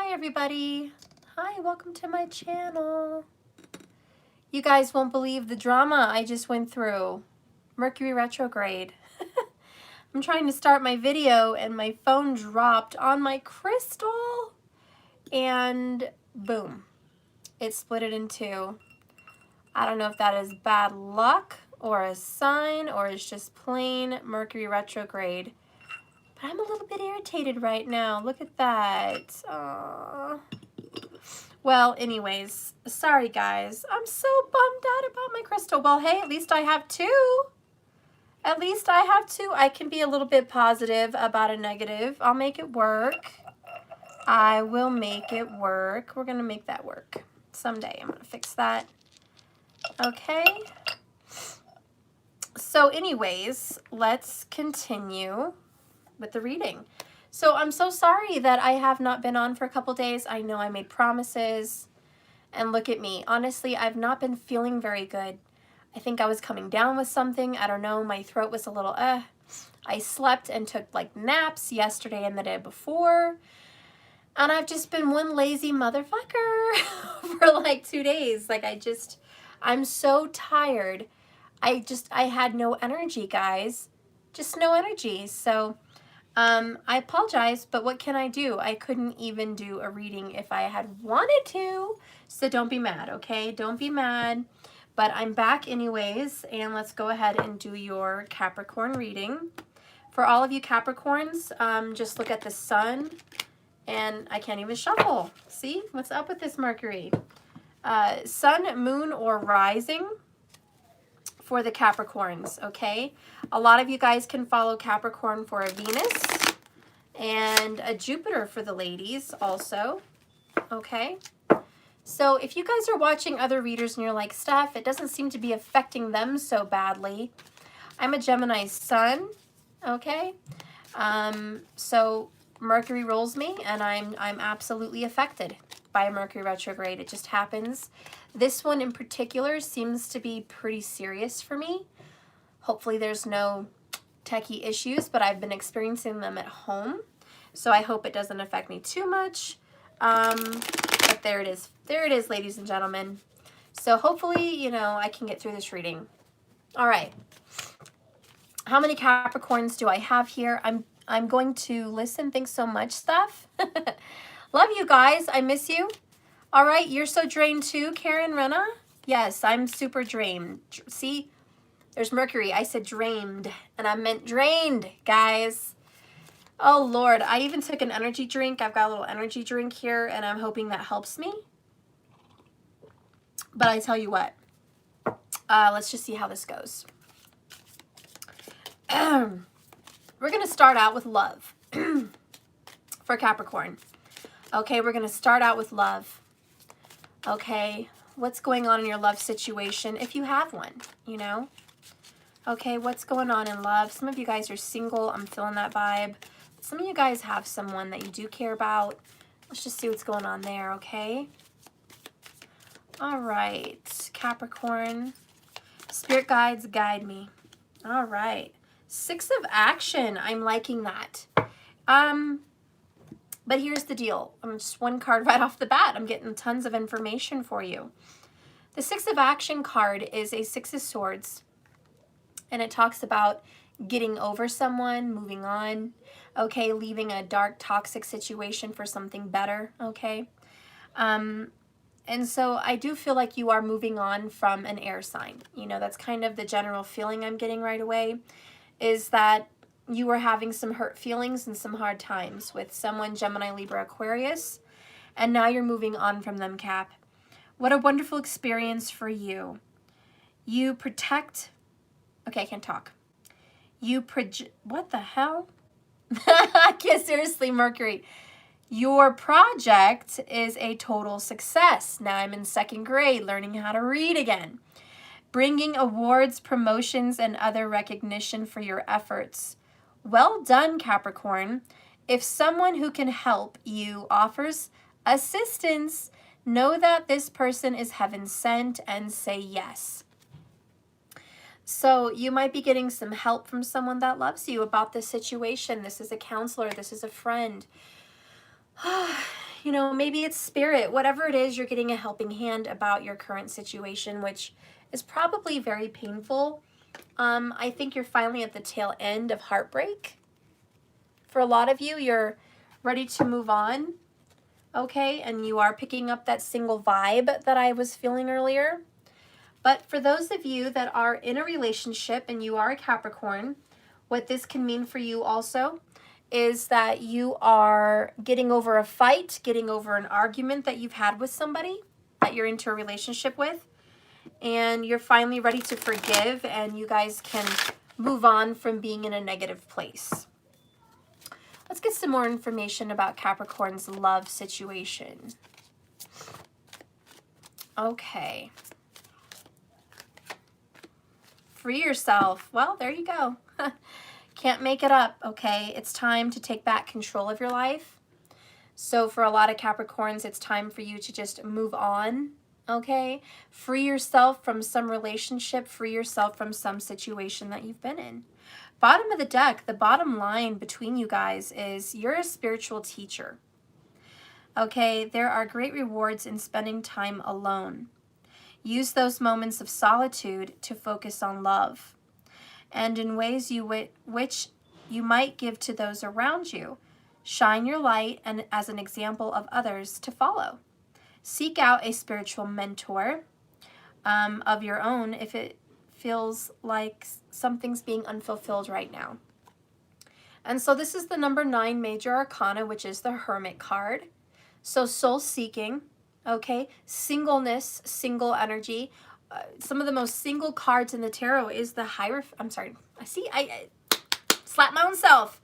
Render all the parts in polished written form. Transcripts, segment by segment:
Hi everybody. Hi, welcome to my channel. You guys won't believe the drama I just went through. Mercury retrograde. I'm trying to start my video and my phone dropped on my crystal and boom, it split it in two. I don't know if that is bad luck or a sign or it's just plain Mercury retrograde. But I'm a little bit irritated right now. Look at that. Aww. Well, anyways, sorry guys. I'm so bummed out about my crystal. Well, hey, at least I have two. At least I have two. I can be a little bit positive about a negative. I'll make it work. I will make it work. We're going to make that work. Someday I'm going to fix that. Okay. So anyways, let's continue with the reading. So I'm so sorry that I have not been on for a couple days. I know I made promises and look at me. Honestly, I've not been feeling very good. I think I was coming down with something. I don't know. My throat was a little I slept and took like naps yesterday and the day before. And I've just been one lazy motherfucker for like 2 days. Like I'm so tired. I had no energy, guys. Just no energy. So I apologize, but what can I do? I couldn't even do a reading if I had wanted to, so don't be mad, okay? Don't be mad, but I'm back anyways, and let's go ahead and do your Capricorn reading. For all of you Capricorns, just look at the sun, and I can't even shuffle. See? What's up with this Mercury? Sun, moon, or rising for the Capricorns, okay? A lot of you guys can follow Capricorn for a Venus and a Jupiter for the ladies also, okay? So if you guys are watching other readers and you're like, Steph, it doesn't seem to be affecting them so badly. I'm a Gemini sun, okay? So Mercury rules me and I'm absolutely affected by a Mercury retrograde. It just happens. This one in particular seems to be pretty serious for me. Hopefully there's no techie issues, but I've been experiencing them at home. So I hope it doesn't affect me too much. But there it is. There it is, ladies and gentlemen. So hopefully, you know, I can get through this reading. All right. How many Capricorns do I have here? I'm going to listen. Thanks so much, Steph. Love you guys. I miss you. All right. You're so drained too, Karen Renna. Yes, I'm super drained. See? There's Mercury. I said drained, and I meant drained, guys. Oh, Lord. I even took an energy drink. I've got a little energy drink here, and I'm hoping that helps me. But I tell you what. Let's just see how this goes. We're going to start out with love for Capricorn. Okay, we're going to start out with love. Okay, what's going on in your love situation, if you have one, you know? Okay, what's going on in love? Some of you guys are single. I'm feeling that vibe. Some of you guys have someone that you do care about. Let's just see what's going on there, okay? All right, Capricorn. Spirit guides, guide me. All right. 6 of action. I'm liking that. But here's the deal. I'm just one card right off the bat. I'm getting tons of information for you. The 6 of action card is a 6 of swords. And it talks about getting over someone, moving on, okay, leaving a dark, toxic situation for something better, okay? And so I do feel like you are moving on from an air sign. You know, that's kind of the general feeling I'm getting right away, is that you were having some hurt feelings and some hard times with someone Gemini, Libra, Aquarius, and now you're moving on from them, Cap. What a wonderful experience for you. You protect... Okay, I can't talk. What the hell? I can't, seriously, Mercury. Your project is a total success. Now I'm in 2nd grade, learning how to read again. Bringing awards, promotions, and other recognition for your efforts. Well done, Capricorn. If someone who can help you offers assistance, know that this person is heaven sent and say yes. So you might be getting some help from someone that loves you about this situation. This is a counselor. This is a friend. you know, maybe it's spirit, whatever it is, you're getting a helping hand about your current situation, which is probably very painful. I think you're finally at the tail end of heartbreak. For a lot of you, you're ready to move on, okay? And you are picking up that single vibe that I was feeling earlier. But for those of you that are in a relationship and you are a Capricorn, what this can mean for you also is that you are getting over a fight, getting over an argument that you've had with somebody that you're into a relationship with, and you're finally ready to forgive, and you guys can move on from being in a negative place. Let's get some more information about Capricorn's love situation. Okay. Free yourself. Well, there you go. Can't make it up, okay? It's time to take back control of your life. So for a lot of Capricorns, it's time for you to just move on, okay? Free yourself from some relationship, free yourself from some situation that you've been in. Bottom of the deck, the bottom line between you guys is you're a spiritual teacher, okay? There are great rewards in spending time alone. Use those moments of solitude to focus on love and in ways which you might give to those around you. Shine your light and as an example of others to follow. Seek out a spiritual mentor of your own if it feels like something's being unfulfilled right now. And so this is the number 9 major arcana, which is the Hermit card. So soul seeking, okay, singleness, single energy. Some of the most single cards in the tarot is the Hierophant. I'm sorry. I slapped my own self.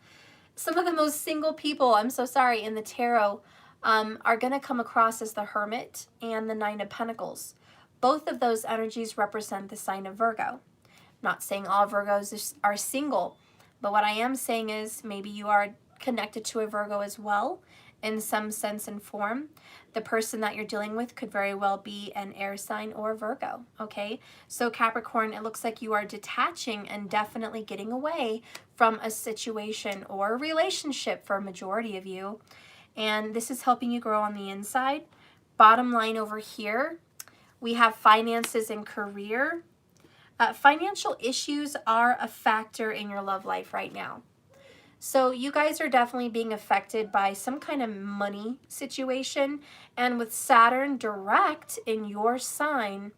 Some of the most single people, I'm so sorry, in the tarot are going to come across as the Hermit and the 9 of Pentacles. Both of those energies represent the sign of Virgo. I'm not saying all Virgos are single, but what I am saying is maybe you are connected to a Virgo as well in some sense and form. The person that you're dealing with could very well be an air sign or Virgo, okay? So Capricorn, it looks like you are detaching and definitely getting away from a situation or a relationship for a majority of you. And this is helping you grow on the inside. Bottom line over here, we have finances and career. Financial issues are a factor in your love life right now. So you guys are definitely being affected by some kind of money situation. And with Saturn direct in your sign,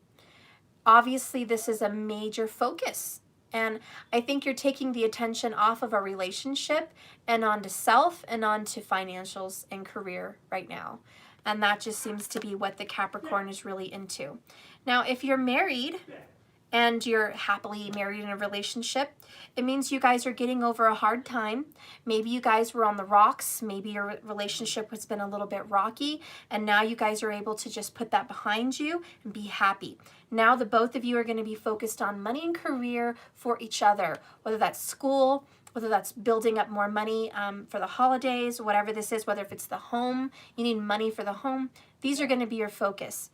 obviously this is a major focus. And I think you're taking the attention off of a relationship and onto self and onto financials and career right now. And that just seems to be what the Capricorn is really into. Now, if you're married and you're happily married in a relationship, it means you guys are getting over a hard time. Maybe you guys were on the rocks. Maybe your relationship has been a little bit rocky, and now you guys are able to just put that behind you and be happy. Now the both of you are going to be focused on money and career for each other, whether that's school, whether that's building up more money for the holidays, whatever this is, whether if it's the home, you need money for the home. These are going to be your focus.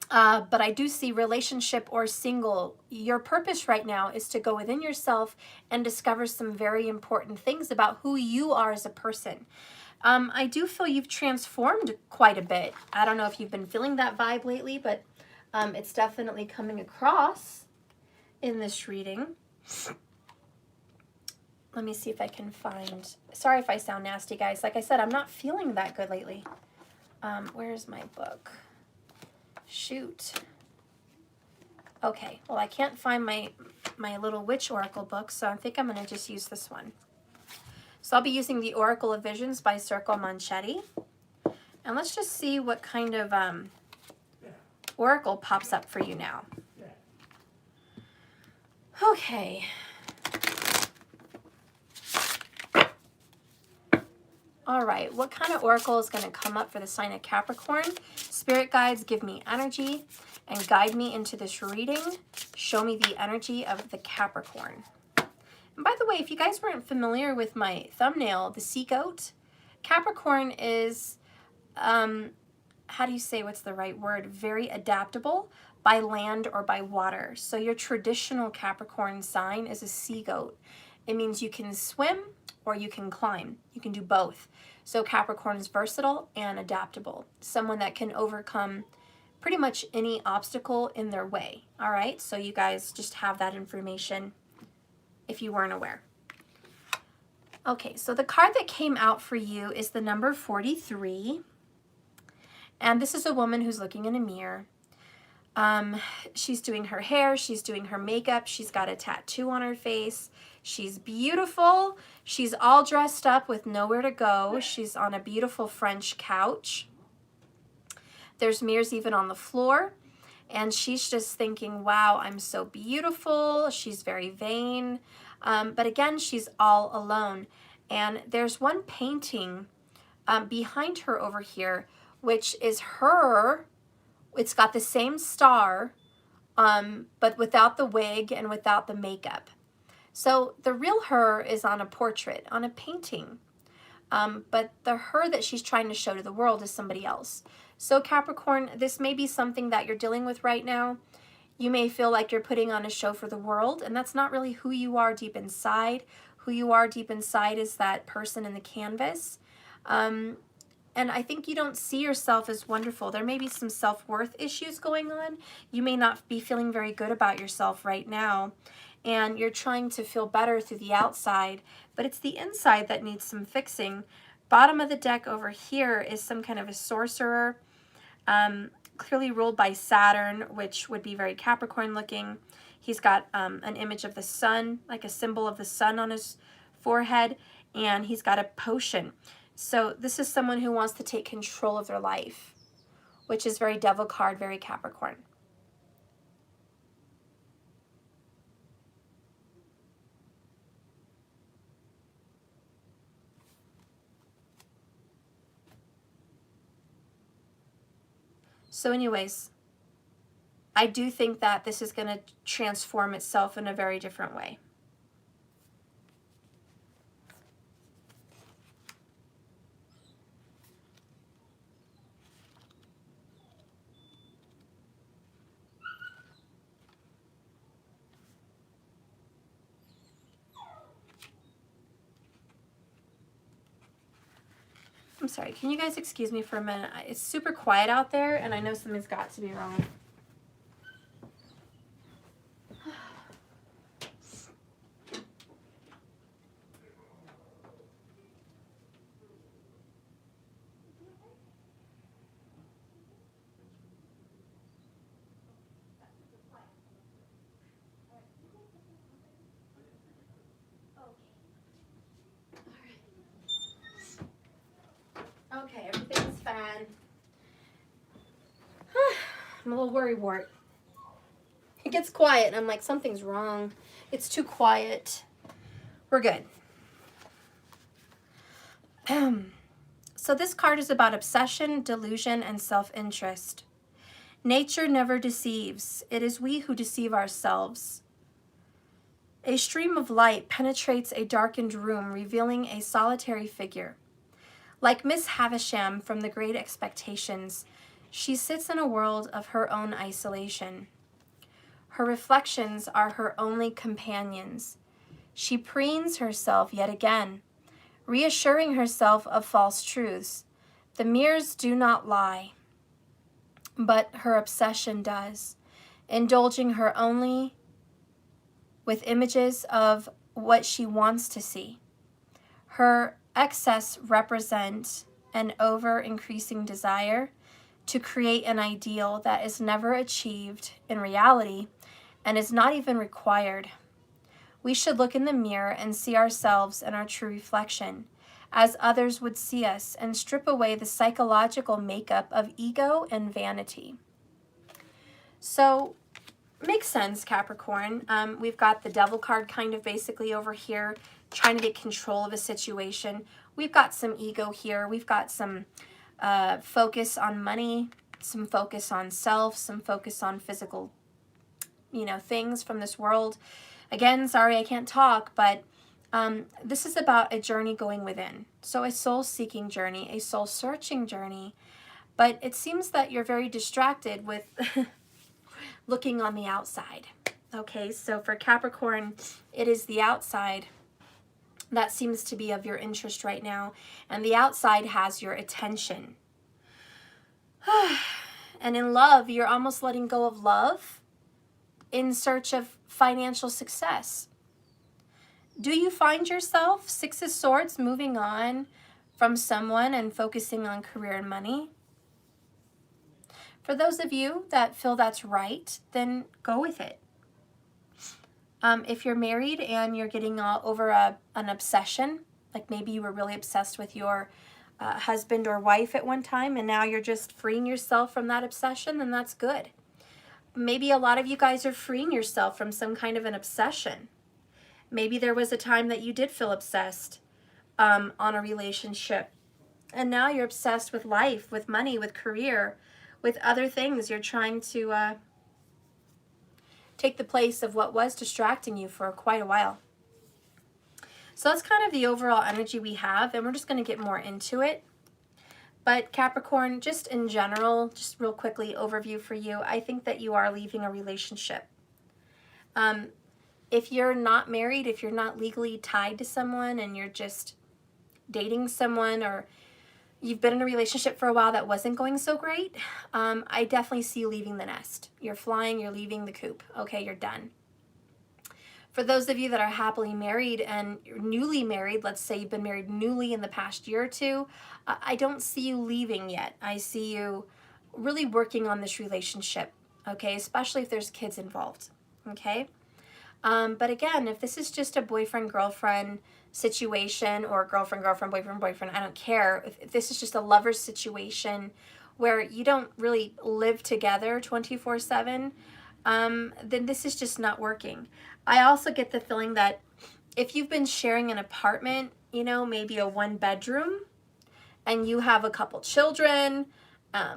But I do see relationship or single, your purpose right now is to go within yourself and discover some very important things about who you are as a person. I do feel you've transformed quite a bit. I don't know if you've been feeling that vibe lately, but it's definitely coming across in this reading. Let me see if I can find, sorry if I sound nasty, guys. Like I said, I'm not feeling that good lately. Where's my book? Shoot. Okay, well, I can't find my little witch oracle book, so I think I'm going to just use this one. So I'll be using the Oracle of Visions by Circle Manchetti. And let's just see what kind of oracle pops up for you now. Okay. All right, what kind of oracle is going to come up for the sign of Capricorn? Spirit guides, give me energy and guide me into this reading. Show me the energy of the Capricorn. And by the way, if you guys weren't familiar with my thumbnail, the sea goat, Capricorn is, how do you say, what's the right word? Very adaptable by land or by water. So your traditional Capricorn sign is a sea goat. It means you can swim or you can climb. You can do both. So Capricorn is versatile and adaptable, someone that can overcome pretty much any obstacle in their way. All right, so you guys just have that information if you weren't aware. Okay, so the card that came out for you is the number 43. And this is a woman who's looking in a mirror. She's doing her hair, she's doing her makeup, she's got a tattoo on her face. She's beautiful. She's all dressed up with nowhere to go. She's on a beautiful French couch. There's mirrors even on the floor. And she's just thinking, wow, I'm so beautiful. She's very vain. But again, she's all alone. And there's one painting behind her over here, which is her. It's got the same star, but without the wig and without the makeup. So the real her is on a portrait, on a painting. But the her that she's trying to show to the world is somebody else. So Capricorn, this may be something that you're dealing with right now. You may feel like you're putting on a show for the world, and that's not really who you are deep inside. Who you are deep inside is that person in the canvas. And I think you don't see yourself as wonderful. There may be some self-worth issues going on. You may not be feeling very good about yourself right now, and you're trying to feel better through the outside, but it's the inside that needs some fixing. Bottom of the deck over here is some kind of a sorcerer, clearly ruled by Saturn, which would be very Capricorn looking. He's got an image of the sun, like a symbol of the sun on his forehead, and he's got a potion. So this is someone who wants to take control of their life, which is very Devil card, very Capricorn. So anyways, I do think that this is going to transform itself in a very different way. I'm sorry, can you guys excuse me for a minute? It's super quiet out there, and I know something's got to be wrong. Okay, everything's fine. I'm a little worrywart. It gets quiet, and I'm like, something's wrong. It's too quiet. We're good. So this card is about obsession, delusion, and self-interest. Nature never deceives. It is we who deceive ourselves. A stream of light penetrates a darkened room, revealing a solitary figure. Like Miss Havisham from The Great Expectations, she sits in a world of her own isolation. Her reflections are her only companions. She preens herself yet again, reassuring herself of false truths. The mirrors do not lie, but her obsession does, indulging her only with images of what she wants to see. Her excess represents an over-increasing desire to create an ideal that is never achieved in reality and is not even required. We should look in the mirror and see ourselves in our true reflection, as others would see us, and strip away the psychological makeup of ego and vanity. So, makes sense, Capricorn. We've got the Devil card kind of basically over here, trying to get control of a situation. We've got some ego here. We've got some focus on money, some focus on self, some focus on physical, things from this world. Again, sorry I can't talk, but this is about a journey going within. So a soul-seeking journey, a soul-searching journey. But it seems that you're very distracted with looking on the outside. Okay, so for Capricorn, it is the outside That seems to be of your interest right now. And the outside has your attention. And in love, you're almost letting go of love in search of financial success. Do you find yourself, Six of Swords, moving on from someone and focusing on career and money? For those of you that feel that's right, then go with it. If you're married and you're getting over an obsession, like maybe you were really obsessed with your husband or wife at one time and now you're just freeing yourself from that obsession, then that's good. Maybe a lot of you guys are freeing yourself from some kind of an obsession. Maybe there was a time that you did feel obsessed on a relationship, and now you're obsessed with life, with money, with career, with other things. You're trying to take the place of what was distracting you for quite a while. So that's kind of the overall energy we have, and we're just going to get more into it. But Capricorn, just in general, just real quickly overview for you, I think that you are leaving a relationship. If you're not married, if you're not legally tied to someone and you're just dating someone, or you've been in a relationship for a while that wasn't going so great, I definitely see you leaving the nest. You're flying, you're leaving the coop. Okay, you're done. For those of you that are happily married and you're newly married, let's say you've been married newly in the past year or two, I don't see you leaving yet. I see you really working on this relationship, okay, especially if there's kids involved, okay? But again, if this is just a boyfriend-girlfriend situation, or girlfriend-girlfriend, boyfriend-boyfriend, I don't care. If this is just a lover's situation where you don't really live together 24/7, then this is just not working. I also get the feeling that if you've been sharing an apartment, you know, maybe a 1-bedroom, and you have a couple children,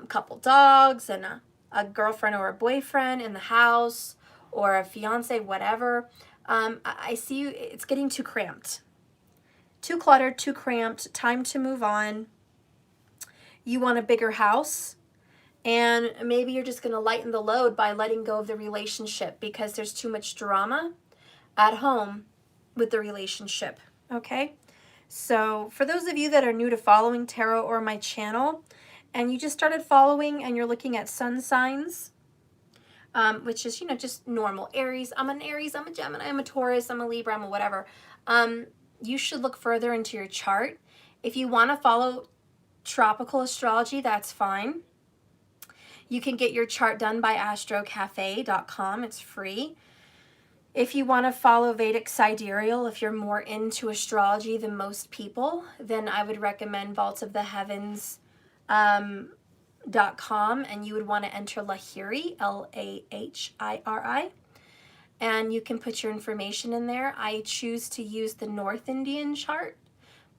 couple dogs, and a girlfriend or a boyfriend in the house, or a fiance, whatever, I see you, it's getting too cramped. Too cluttered, too cramped, time to move on. You want a bigger house, and maybe you're just going to lighten the load by letting go of the relationship because there's too much drama at home with the relationship, okay? So for those of you that are new to following tarot or my channel, and you just started following and you're looking at sun signs, which is, you know, just normal Aries. I'm an Aries, I'm a Gemini, I'm a Taurus, I'm a Libra, I'm a whatever. You should look further into your chart. If you want to follow tropical astrology, that's fine. You can get your chart done by astrocafe.com. It's free. If you want to follow Vedic sidereal, if you're more into astrology than most people, then I would recommend vaultsoftheheavens.com, and you would want to enter Lahiri, Lahiri, and you can put your information in there. I choose to use the North Indian chart,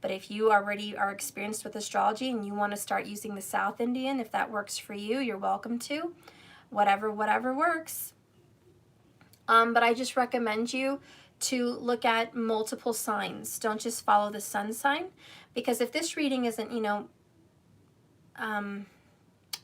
but if you already are experienced with astrology and you want to start using the South Indian, if that works for you, you're welcome to. Whatever works. But I just recommend you to look at multiple signs. Don't just follow the sun sign, because if this reading isn't, you know,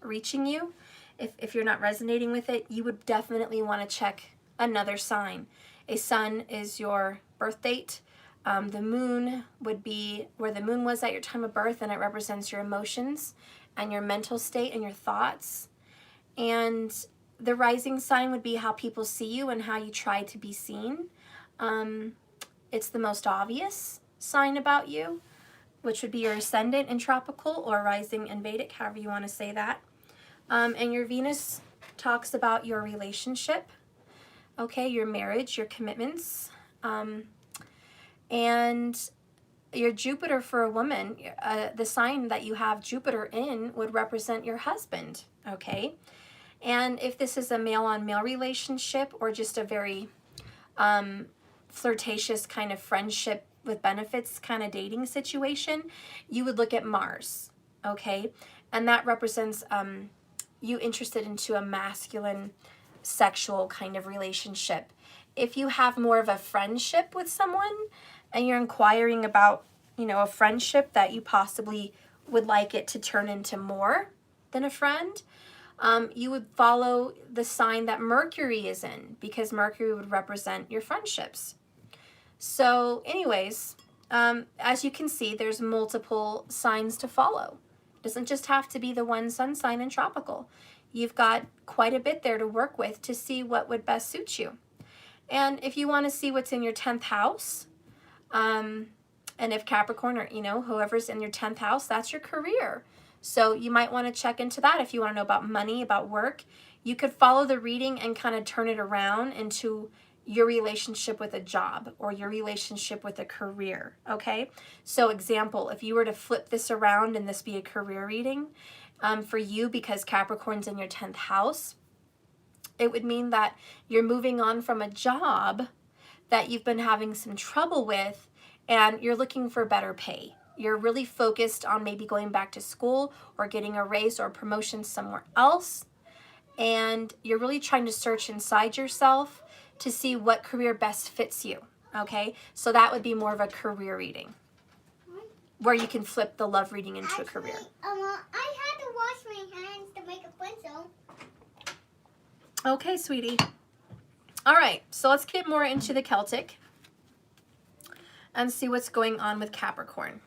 reaching you, if you're not resonating with it, you would definitely want to check another sign. A sun is your birth date. The moon would be where the moon was at your time of birth, and it represents your emotions and your mental state and your thoughts. And the rising sign would be how people see you and how you try to be seen. It's the most obvious sign about you, which would be your ascendant in tropical or rising in Vedic, however you want to say that. And your Venus talks about your relationship, okay, your marriage, your commitments. And your Jupiter for a woman, the sign that you have Jupiter in would represent your husband, okay? And if this is a male-on-male relationship or just a very flirtatious kind of friendship with benefits kind of dating situation, you would look at Mars, okay? And that represents you interested into a masculine sexual kind of relationship. If you have more of a friendship with someone and you're inquiring about, you know, a friendship that you possibly would like it to turn into more than a friend, you would follow the sign that Mercury is in, because Mercury would represent your friendships. So anyways, as you can see, there's multiple signs to follow. It doesn't just have to be the one sun sign in tropical. You've got quite a bit there to work with to see what would best suit you. And if you want to see what's in your 10th house, and if Capricorn or, whoever's in your 10th house, that's your career. So you might want to check into that if you want to know about money, about work. You could follow the reading and kind of turn it around into your relationship with a job or your relationship with a career, okay? So example, if you were to flip this around and this be a career reading for you because Capricorn's in your 10th house, it would mean that you're moving on from a job that you've been having some trouble with and you're looking for better pay. You're really focused on maybe going back to school or getting a raise or a promotion somewhere else. And you're really trying to search inside yourself to see what career best fits you, okay? So that would be more of a career reading where you can flip the love reading into a career. I had to wash my hands to make a pencil. Okay, sweetie. All right, so let's get more into the Celtic and see what's going on with Capricorn.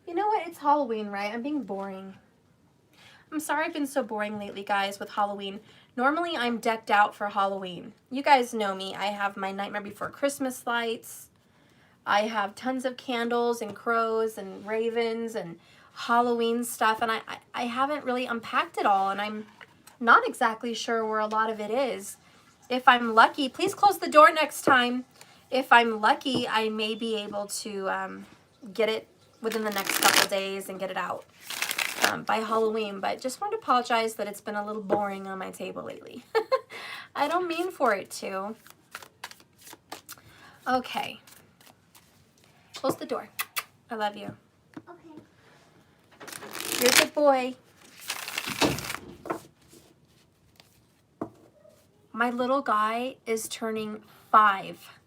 You know what? It's Halloween, right? I'm being boring. I'm sorry I've been so boring lately, guys, with Halloween. Normally, I'm decked out for Halloween. You guys know me. I have my Nightmare Before Christmas lights. I have tons of candles and crows and ravens and Halloween stuff, and I haven't really unpacked it all, and I'm not exactly sure where a lot of it is. If I'm lucky, please close the door next time. If I'm lucky, I may be able to get it within the next couple days and get it out by Halloween, but just want to apologize that it's been a little boring on my table lately. I don't mean for it to. Okay. Close the door. I love you. Okay. You're a good boy. My little guy is turning 5.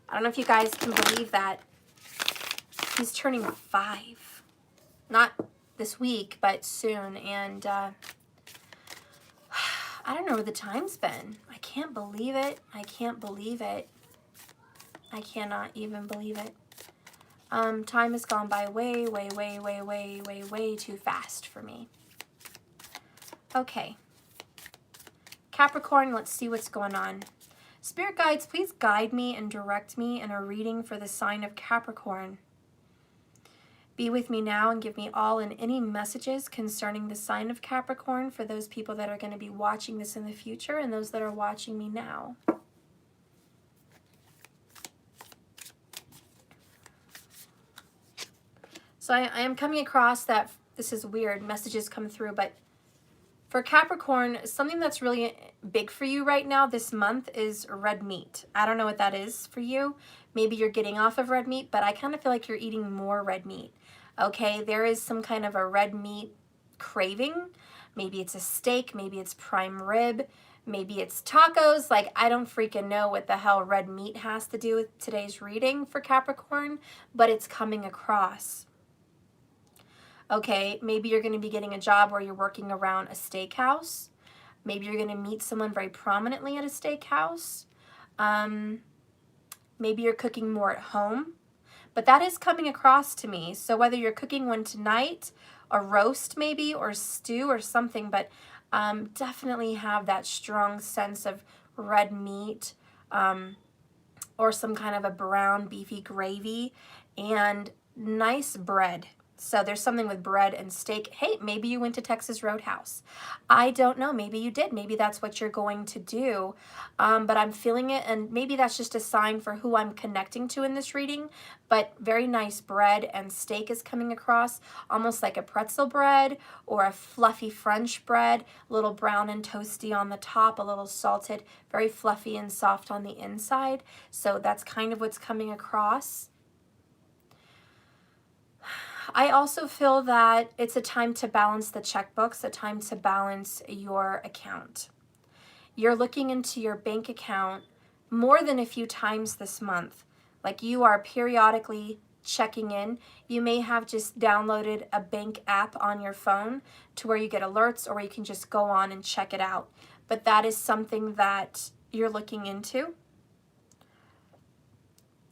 I don't know if you guys can believe that. He's turning 5. Not this week, but soon. And I don't know where the time's been. I can't believe it. I can't believe it. I cannot even believe it. Time has gone by way, way, way, way, way, way, way too fast for me. Okay. Capricorn, let's see what's going on. Spirit guides, please guide me and direct me in a reading for the sign of Capricorn. Be with me now and give me all and any messages concerning the sign of Capricorn for those people that are going to be watching this in the future and those that are watching me now. So I am coming across that, this is weird, messages come through, but for Capricorn, something that's really big for you right now this month is red meat. I don't know what that is for you. Maybe you're getting off of red meat, but I kind of feel like you're eating more red meat. Okay, there is some kind of a red meat craving. Maybe it's a steak, maybe it's prime rib, maybe it's tacos. Like, I don't freaking know what the hell red meat has to do with today's reading for Capricorn, but it's coming across. Okay, maybe you're going to be getting a job where you're working around a steakhouse. Maybe you're going to meet someone very prominently at a steakhouse. Maybe you're cooking more at home. But that is coming across to me. So whether you're cooking one tonight, a roast maybe, or stew or something, but definitely have that strong sense of red meat or some kind of a brown beefy gravy and nice bread. So there's something with bread and steak. Hey, maybe you went to Texas Roadhouse. I don't know. Maybe you did. Maybe that's what you're going to do. But I'm feeling it, and maybe that's just a sign for who I'm connecting to in this reading. But very nice bread and steak is coming across, almost like a pretzel bread or a fluffy French bread, a little brown and toasty on the top, a little salted, very fluffy and soft on the inside. So that's kind of what's coming across. I also feel that it's a time to balance the checkbooks, a time to balance your account. You're looking into your bank account more than a few times this month. Like, you are periodically checking in. You may have just downloaded a bank app on your phone to where you get alerts, or you can just go on and check it out. But that is something that you're looking into.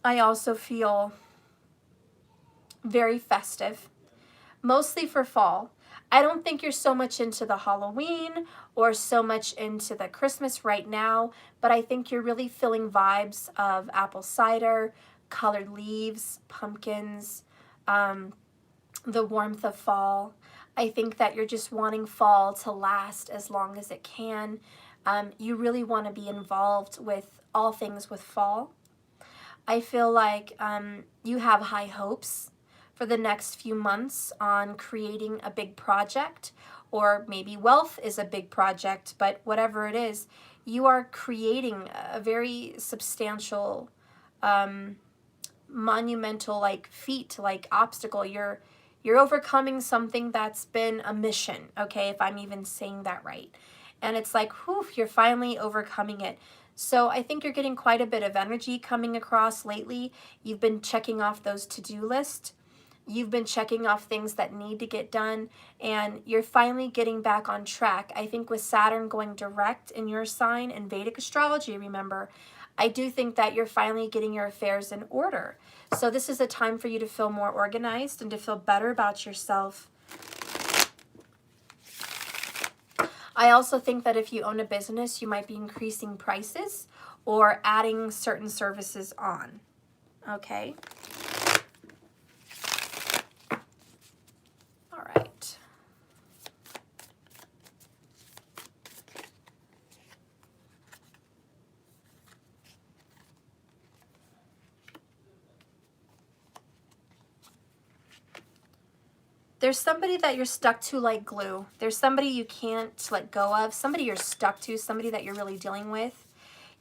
I also feel very festive, mostly for fall. I don't think you're so much into the Halloween or so much into the Christmas right now, but I think you're really feeling vibes of apple cider, colored leaves, pumpkins, the warmth of fall. I think that you're just wanting fall to last as long as it can. You really want to be involved with all things with fall. I feel like you have high hopes for the next few months on creating a big project, or maybe wealth is a big project, but whatever it is, you are creating a very substantial, monumental feat, obstacle. You're overcoming something that's been a mission, okay, if I'm even saying that right. And it's like, whew, you're finally overcoming it. So I think you're getting quite a bit of energy coming across lately. You've been checking off those to-do lists. You've been checking off things that need to get done, and you're finally getting back on track. I think with Saturn going direct in your sign in Vedic astrology, remember, I do think that you're finally getting your affairs in order. So this is a time for you to feel more organized and to feel better about yourself. I also think that if you own a business, you might be increasing prices or adding certain services on. Okay. All right. There's somebody that you're stuck to like glue. There's somebody you can't let go of, somebody you're stuck to, somebody that you're really dealing with.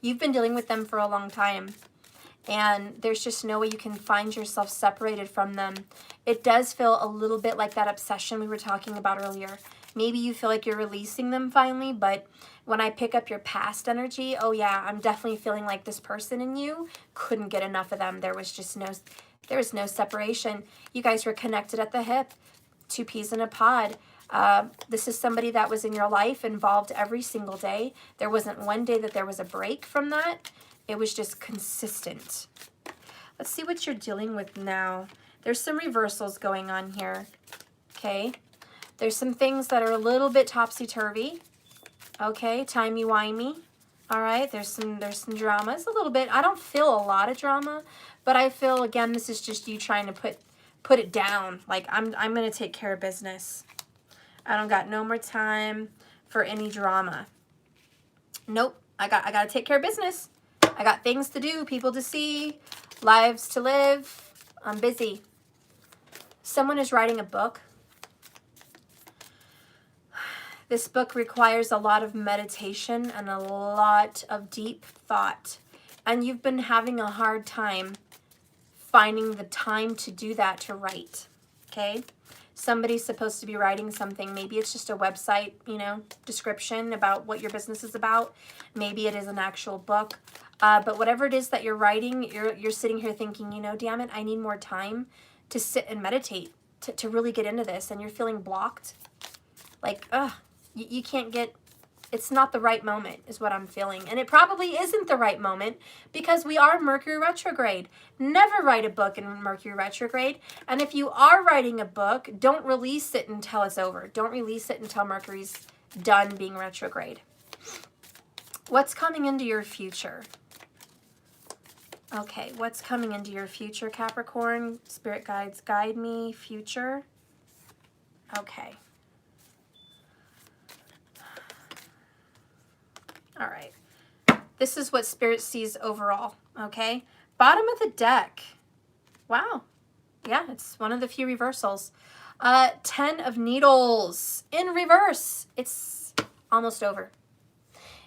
You've been dealing with them for a long time, and there's just no way you can find yourself separated from them. It does feel a little bit like that obsession we were talking about earlier. Maybe you feel like you're releasing them finally, but when I pick up your past energy, oh yeah, I'm definitely feeling like this person in you couldn't get enough of them. There was no separation. You guys were connected at the hip. Two peas in a pod. This is somebody that was in your life, involved every single day. There wasn't one day that there was a break from that. It was just consistent. Let's see what you're dealing with now. There's some reversals going on here. Okay. There's some things that are a little bit topsy-turvy. Okay, timey-wimey. All right, there's some drama. It's a little bit. I don't feel a lot of drama, but I feel, again, this is just you trying to put it down. Like, I'm going to take care of business. I don't got no more time for any drama. Nope. I got to take care of business. I got things to do, people to see, lives to live. I'm busy. Someone is writing a book. This book requires a lot of meditation and a lot of deep thought. And you've been having a hard time finding the time to do that, to write, okay? Somebody's supposed to be writing something. Maybe it's just a website, description about what your business is about. Maybe it is an actual book. But whatever it is that you're writing, you're sitting here thinking, damn it, I need more time to sit and meditate, to really get into this. And you're feeling blocked. Like, you can't get... It's not the right moment is what I'm feeling. And it probably isn't the right moment because we are Mercury retrograde. Never write a book in Mercury retrograde. And if you are writing a book, don't release it until it's over. Don't release it until Mercury's done being retrograde. What's coming into your future? Okay, what's coming into your future, Capricorn? Spirit guides, guide me. Future. Okay. All right. This is what Spirit sees overall, okay? Bottom of the deck. Wow. Yeah, it's one of the few reversals. 10 of Needles in reverse. It's almost over.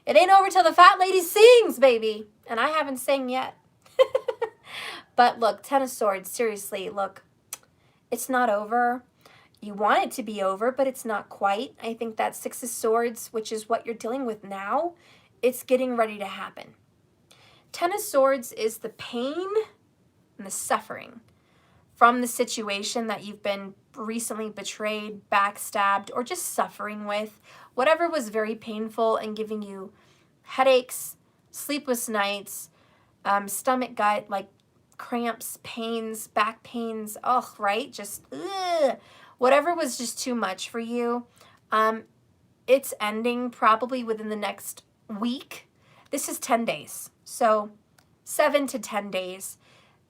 It ain't over till the fat lady sings, baby. And I haven't sang yet. But look, 10 of Swords, seriously, look. It's not over. You want it to be over, but it's not quite. I think that 6 of Swords, which is what you're dealing with now, it's getting ready to happen. 10 of Swords is the pain and the suffering. from the situation that you've been recently betrayed, backstabbed, or just suffering with, whatever was very painful and giving you headaches, sleepless nights, stomach, gut, like cramps, pains, back pains, right? Just, ugh. Whatever was just too much for you, it's ending probably within the next week. This is 10 days. So 7 to 10 days.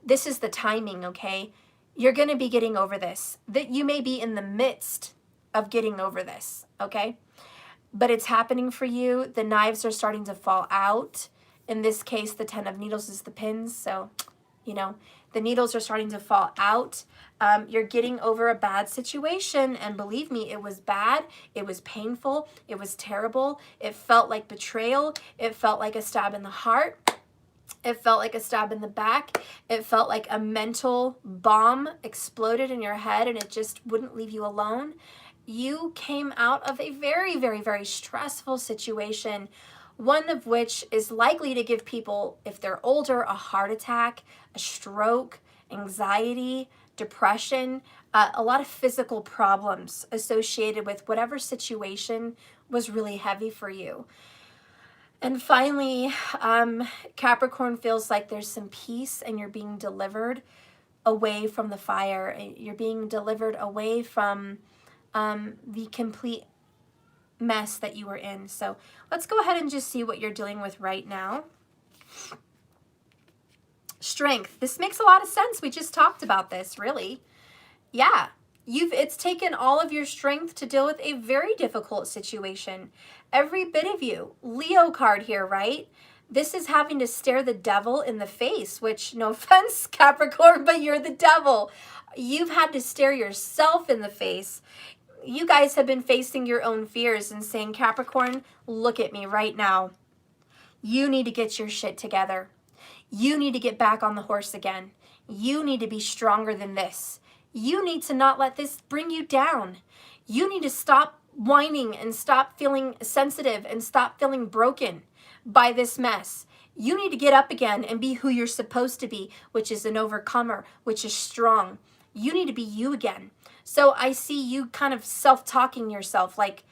This is the timing, okay? You're going to be getting over this. That you may be in the midst of getting over this, okay? But it's happening for you. The knives are starting to fall out. In this case, the 10 of needles is the pins. So, you know, the needles are starting to fall out. You're getting over a bad situation. And believe me, it was bad. It was painful. It was terrible. It felt like betrayal. It felt like a stab in the heart. It felt like a stab in the back. It felt like a mental bomb exploded in your head and it just wouldn't leave you alone. You came out of a very, very, very stressful situation, one of which is likely to give people, if they're older, a heart attack, a stroke, anxiety, depression, a lot of physical problems associated with whatever situation was really heavy for you. And finally, Capricorn feels like there's some peace and you're being delivered away from the fire. You're being delivered away from the complete mess that you were in. So let's go ahead and just see what you're dealing with right now. Strength. This makes a lot of sense. We just talked about this, really. Yeah. It's taken all of your strength to deal with a very difficult situation. Every bit of you. Leo card here, right? This is having to stare the devil in the face, which, no offense, Capricorn, but you're the devil. You've had to stare yourself in the face. You guys have been facing your own fears and saying, Capricorn, look at me right now. You need to get your shit together. You need to get back on the horse again. You need to be stronger than this. You need to not let this bring you down. You need to stop whining and stop feeling sensitive and stop feeling broken by this mess. You need to get up again and be who you're supposed to be, which is an overcomer, which is strong. You need to be you again. So I see you kind of self-talking yourself, like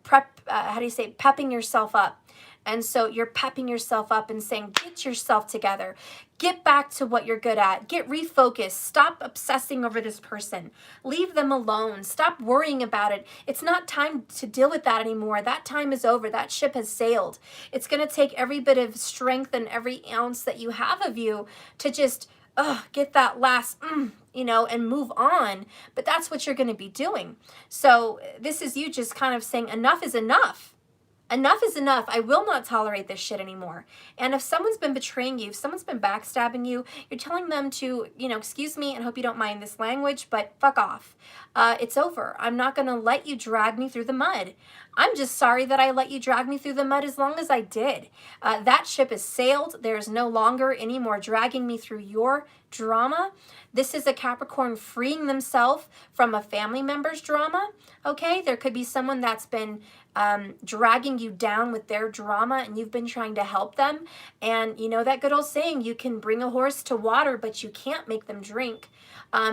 pepping yourself up. And so you're pepping yourself up and saying, get yourself together. Get back to what you're good at. Get refocused. Stop obsessing over this person. Leave them alone. Stop worrying about it. It's not time to deal with that anymore. That time is over. That ship has sailed. It's going to take every bit of strength and every ounce that you have of you to just get that last, and move on. But that's what you're going to be doing. So this is you just kind of saying, enough is enough. Enough is enough. I will not tolerate this shit anymore. And if someone's been betraying you, if someone's been backstabbing you, you're telling them to, excuse me, and hope you don't mind this language, but fuck off. It's over. I'm not going to let you drag me through the mud. I'm just sorry that I let you drag me through the mud as long as I did. That ship has sailed. There's no longer any more dragging me through your drama. This is a Capricorn freeing themselves from a family member's drama. Okay, there could be someone that's been dragging you down with their drama and you've been trying to help them. And you know that good old saying, you can bring a horse to water, but you can't make them drink.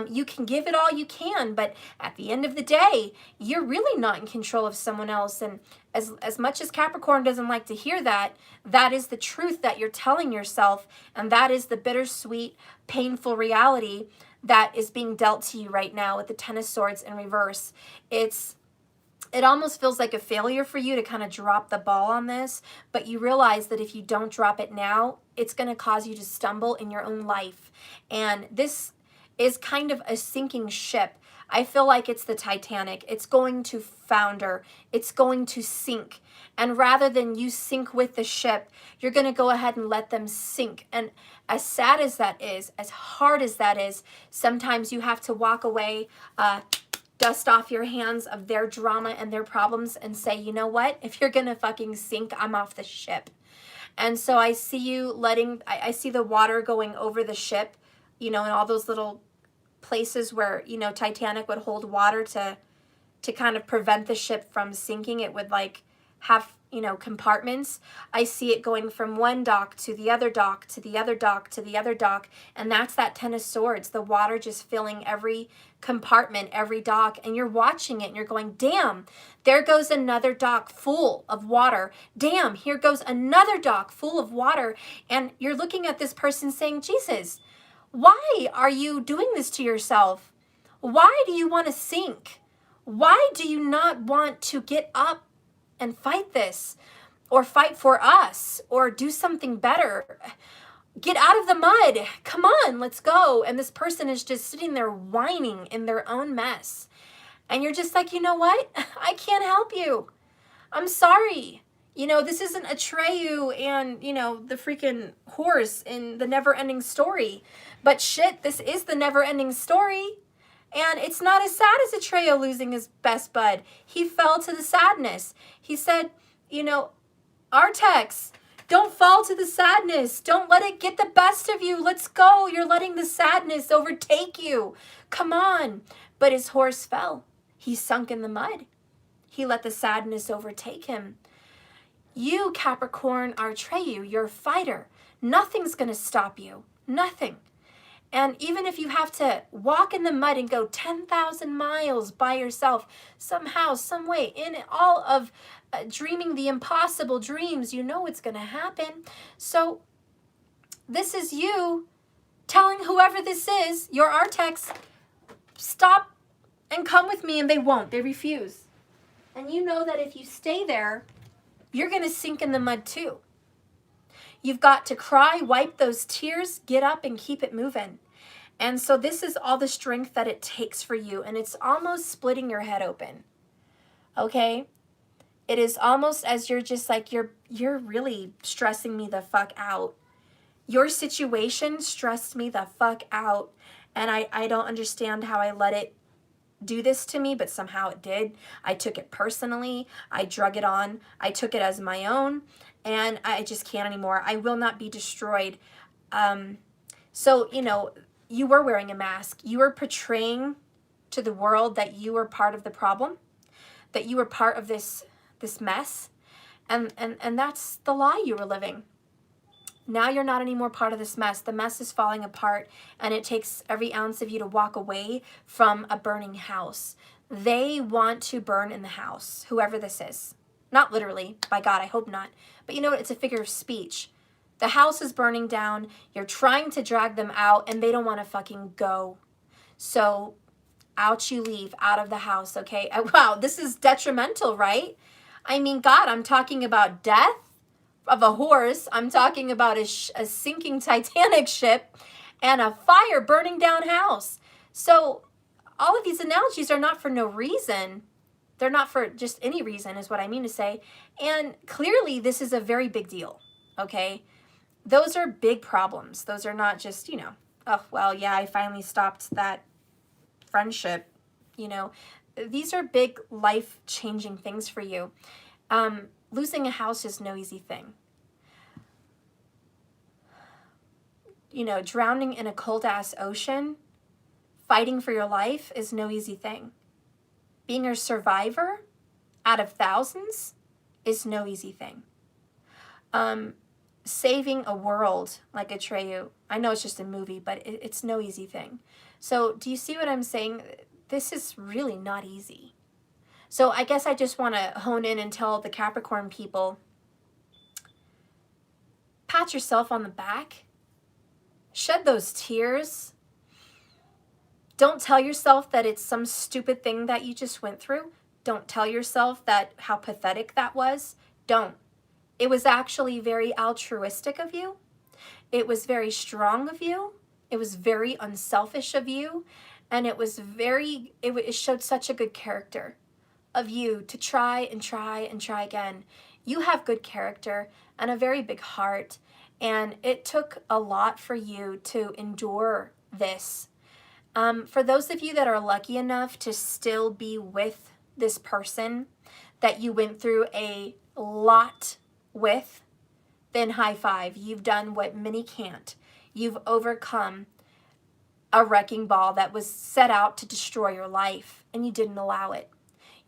You can give it all you can, but at the end of the day, you're really not in control of someone else. And as much as Capricorn doesn't like to hear that, that is the truth that you're telling yourself. And that is the bittersweet, painful reality that is being dealt to you right now with the Ten of Swords in reverse. It almost feels like a failure for you to kind of drop the ball on this, but you realize that if you don't drop it now, it's going to cause you to stumble in your own life. And this is kind of a sinking ship. I feel like it's the Titanic. It's going to founder. It's going to sink. And rather than you sink with the ship, you're going to go ahead and let them sink. And as sad as that is, as hard as that is, sometimes you have to walk away, dust off your hands of their drama and their problems and say, you know what? If you're going to fucking sink, I'm off the ship. And so I see you I see the water going over the ship, and all those little places where, Titanic would hold water to kind of prevent the ship from sinking. It would like have compartments. I see it going from one dock to the other dock to the other dock to the other dock. And that's that 10 of Swords, the water just filling every compartment, every dock. And you're watching it and you're going, damn, there goes another dock full of water. Damn, here goes another dock full of water. And you're looking at this person saying, Jesus, why are you doing this to yourself? Why do you want to sink? Why do you not want to get up and fight this, or fight for us, or do something better? Get out of the mud. Come on, let's go. And this person is just sitting there whining in their own mess. And you're just like, you know what? I can't help you. I'm sorry. This isn't Atreyu and, the freaking horse in the never-ending story. But shit, this is the never-ending story. And it's not as sad as Atreyu losing his best bud. He fell to the sadness. He said, Artex, don't fall to the sadness. Don't let it get the best of you. Let's go. You're letting the sadness overtake you. Come on. But his horse fell. He sunk in the mud. He let the sadness overtake him. You, Capricorn, are Atreyu. You're a fighter. Nothing's going to stop you. Nothing. And even if you have to walk in the mud and go 10,000 miles by yourself, somehow, some way, in all of dreaming the impossible dreams, it's going to happen. So this is you telling whoever this is, your Artex, stop and come with me, and they won't. They refuse. And you know that if you stay there, you're going to sink in the mud too. You've got to cry, wipe those tears, get up and keep it moving. And so this is all the strength that it takes for you. And it's almost splitting your head open. Okay? It is almost as you're just like, you're really stressing me the fuck out. Your situation stressed me the fuck out. And I don't understand how I let it do this to me, but somehow it did. I took it personally. I drug it on. I took it as my own. And I just can't anymore. I will not be destroyed. So, you were wearing a mask. You were portraying to the world that you were part of the problem, that you were part of this mess. And that's the lie you were living. Now you're not anymore part of this mess. The mess is falling apart, and it takes every ounce of you to walk away from a burning house. They want to burn in the house, whoever this is. Not literally, by God, I hope not. But you know what? It's a figure of speech. The house is burning down. You're trying to drag them out, and they don't want to fucking go. So out you leave, out of the house, okay? Wow, this is detrimental, right? I mean, God, I'm talking about death of a horse. I'm talking about a sinking Titanic ship and a fire burning down house. So all of these analogies are not for no reason. They're not for just any reason, is what I mean to say. And clearly, this is a very big deal, okay? Those are big problems. Those are not just, oh, well, yeah, I finally stopped that friendship. These are big life-changing things for you. Losing a house is no easy thing. Drowning in a cold-ass ocean, fighting for your life is no easy thing. Being a survivor out of thousands is no easy thing. Saving a world like Atreyu, I know it's just a movie, but it's no easy thing. So do you see what I'm saying? This is really not easy. So I guess I just want to hone in and tell the Capricorn people, pat yourself on the back, shed those tears. Don't tell yourself that it's some stupid thing that you just went through. Don't tell yourself that how pathetic that was. Don't. It was actually very altruistic of you. It was very strong of you. It was very unselfish of you. And it showed such a good character of you to try and try and try again. You have good character and a very big heart. And it took a lot for you to endure this. For those of you that are lucky enough to still be with this person that you went through a lot with, then high five. You've done what many can't. You've overcome a wrecking ball that was set out to destroy your life, and you didn't allow it.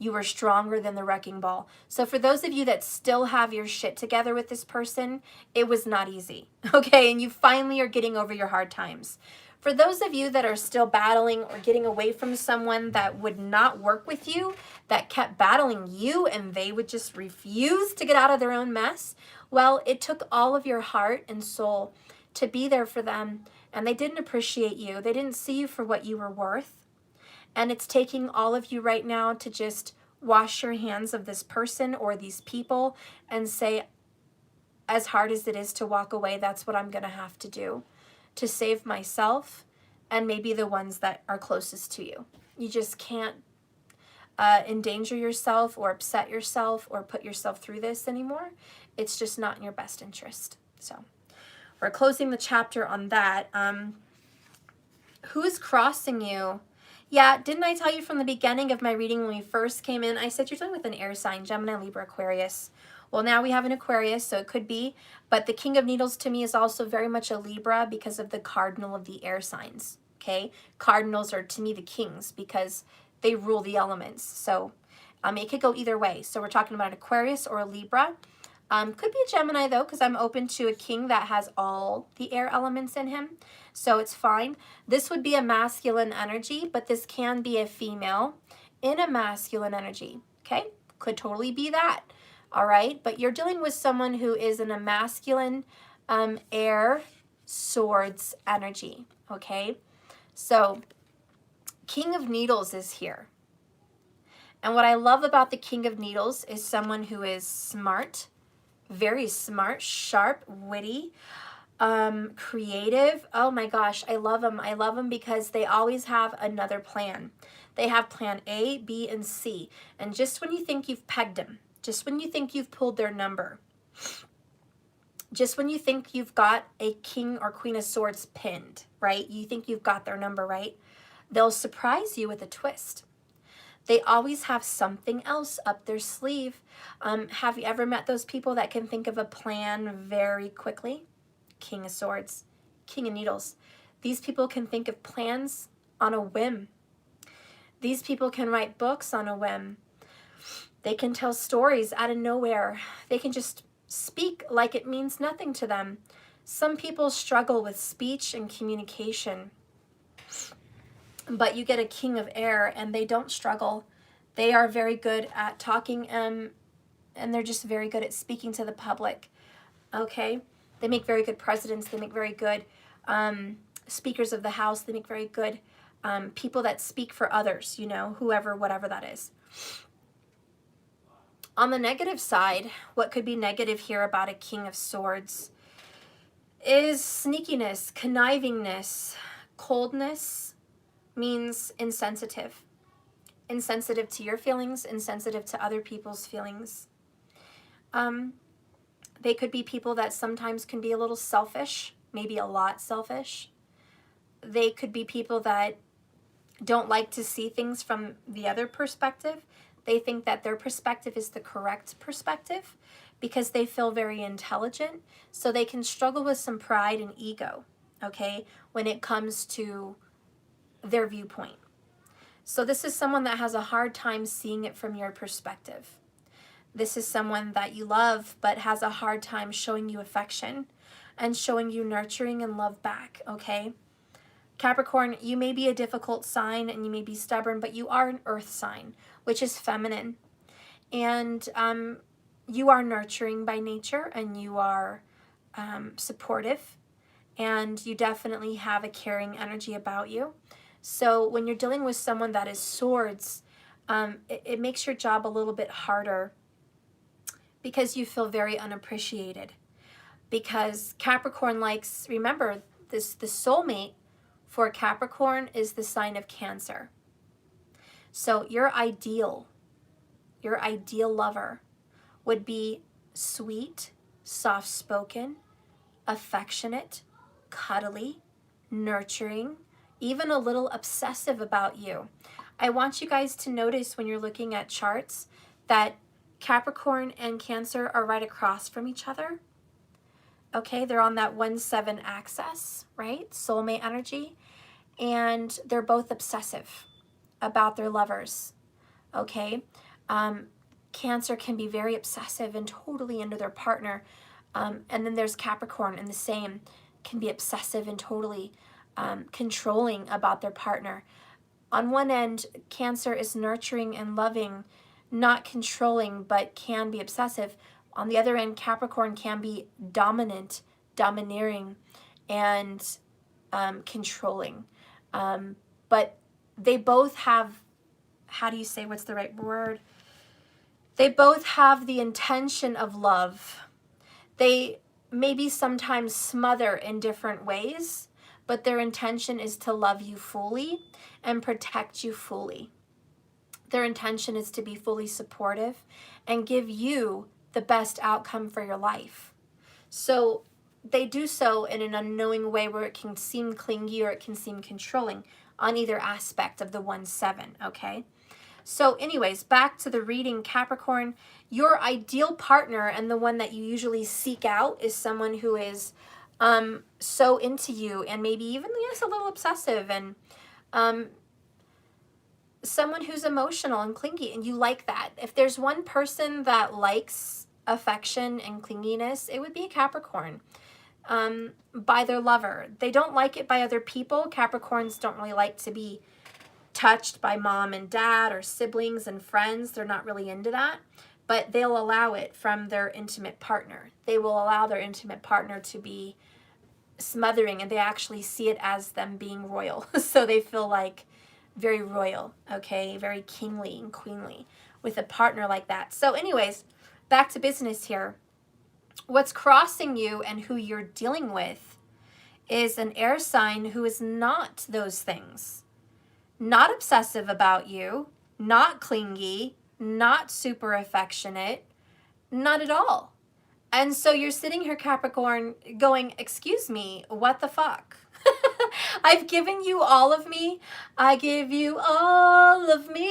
You were stronger than the wrecking ball. So for those of you that still have your shit together with this person, it was not easy, okay? And you finally are getting over your hard times. For those of you that are still battling or getting away from someone that would not work with you, that kept battling you and they would just refuse to get out of their own mess, well, it took all of your heart and soul to be there for them, and they didn't appreciate you. They didn't see you for what you were worth. And it's taking all of you right now to just wash your hands of this person or these people and say, as hard as it is to walk away, that's what I'm going to have to do to save myself and maybe the ones that are closest to you. You just can't endanger yourself or upset yourself or put yourself through this anymore. It's just not in your best interest. So we're closing the chapter on that. Who is crossing you? Yeah, didn't I tell you from the beginning of my reading when we first came in, I said you're dealing with an air sign, Gemini, Libra, Aquarius. Well, now we have an Aquarius, so it could be. But the King of Needles to me is also very much a Libra because of the cardinal of the air signs, okay? Cardinals are, to me, the kings because they rule the elements. So it could go either way. So we're talking about an Aquarius or a Libra. Could be a Gemini, though, because I'm open to a king that has all the air elements in him. So it's fine. This would be a masculine energy, but this can be a female in a masculine energy, okay? Could totally be that, all right? But you're dealing with someone who is in a masculine air swords energy, okay? So King of Needles is here. And what I love about the King of Needles is someone who is smart, very smart, sharp, witty, creative. Oh my gosh, I love them. I love them because they always have another plan. They have plan A, B, and C. And just when you think you've pegged them, just when you think you've pulled their number, just when you think you've got a King or Queen of Swords pinned, right? You think you've got their number right, they'll surprise you with a twist. They always have something else up their sleeve. Have you ever met those people that can think of a plan very quickly? King of Swords, King of Needles. These people can think of plans on a whim. These people can write books on a whim. They can tell stories out of nowhere. They can just speak like it means nothing to them. Some people struggle with speech and communication. But you get a King of Air and they don't struggle. They are very good at talking and they're just very good at speaking to the public. Okay? They make very good presidents. They make very good speakers of the house. They make very good people that speak for others, you know, whoever, whatever that is. On the negative side, what could be negative here about a King of Swords is sneakiness, connivingness, coldness. Means insensitive. Insensitive to your feelings, insensitive to other people's feelings. They could be people that sometimes can be a little selfish, maybe a lot selfish. They could be people that don't like to see things from the other perspective. They think that their perspective is the correct perspective because they feel very intelligent. So they can struggle with some pride and ego, okay, when it comes to their viewpoint. So this is someone that has a hard time seeing it from your perspective. This is someone that you love but has a hard time showing you affection and showing you nurturing and love back, okay? Capricorn, you may be a difficult sign and you may be stubborn, but you are an earth sign, which is feminine. And you are nurturing by nature and you are supportive and you definitely have a caring energy about you. So when you're dealing with someone that is swords, it makes your job a little bit harder because you feel very unappreciated. Because Capricorn likes, remember, the soulmate for Capricorn is the sign of Cancer. So your ideal lover would be sweet, soft-spoken, affectionate, cuddly, nurturing, even a little obsessive about you. I want you guys to notice when you're looking at charts that Capricorn and Cancer are right across from each other. Okay, they're on that 1-7 axis, right? Soulmate energy. And they're both obsessive about their lovers. Okay, Cancer can be very obsessive and totally into their partner. And then there's Capricorn, and the same, can be obsessive and totally controlling about their partner. On one end, Cancer is nurturing and loving, not controlling, but can be obsessive. On the other end, Capricorn can be dominant, domineering, and controlling. But they both have, how do you say, what's the right word? They both have the intention of love. They maybe sometimes smother in different ways, but their intention is to love you fully and protect you fully. Their intention is to be fully supportive and give you the best outcome for your life. So they do so in an unknowing way where it can seem clingy or it can seem controlling on either aspect of the 1-7, okay? So anyways, back to the reading, Capricorn, your ideal partner and the one that you usually seek out is someone who is so into you and maybe even, yes, a little obsessive, and someone who's emotional and clingy, and you like that. If there's one person that likes affection and clinginess, it would be a Capricorn. By their lover. They don't like it by other people. Capricorns don't really like to be touched by mom and dad or siblings and friends. They're not really into that, but they'll allow it from their intimate partner. They will allow their intimate partner to be smothering, and they actually see it as them being royal. So they feel like very royal, okay, very kingly and queenly with a partner like that. So anyways, back to business here. What's crossing you and who you're dealing with is an air sign who is not those things. Not obsessive about you, not clingy, not super affectionate, not at all. And so you're sitting here, Capricorn, going, excuse me, what the fuck? I've given you all of me. I give you all of me,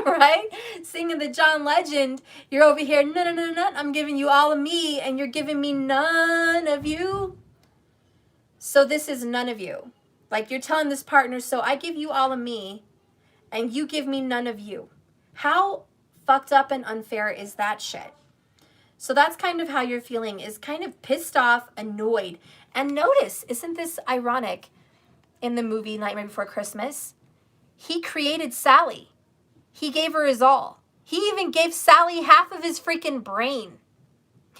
right? Singing the John Legend. You're over here, no, no, no, no, I'm giving you all of me, and you're giving me none of you. So this is none of you. Like you're telling this partner, so I give you all of me, and you give me none of you. How fucked up and unfair is that shit? So that's kind of how you're feeling, is kind of pissed off, annoyed. And notice, isn't this ironic? In the movie Nightmare Before Christmas, he created Sally. He gave her his all. He even gave Sally half of his freaking brain.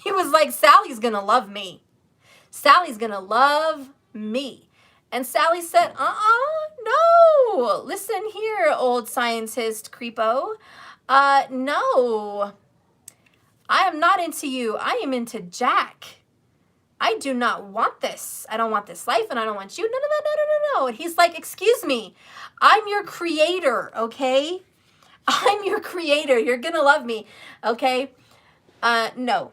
He was like, Sally's gonna love me. Sally's gonna love me. And Sally said, no. Listen here, old scientist creepo. No. I am not into you. I am into Jack. I do not want this. I don't want this life, and I don't want you. No. And he's like, excuse me. I'm your creator, okay? I'm your creator. You're going to love me, okay? No.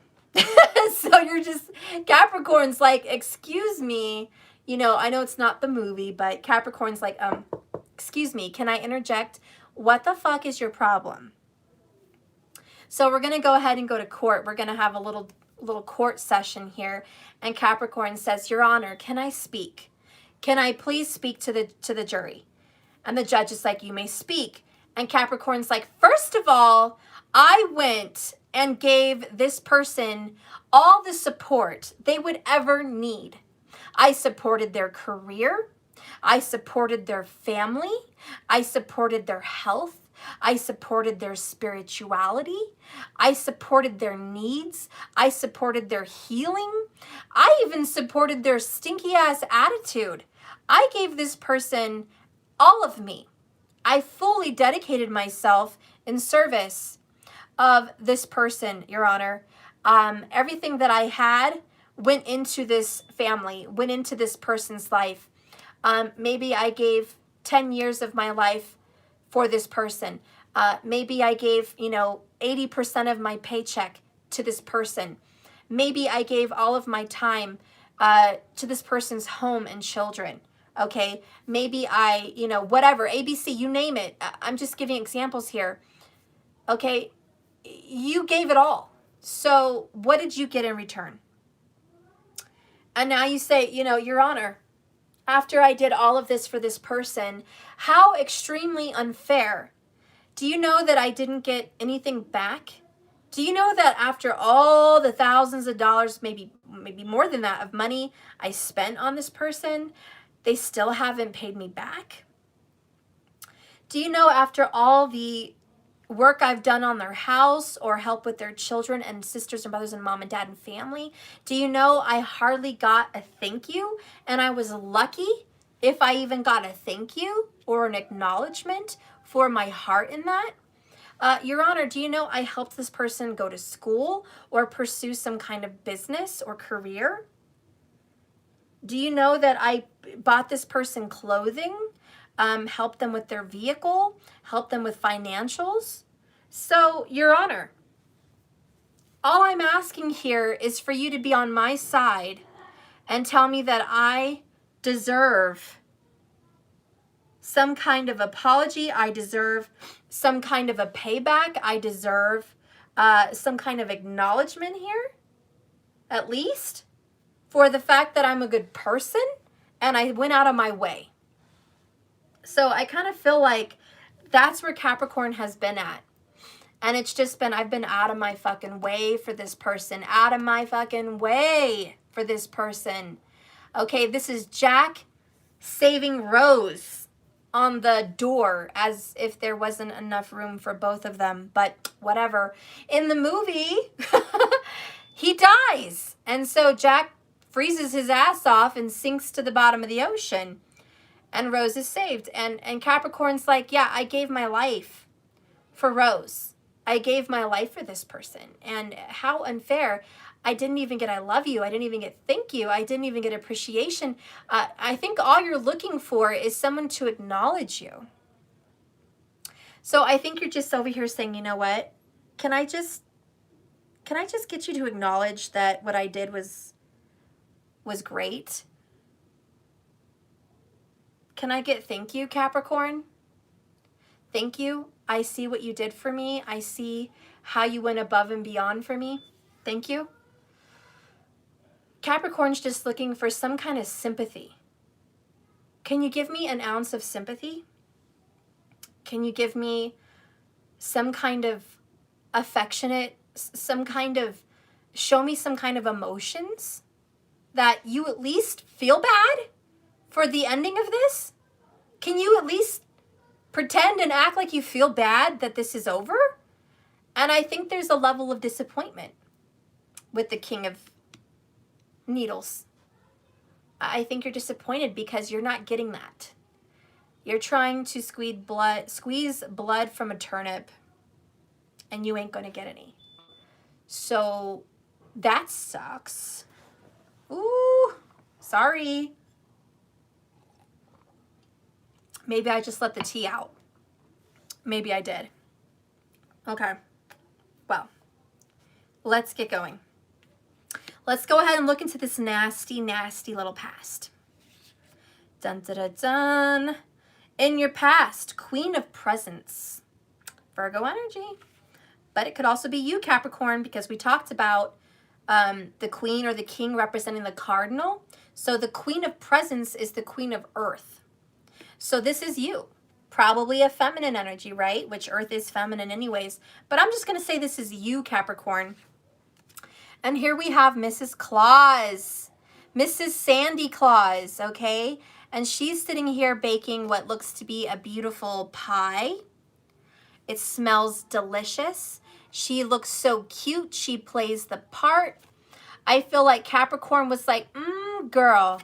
So you're just, Capricorn's like, excuse me. You know, I know it's not the movie, but Capricorn's like, excuse me, can I interject? What the fuck is your problem? So we're going to go ahead and go to court. We're going to have a little court session here. And Capricorn says, Your Honor, can I speak? Can I please speak to the jury? And the judge is like, you may speak. And Capricorn's like, first of all, I went and gave this person all the support they would ever need. I supported their career. I supported their family. I supported their health. I supported their spirituality. I supported their needs. I supported their healing. I even supported their stinky ass attitude. I gave this person all of me. I fully dedicated myself in service of this person, Your Honor. Everything that I had went into this family, went into this person's life. Maybe I gave 10 years of my life for this person. Maybe I gave, 80% of my paycheck to this person. Maybe I gave all of my time to this person's home and children. Okay. Maybe I, whatever, ABC, you name it. I'm just giving examples here. Okay. You gave it all. So what did you get in return? And now you say, Your Honor, after I did all of this for this person, how extremely unfair Do you know that I didn't get anything back? Do you know that after all the thousands of dollars, maybe more than that, of money I spent on this person, they still haven't paid me back? Do you know after all the work I've done on their house or help with their children and sisters and brothers and mom and dad and family, do you know I hardly got a thank you? And I was lucky if I even got a thank you or an acknowledgement for my heart in that. Your Honor, do you know I helped this person go to school or pursue some kind of business or career? Do you know that I bought this person clothing, helped them with their vehicle, helped them with financials? So, Your Honor, all I'm asking here is for you to be on my side and tell me that I deserve some kind of apology. I deserve some kind of a payback. I deserve some kind of acknowledgement here, at least, for the fact that I'm a good person and I went out of my way. So I kind of feel like that's where Capricorn has been at. And it's just been, I've been out of my fucking way for this person. Out of my fucking way for this person. Okay, this is Jack saving Rose on the door as if there wasn't enough room for both of them. But whatever. In the movie, he dies. And so Jack freezes his ass off and sinks to the bottom of the ocean. And Rose is saved. And Capricorn's like, yeah, I gave my life for Rose. I gave my life for this person. And how unfair. I didn't even get I love you. I didn't even get thank you. I didn't even get appreciation. I think all you're looking for is someone to acknowledge you. So I think you're just over here saying, you know what? Can I just get you to acknowledge that what I did was great? Can I get thank you, Capricorn? Thank you. I see what you did for me. I see how you went above and beyond for me. Thank you. Capricorn's just looking for some kind of sympathy. Can you give me an ounce of sympathy? Can you give me some kind of affectionate, show me some kind of emotions that you at least feel bad for the ending of this? Can you at least pretend and act like you feel bad that this is over? And I think there's a level of disappointment with the King of Needles. I think you're disappointed because you're not getting that. You're trying to squeeze blood from a turnip, and you ain't gonna get any. So that sucks. Ooh, sorry. Maybe I just let the tea out. Maybe I did. Okay. Well, let's get going. Let's go ahead and look into this nasty, nasty little past. Dun, dun, dun, dun. In your past, Queen of Presents. Virgo energy. But it could also be you, Capricorn, because we talked about the Queen or the King representing the Cardinal. So the Queen of Presents is the Queen of Earth. So this is you. Probably a feminine energy, right? Which Earth is feminine anyways. But I'm just going to say this is you, Capricorn. And here we have Mrs. Claus. Mrs. Sandy Claus, okay? And she's sitting here baking what looks to be a beautiful pie. It smells delicious. She looks so cute. She plays the part. I feel like Capricorn was like, girl.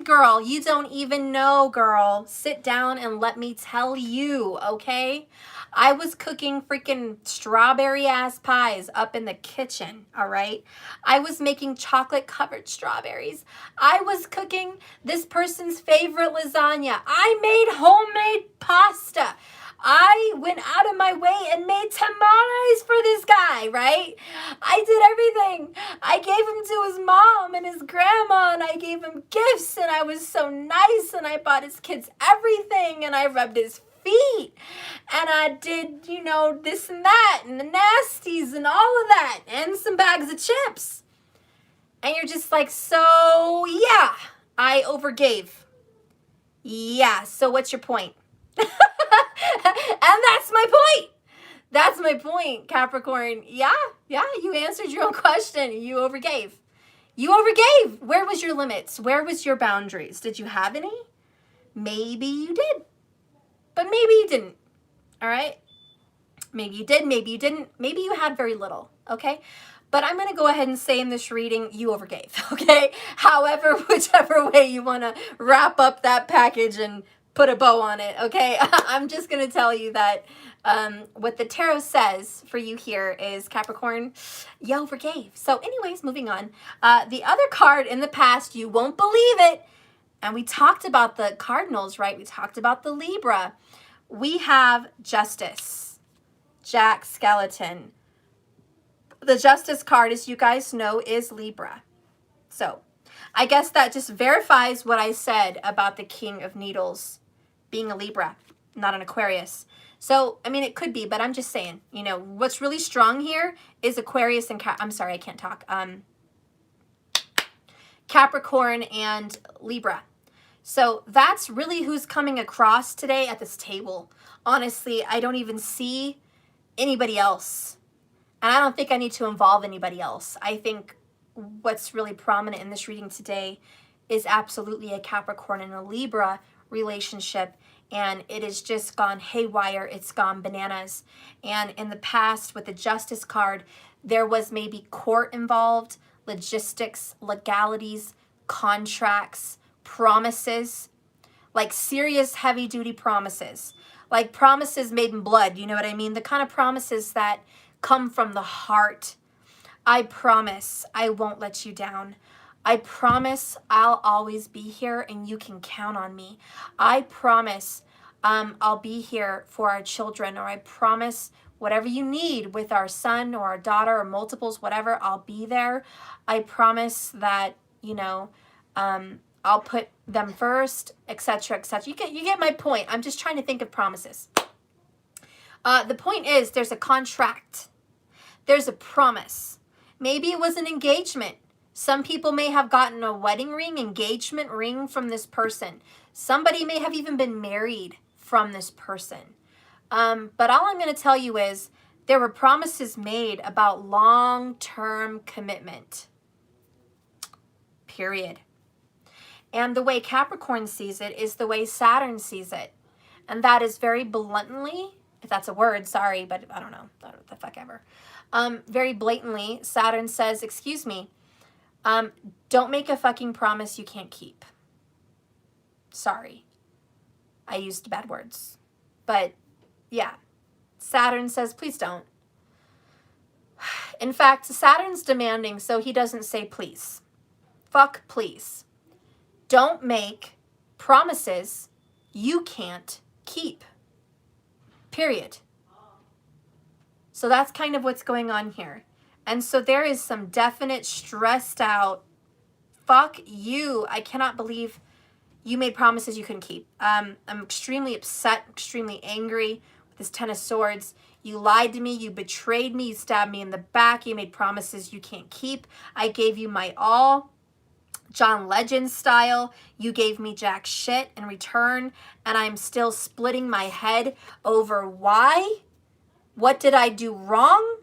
Girl, you don't even know, girl. Sit down and let me tell you, okay? I was cooking freaking strawberry-ass pies up in the kitchen, all right? I was making chocolate-covered strawberries. I was cooking this person's favorite lasagna. I made homemade pasta. I went out of my way and made tamales for this guy, right? I did everything. I gave him to his mom and his grandma, and I gave him gifts, and I was so nice, and I bought his kids everything, and I rubbed his feet, and I did, this and that, and the nasties, and all of that, and some bags of chips. And you're just like, so, yeah, I overgave. Yeah, so what's your point? And that's my point. That's my point, Capricorn. Yeah, you answered your own question. You overgave. You overgave. Where was your limits? Where was your boundaries? Did you have any? Maybe you did, but maybe you didn't. All right? Maybe you did, maybe you didn't. Maybe you had very little, okay? But I'm going to go ahead and say in this reading, you overgave, okay? However, whichever way you want to wrap up that package and put a bow on it, okay? I'm just going to tell you that what the tarot says for you here is, Capricorn, you overgave. So anyways, moving on. The other card in the past, you won't believe it, and we talked about the cardinals, right? We talked about the Libra. We have Justice, Jack Skeleton. The Justice card, as you guys know, is Libra. So I guess that just verifies what I said about the King of Needles being a Libra, not an Aquarius. So, I mean, it could be, but I'm just saying, you know, what's really strong here is Aquarius and I'm sorry, I can't talk. Capricorn and Libra. So that's really who's coming across today at this table. Honestly, I don't even see anybody else. And I don't think I need to involve anybody else. I think what's really prominent in this reading today is absolutely a Capricorn and a Libra relationship. And it has just gone haywire. It's gone bananas. And in the past, with the Justice card, there was maybe court involved, logistics, legalities, contracts, promises, like serious heavy-duty promises, like promises made in blood. You know what I mean? The kind of promises that come from the heart. I promise I won't let you down. I promise I'll always be here and you can count on me. I promise I'll be here for our children, or I promise whatever you need with our son or our daughter or multiples, whatever, I'll be there. I promise that, you know, I'll put them first, etc., etc. You get my point. I'm just trying to think of promises. The point is, there's a contract. There's a promise. Maybe it was an engagement. Some people may have gotten a wedding ring, engagement ring from this person. Somebody may have even been married from this person. But all I'm going to tell you is there were promises made about long-term commitment. Period. And the way Capricorn sees it is the way Saturn sees it. And that is very bluntly, if that's a word, sorry, but I don't know, the fuck ever. Very blatantly, Saturn says, excuse me, don't make a fucking promise you can't keep. Sorry. I used bad words. But yeah, Saturn says, please don't. In fact, Saturn's demanding, so he doesn't say please. Fuck please. Don't make promises you can't keep. Period. So that's kind of what's going on here. And so there is some definite stressed out, fuck you, I cannot believe you made promises you couldn't keep. I'm extremely upset, extremely angry with this Ten of Swords. You lied to me, you betrayed me, you stabbed me in the back, you made promises you can't keep. I gave you my all, John Legend style. You gave me jack shit in return, and I'm still splitting my head over why. What did I do wrong?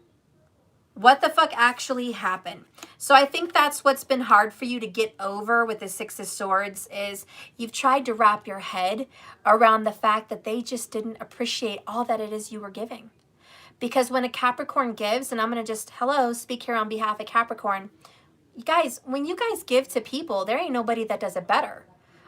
What the fuck actually happened? So I think that's what's been hard for you to get over with the Six of Swords is you've tried to wrap your head around the fact that they just didn't appreciate all that it is you were giving. Because when a Capricorn gives, and I'm going to just, speak here on behalf of Capricorn, you guys, when you guys give to people, there ain't nobody that does it better.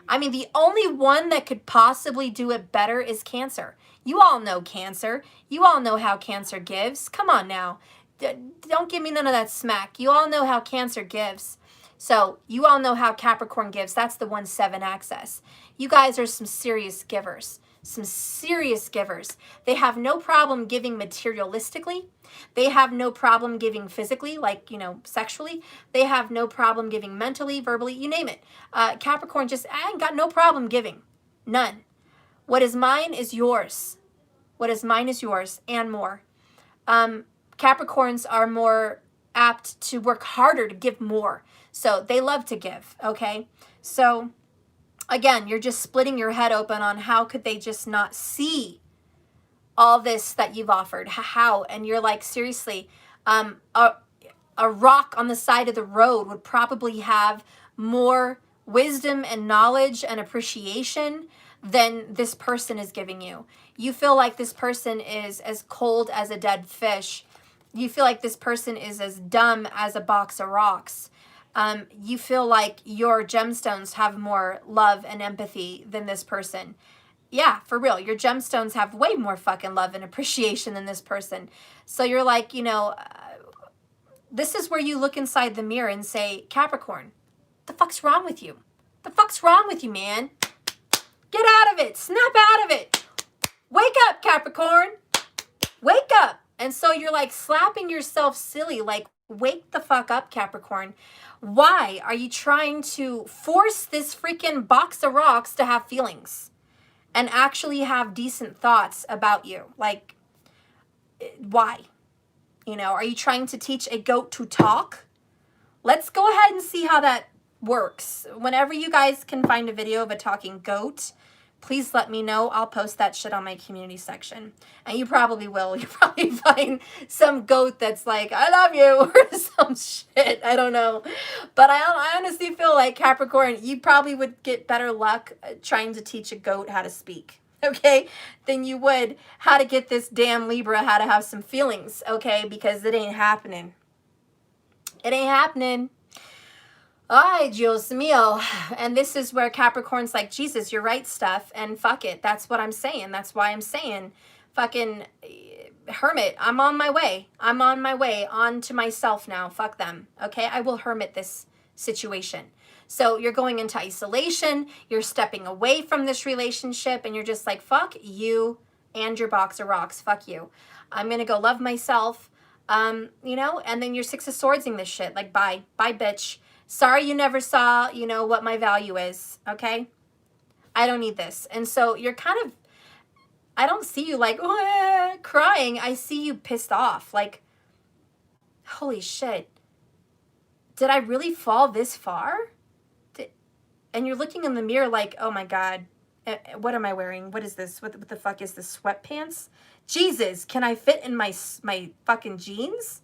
I mean, the only one that could possibly do it better is Cancer. You all know Cancer. You all know how Cancer gives. Come on now. Don't give me none of that smack. You all know how Cancer gives. So you all know how Capricorn gives. That's the 1-7 axis. You guys are some serious givers. Some serious givers. They have no problem giving materialistically. They have no problem giving physically, like, you know, sexually. They have no problem giving mentally, verbally, you name it. Capricorn just, I ain't got no problem giving. None. What is mine is yours. What is mine is yours and more. Capricorns are more apt to work harder to give more. So they love to give, okay? So again, you're just splitting your head open on how could they just not see all this that you've offered? How? And you're like, seriously, a rock on the side of the road would probably have more wisdom and knowledge and appreciation than this person is giving you. You feel like this person is as cold as a dead fish. You feel like this person is as dumb as a box of rocks. You feel like your gemstones have more love and empathy than this person. Yeah, for real. Your gemstones have way more fucking love and appreciation than this person. So you're like, this is where you look inside the mirror and say, Capricorn, the fuck's wrong with you? The fuck's wrong with you, man? Get out of it. Snap out of it. Wake up, Capricorn. Wake up. And so you're like slapping yourself silly, like, wake the fuck up, Capricorn. Why are you trying to force this freaking box of rocks to have feelings and actually have decent thoughts about you? Like, why? Are you trying to teach a goat to talk? Let's go ahead and see how that works. Whenever you guys can find a video of a talking goat, please let me know. I'll post that shit on my community section. And you probably will. You'll probably find some goat that's like, I love you, or some shit. I don't know. But I honestly feel like, Capricorn, you probably would get better luck trying to teach a goat how to speak, okay, than you would how to get this damn Libra how to have some feelings, okay, because it ain't happening. It ain't happening. Ay, Dios mío. And this is where Capricorn's like, Jesus, you're right, Steph, and fuck it. That's what I'm saying. That's why I'm saying, fucking hermit, I'm on my way. I'm on my way on to myself now. Fuck them, okay? I will hermit this situation. So you're going into isolation. You're stepping away from this relationship, and you're just like, fuck you and your box of rocks. Fuck you. I'm going to go love myself, and then you're Six of Swordsing this shit. Like, bye. Bye, bitch. Sorry you never saw, what my value is, okay? I don't need this. And so you're kind of, I don't see you like, crying. I see you pissed off. Like, holy shit. Did I really fall this far? And you're looking in the mirror like, oh my God, what am I wearing? What is this? What the fuck is this? Sweatpants? Jesus, can I fit in my fucking jeans?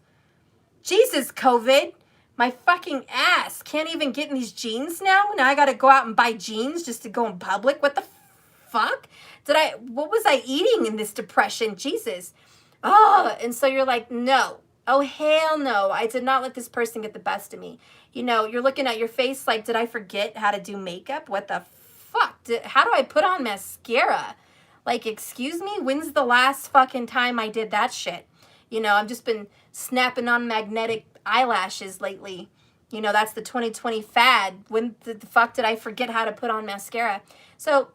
Jesus, COVID. My fucking ass can't even get in these jeans now. Now I got to go out and buy jeans just to go in public. What the fuck? What was I eating in this depression? Jesus. Oh, and so you're like, no. Oh, hell no. I did not let this person get the best of me. You're looking at your face like, did I forget how to do makeup? What the fuck? How do I put on mascara? Like, excuse me? When's the last fucking time I did that shit? I've just been snapping on magnetic eyelashes lately. That's the 2020 fad. When the fuck did I forget how to put on mascara? So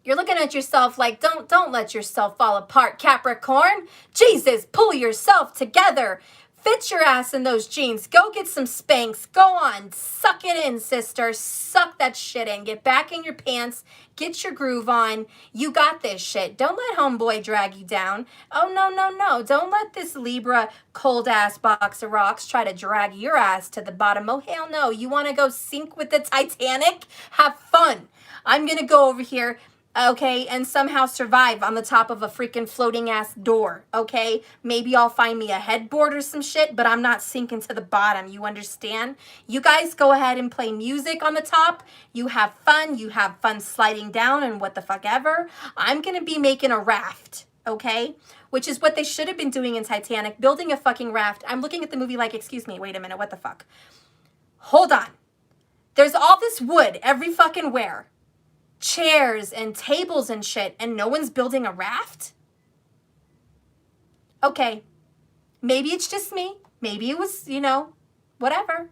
you're looking at yourself like, don't let yourself fall apart, Capricorn. Jesus, pull yourself together. Fit your ass in those jeans. Go get some Spanx. Go on. Suck it in, sister. Suck that shit in. Get back in your pants. Get your groove on. You got this shit. Don't let homeboy drag you down. Oh, no, no, no. Don't let this Libra cold-ass box of rocks try to drag your ass to the bottom. Oh, hell no. You want to go sink with the Titanic? Have fun. I'm going to go over here, okay, and somehow survive on the top of a freaking floating ass door, okay? Maybe I'll find me a headboard or some shit, but I'm not sinking to the bottom, you understand? You guys go ahead and play music on the top. You have fun sliding down and what the fuck ever. I'm gonna be making a raft, okay? Which is what they should have been doing in Titanic, building a fucking raft. I'm looking at the movie like, excuse me, wait a minute, what the fuck? Hold on. There's all this wood every fucking where. Chairs and tables and shit, and no one's building a raft? Okay, maybe it's just me. Maybe it was, whatever.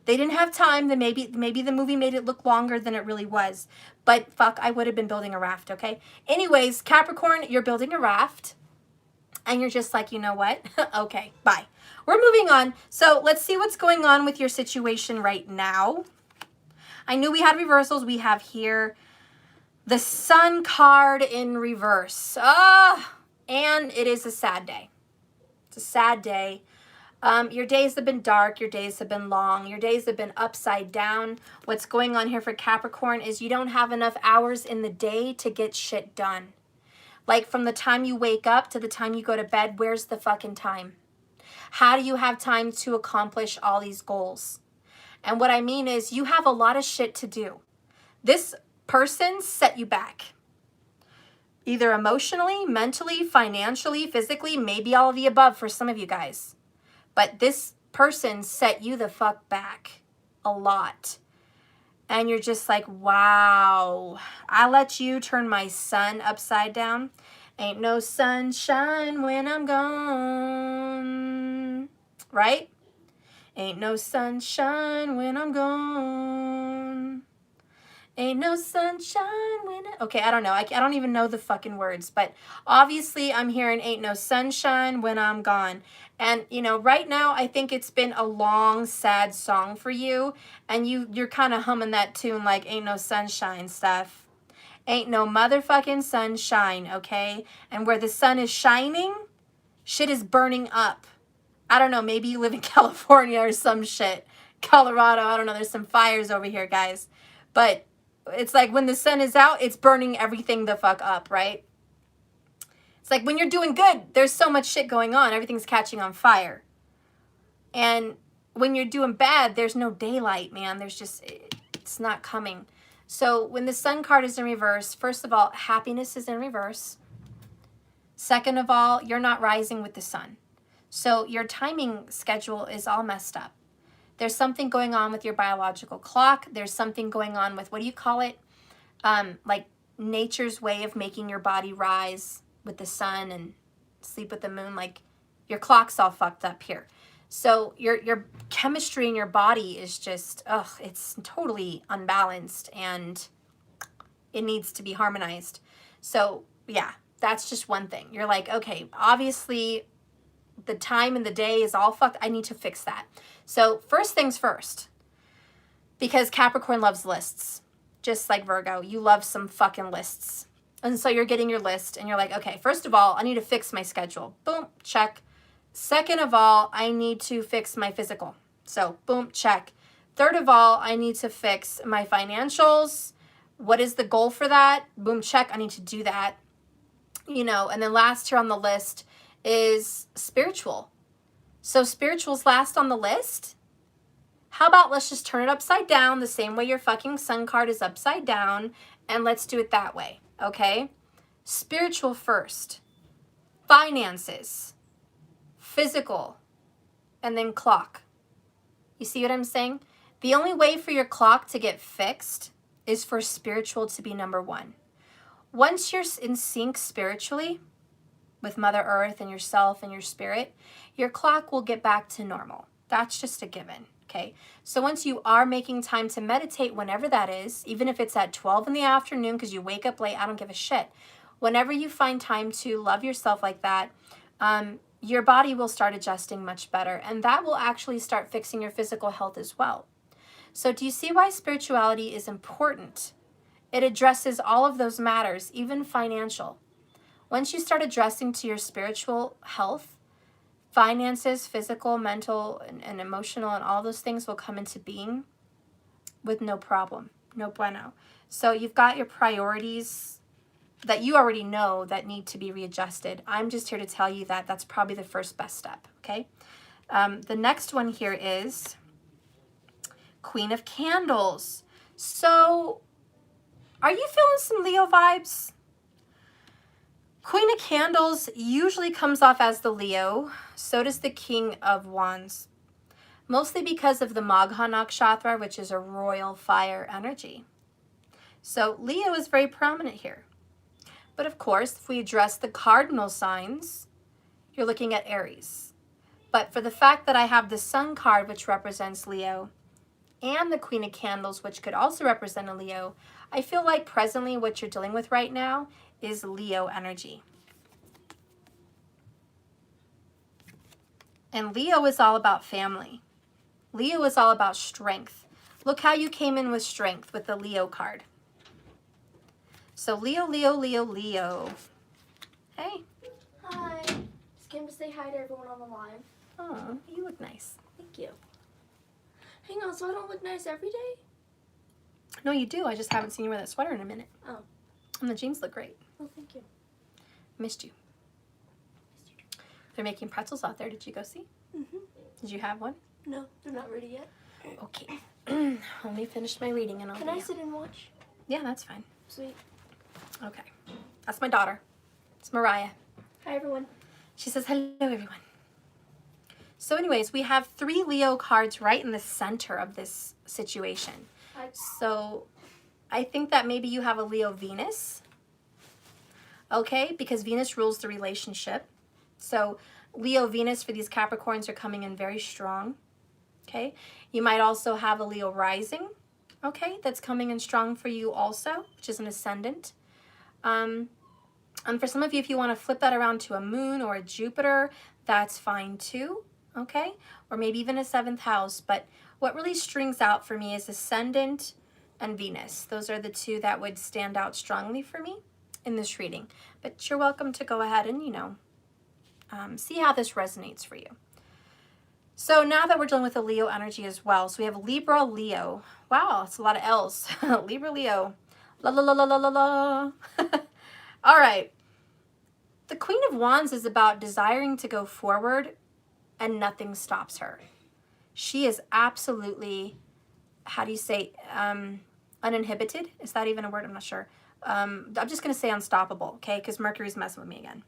They didn't have time. Then maybe the movie made it look longer than it really was. But fuck, I would have been building a raft, okay? Anyways, Capricorn, you're building a raft, and you're just like, you know what? Okay, bye. We're moving on. So let's see what's going on with your situation right now. I knew we had reversals. We have here the Sun card in reverse. And it is a sad day. It's a sad day. Your days have been dark. Your days have been long. Your days have been upside down. What's going on here for Capricorn is you don't have enough hours in the day to get shit done. Like from the time you wake up to the time you go to bed, where's the fucking time? How do you have time to accomplish all these goals? And what I mean is you have a lot of shit to do. This person set you back. Either emotionally, mentally, financially, physically, maybe all of the above for some of you guys. But this person set you the fuck back a lot. And you're just like, wow, I let you turn my sun upside down. Ain't no sunshine when I'm gone. Right? Ain't no sunshine when I'm gone. Ain't no sunshine when okay, I don't know. I don't even know the fucking words. But obviously I'm hearing ain't no sunshine when I'm gone. And, you know, right now I think it's been a long, sad song for you. And you're kind of humming that tune like ain't no sunshine stuff. Ain't no motherfucking sunshine, okay? And where the sun is shining, shit is burning up. I don't know. Maybe you live in California or some shit. Colorado, I don't know. There's some fires over here, guys. But it's like when the sun is out, it's burning everything the fuck up, right? It's like when you're doing good, there's so much shit going on. Everything's catching on fire. And when you're doing bad, there's no daylight, man. There's just, it's not coming. So when the sun card is in reverse, first of all, happiness is in reverse. Second of all, you're not rising with the sun. So your timing schedule is all messed up. There's something going on with your biological clock. There's something going on with, what do you call it? Like nature's way of making your body rise with the sun and sleep with the moon. Like your clock's all fucked up here. So your chemistry in your body is just, it's totally unbalanced and it needs to be harmonized. So yeah, that's just one thing. You're like, okay, obviously the time and the day is all fucked. I need to fix that. So first things first, because Capricorn loves lists, just like Virgo, you love some fucking lists. And so you're getting your list and you're like, okay, first of all, I need to fix my schedule. Boom, check. Second of all, I need to fix my physical. So boom, check. Third of all, I need to fix my financials. What is the goal for that? Boom, check. I need to do that. You know, and then last here on the list is spiritual. So spiritual's last on the list. How about let's just turn it upside down the same way your fucking sun card is upside down, and let's do it that way, okay? Spiritual first, finances, physical, and then clock. You see what I'm saying? The only way for your clock to get fixed is for spiritual to be number one. Once you're in sync spiritually with Mother Earth and yourself and your spirit, your clock will get back to normal. That's just a given, okay? So once you are making time to meditate, whenever that is, even if it's at 12 in the afternoon because you wake up late, I don't give a shit. Whenever you find time to love yourself like that, your body will start adjusting much better, and that will actually start fixing your physical health as well. So do you see why spirituality is important? It addresses all of those matters, even financial. Once you start addressing to your spiritual health, finances, physical, mental, and emotional, and all those things will come into being with no problem, no bueno. So you've got your priorities that you already know that need to be readjusted. I'm just here to tell you that that's probably the first best step, okay? The next one here is Queen of Candles. So are you feeling some Leo vibes? Queen of Candles usually comes off as the Leo. So does the King of Wands. Mostly because of the Magha Nakshatra, which is a royal fire energy. So Leo is very prominent here. But of course, if we address the cardinal signs, you're looking at Aries. But for the fact that I have the Sun card, which represents Leo, and the Queen of Candles, which could also represent a Leo, I feel like presently what you're dealing with right now is Leo energy. And Leo is all about family. Leo is all about strength. Look how you came in with strength with the Leo card. So Leo, Leo, Leo, Leo. Hey. Hi. Just came to say hi to everyone on the line. Oh, you look nice. Thank you. Hang on, so I don't look nice every day? No, you do. I just haven't seen you wear that sweater in a minute. Oh. And the jeans look great. Oh, thank you. Missed you. They're making pretzels out there. Did you go see? Mm-hmm. Did you have one? No, they're not ready yet. Okay. Let me finish my reading and I'll Can I sit and watch? Yeah, that's fine. Sweet. Okay. That's my daughter. It's Mariah. Hi, everyone. She says, hello, everyone. So anyways, we have 3 Leo cards right in the center of this situation. Hi. So I think that maybe you have a Leo Venus. Okay, because Venus rules the relationship. So Leo Venus for these Capricorns are coming in very strong. Okay, you might also have a Leo rising. Okay, that's coming in strong for you also, which is an ascendant. And for some of you, if you want to flip that around to a moon or a Jupiter, that's fine too. Okay, or maybe even a 7th house. But what really strings out for me is ascendant and Venus. Those are the 2 that would stand out strongly for me in this reading. But you're welcome to go ahead and, see how this resonates for you. So now that we're dealing with the Leo energy as well, so we have Libra, Leo. Wow, it's a lot of L's. Libra, Leo. La la la la la la la. All right. The Queen of Wands is about desiring to go forward and nothing stops her. She is absolutely, how do you say, uninhibited? Is that even a word? I'm not sure. I'm just going to say unstoppable, okay? Because Mercury's messing with me again.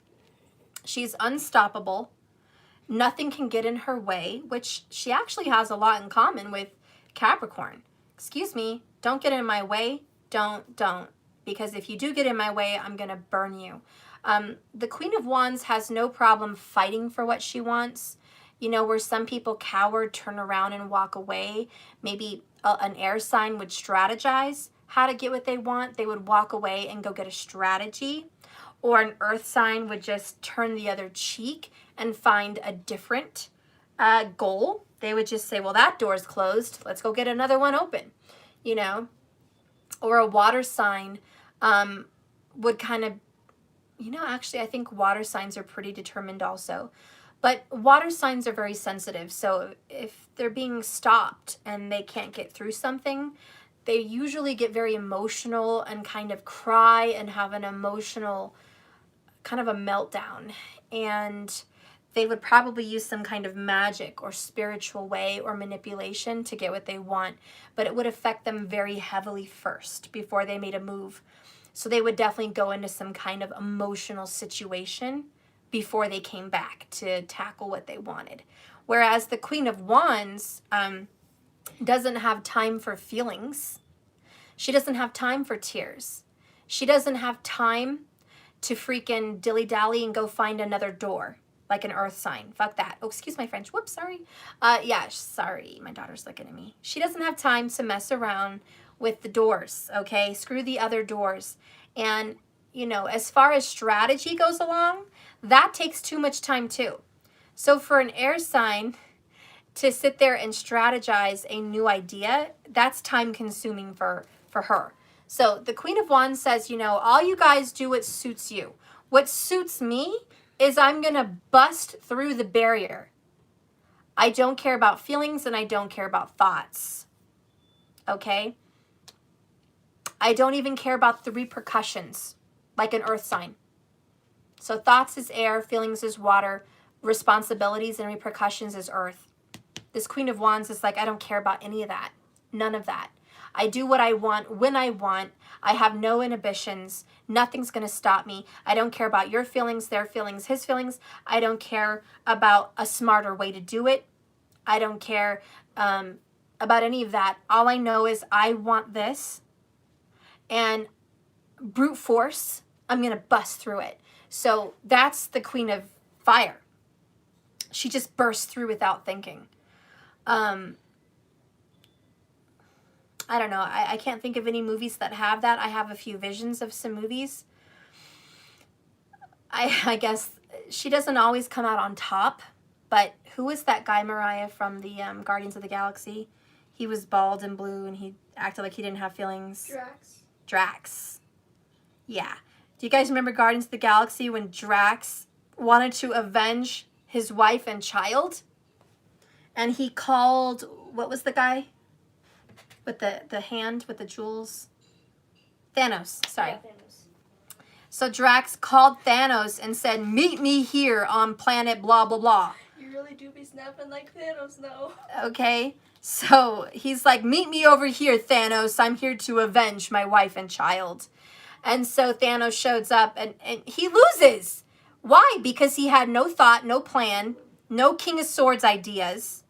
She's unstoppable. Nothing can get in her way, which she actually has a lot in common with Capricorn. Excuse me, don't get in my way. Don't. Because if you do get in my way, I'm going to burn you. The Queen of Wands has no problem fighting for what she wants. You know, where some people cower, turn around and walk away. Maybe an air sign would strategize how to get what they want. They would walk away and go get a strategy. Or an earth sign would just turn the other cheek and find a different goal. They would just say, well, that door's closed. Let's go get another one open, you know. Or a water sign would kind of, actually I think water signs are pretty determined also. But water signs are very sensitive. So if they're being stopped and they can't get through something, they usually get very emotional and kind of cry and have an emotional kind of a meltdown. And they would probably use some kind of magic or spiritual way or manipulation to get what they want. But it would affect them very heavily first before they made a move. So they would definitely go into some kind of emotional situation before they came back to tackle what they wanted. Whereas the Queen of Wands doesn't have time for feelings. She doesn't have time for tears. She doesn't have time to freaking dilly-dally and go find another door, like an earth sign. Fuck that. Oh, excuse my French. Whoops, sorry. Yeah, sorry. My daughter's looking at me. She doesn't have time to mess around with the doors, okay? Screw the other doors. And, as far as strategy goes along, that takes too much time too. So for an air sign to sit there and strategize a new idea, that's time consuming for her. So the Queen of Wands says, all you guys do what suits you. What suits me is I'm going to bust through the barrier. I don't care about feelings and I don't care about thoughts. Okay? I don't even care about the repercussions, like an earth sign. So thoughts is air, feelings is water, responsibilities and repercussions is earth. This Queen of Wands is like, I don't care about any of that. None of that. I do what I want when I want. I have no inhibitions. Nothing's going to stop me. I don't care about your feelings, their feelings, his feelings. I don't care about a smarter way to do it. I don't care about any of that. All I know is I want this. And brute force, I'm going to bust through it. So that's the Queen of Fire. She just bursts through without thinking. I don't know. I can't think of any movies that have that. I have a few visions of some movies. I guess she doesn't always come out on top. But who was that guy, Mariah, from the Guardians of the Galaxy? He was bald and blue and he acted like he didn't have feelings. Drax. Yeah. Do you guys remember Guardians of the Galaxy when Drax wanted to avenge his wife and child? And he called, what was the guy? With the hand, with the jewels? Thanos, sorry. Yeah, Thanos. So Drax called Thanos and said, meet me here on planet blah, blah, blah. You really do be snapping like Thanos, though. Okay? So he's like, meet me over here, Thanos. I'm here to avenge my wife and child. And so Thanos shows up and he loses. Why? Because he had no thought, no plan, no King of Swords ideas.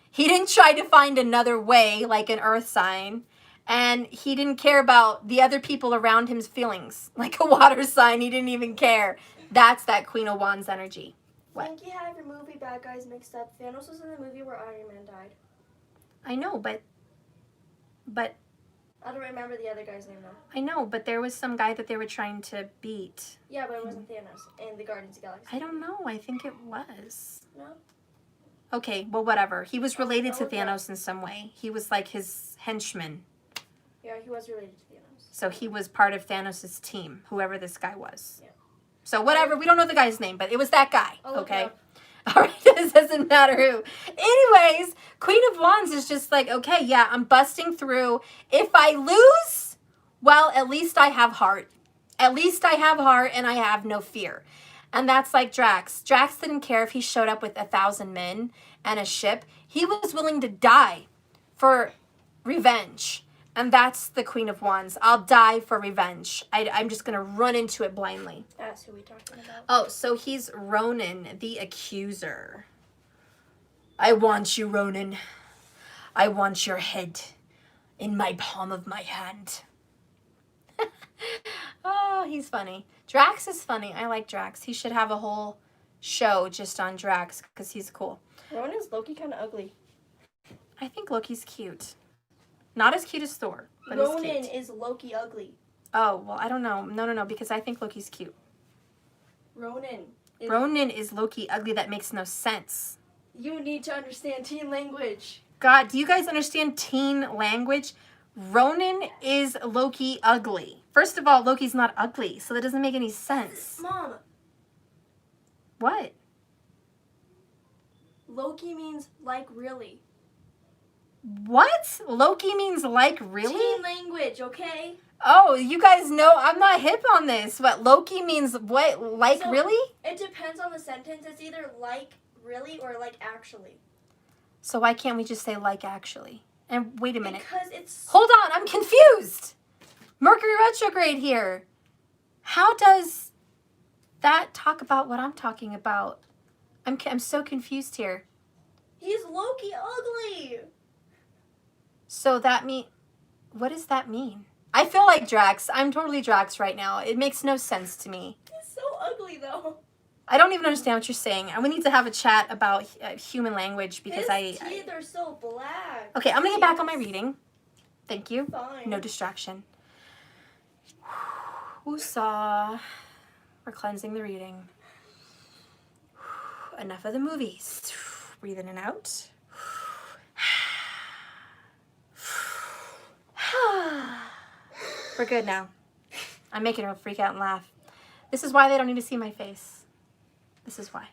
He didn't try to find another way, like an earth sign. And he didn't care about the other people around him's feelings. Like a water sign, he didn't even care. That's that Queen of Wands energy. I think you have your movie bad guys mixed up. Thanos was in the movie where Iron Man died. I know, but I don't remember the other guy's name, though. I know, but there was some guy that they were trying to beat. Yeah, but it wasn't Thanos in the Guardians of the Galaxy. I don't know. I think it was. No? Okay, well, whatever. He was related to Okay. Thanos in some way. He was like his henchman. Yeah, he was related to Thanos. So he was part of Thanos' team, whoever this guy was. Yeah. So whatever. We don't know the guy's name, but it was that guy. I'll look it Okay? up. All right, it doesn't matter who. Anyways, Queen of Wands is just like, okay, yeah, I'm busting through. If I lose, well, at least I have heart. At least I have heart and I have no fear. And that's like Drax. Drax didn't care if he showed up with 1,000 men and a ship. He was willing to die for revenge. And that's the Queen of Wands. I'll die for revenge. I'm just going to run into it blindly. That's who we talking about. Oh, so he's Ronan, the accuser. I want you, Ronan. I want your head in my palm of my hand. Oh, he's funny. Drax is funny. I like Drax. He should have a whole show just on Drax because he's cool. Ronan's Loki kind of ugly. I think Loki's cute. Not as cute as Thor, but Ronan he's cute. is Loki ugly. Oh, well, I don't know. No, because I think Loki's cute. Ronan Is Loki ugly? That makes no sense. You need to understand teen language. God, do you guys understand teen language? Ronan is Loki ugly. First of all, Loki's not ugly, so that doesn't make any sense. Mom, What? Loki means like really. What? Loki means like really? Teen language, okay? Oh, you guys know I'm not hip on this. What, Loki means what? Like So- really? It depends on the sentence. It's either like really or like actually. So why can't we just say like actually? And wait a minute. Because it's... Hold on, I'm confused. Mercury retrograde here. How does that talk about what I'm talking about? I'm so confused here. He's Loki ugly. So that mean, what does that mean? I feel like Drax. I'm totally Drax right now. It makes no sense to me. He's so ugly though. I don't even understand what you're saying. And we need to have a chat about human language because His teeth are so black. Okay, I'm going to get back on my reading. Thank you. Fine. No distraction. Woosah. We're cleansing the reading. Enough of the movies. Breathe in and out. We're good now. I'm making her freak out and laugh. This is why they don't need to see my face. This is why.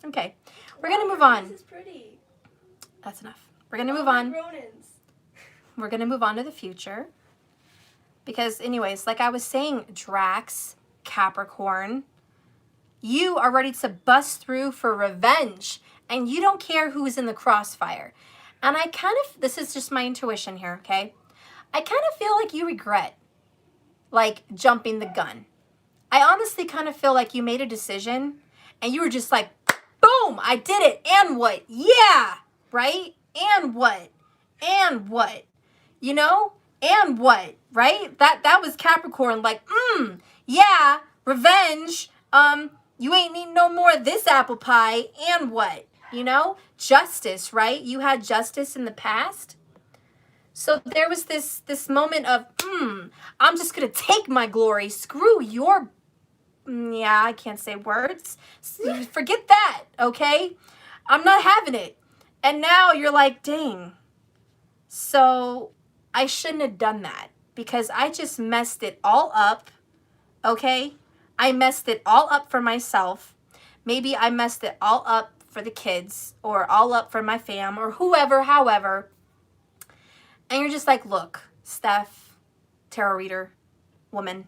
Okay, we're going to move on. This is pretty. That's enough. We're going to move on. Ronan's. We're going to move on to the future. Because anyways, like I was saying, Drax, Capricorn, you are ready to bust through for revenge. And you don't care who is in the crossfire. And I kind of, this is just my intuition here, okay? I kind of feel like you regret, like, jumping the gun. I honestly kind of feel like you made a decision and you were just like, boom, I did it. And what? Yeah, right? And what? And what? You know? And what? Right? That was Capricorn, like, yeah, revenge. You ain't need no more of this apple pie. And what? You know? Justice, right? You had justice in the past. So there was this moment of, I'm just going to take my glory. Screw your, yeah, I can't say words. Forget that, okay? I'm not having it. And now you're like, dang. So I shouldn't have done that because I just messed it all up, okay? I messed it all up for myself. Maybe I messed it all up for the kids or all up for my fam or whoever, however. And you're just like, look, Steph, tarot reader, woman,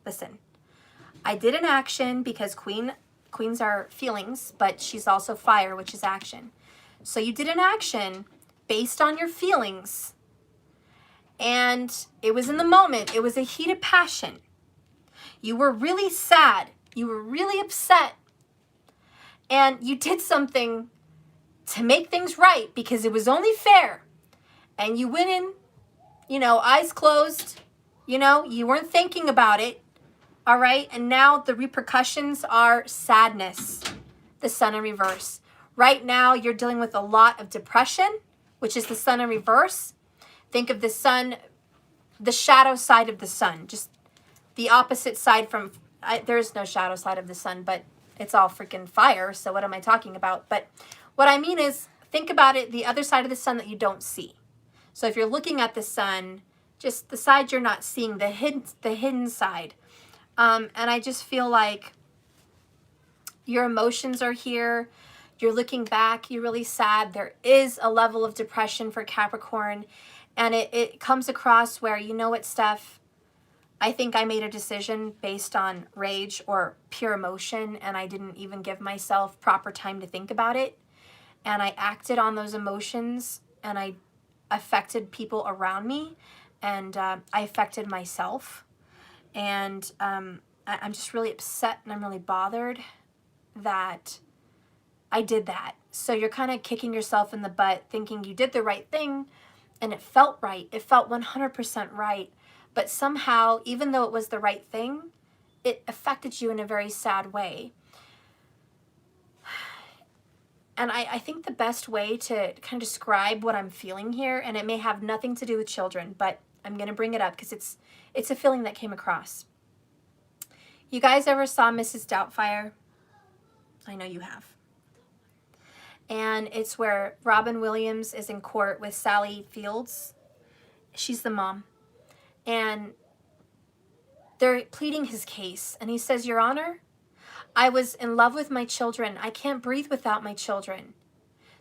listen. I did an action because queens are feelings, but she's also fire, which is action. So you did an action based on your feelings, and it was in the moment. It was a heated passion. You were really sad. You were really upset. And you did something to make things right because it was only fair. And you went in, you know, eyes closed. You know, you weren't thinking about it. All right. And now the repercussions are sadness. The sun in reverse. Right now, you're dealing with a lot of depression, which is the sun in reverse. Think of the sun, the shadow side of the sun, just the opposite side from, there is no shadow side of the sun, but it's all freaking fire. So what am I talking about? But what I mean is, think about it, the other side of the sun that you don't see. So if you're looking at the sun, just the side you're not seeing, the hidden side. And I just feel like your emotions are here. You're looking back. You're really sad. There is a level of depression for Capricorn. And it comes across where, you know what, Steph? I think I made a decision based on rage or pure emotion, and I didn't even give myself proper time to think about it. And I acted on those emotions, and I affected people around me, and I affected myself. And I'm just really upset, and I'm really bothered that I did that. So you're kind of kicking yourself in the butt, thinking you did the right thing, and it felt right. It felt 100% right. But somehow, even though it was the right thing, it affected you in a very sad way. And I think the best way to kind of describe what I'm feeling here, and it may have nothing to do with children, but I'm going to bring it up because it's a feeling that came across. You guys ever saw Mrs. Doubtfire? I know you have. And it's where Robin Williams is in court with Sally Fields. She's the mom. And they're pleading his case. And he says, Your Honor, I was in love with my children. I can't breathe without my children.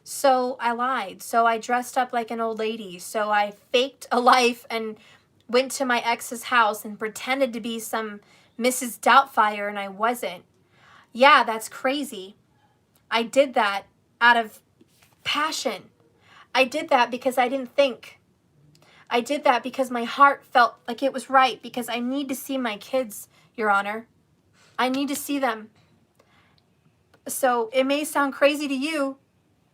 So I lied. So I dressed up like an old lady. So I faked a life and went to my ex's house and pretended to be some Mrs. Doubtfire, and I wasn't. Yeah, that's crazy. I did that out of passion. I did that because I didn't think. I did that because my heart felt like it was right, because I need to see my kids, Your Honor. I need to see them. So it may sound crazy to you.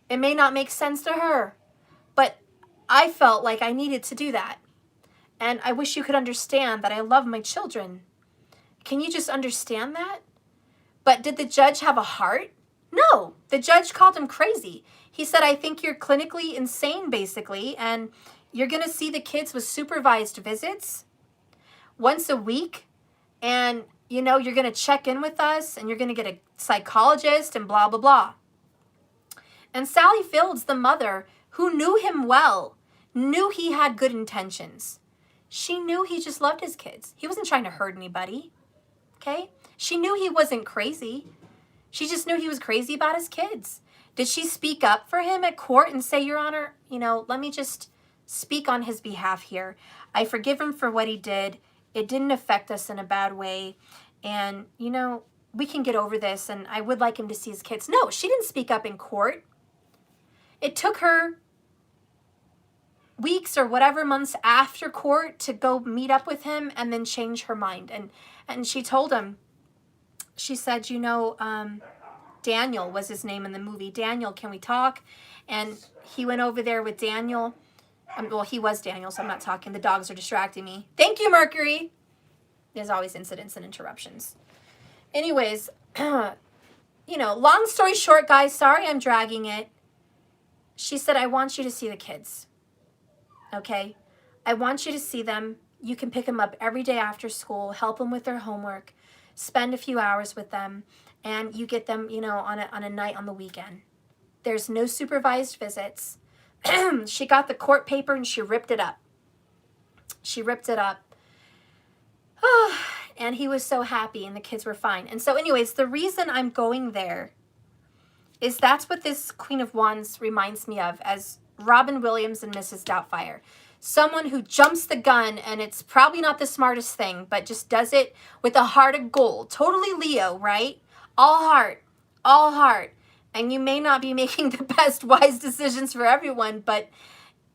It may not make sense to her. But I felt like I needed to do that. And I wish you could understand that I love my children. Can you just understand that? But did the judge have a heart? No. The judge called him crazy. He said, I think you're clinically insane, basically, and you're going to see the kids with supervised visits once a week, and, you know, you're going to check in with us, and you're going to get a psychologist, and blah, blah, blah. And Sally Fields, the mother, who knew him well, knew he had good intentions. She knew he just loved his kids. He wasn't trying to hurt anybody, okay? She knew he wasn't crazy. She just knew he was crazy about his kids. Did she speak up for him at court and say, Your Honor, you know, let me just speak on his behalf here. I forgive him for what he did. It didn't affect us in a bad way. And, you know, we can get over this, and I would like him to see his kids. No, she didn't speak up in court. It took her weeks or whatever months after court to go meet up with him and then change her mind. And she told him, she said, you know, Daniel was his name in the movie. Daniel, can we talk? And he went over there with Daniel. Well, he was Daniel, so I'm not talking. The dogs are distracting me. Thank you, Mercury. There's always incidents and interruptions. Anyways, you know, long story short, guys, sorry I'm dragging it. She said, I want you to see the kids. Okay? I want you to see them. You can pick them up every day after school, help them with their homework, spend a few hours with them, and you get them, you know, on a night on the weekend. There's no supervised visits. She got the court paper and she ripped it up. She ripped it up. And he was so happy and the kids were fine. And so anyways, the reason I'm going there is that's what this Queen of Wands reminds me of as Robin Williams and Mrs. Doubtfire. someone who jumps the gun, and it's probably not the smartest thing, but just does it with a heart of gold. Totally Leo, right? All heart, all heart. And you may not be making the best wise decisions for everyone, but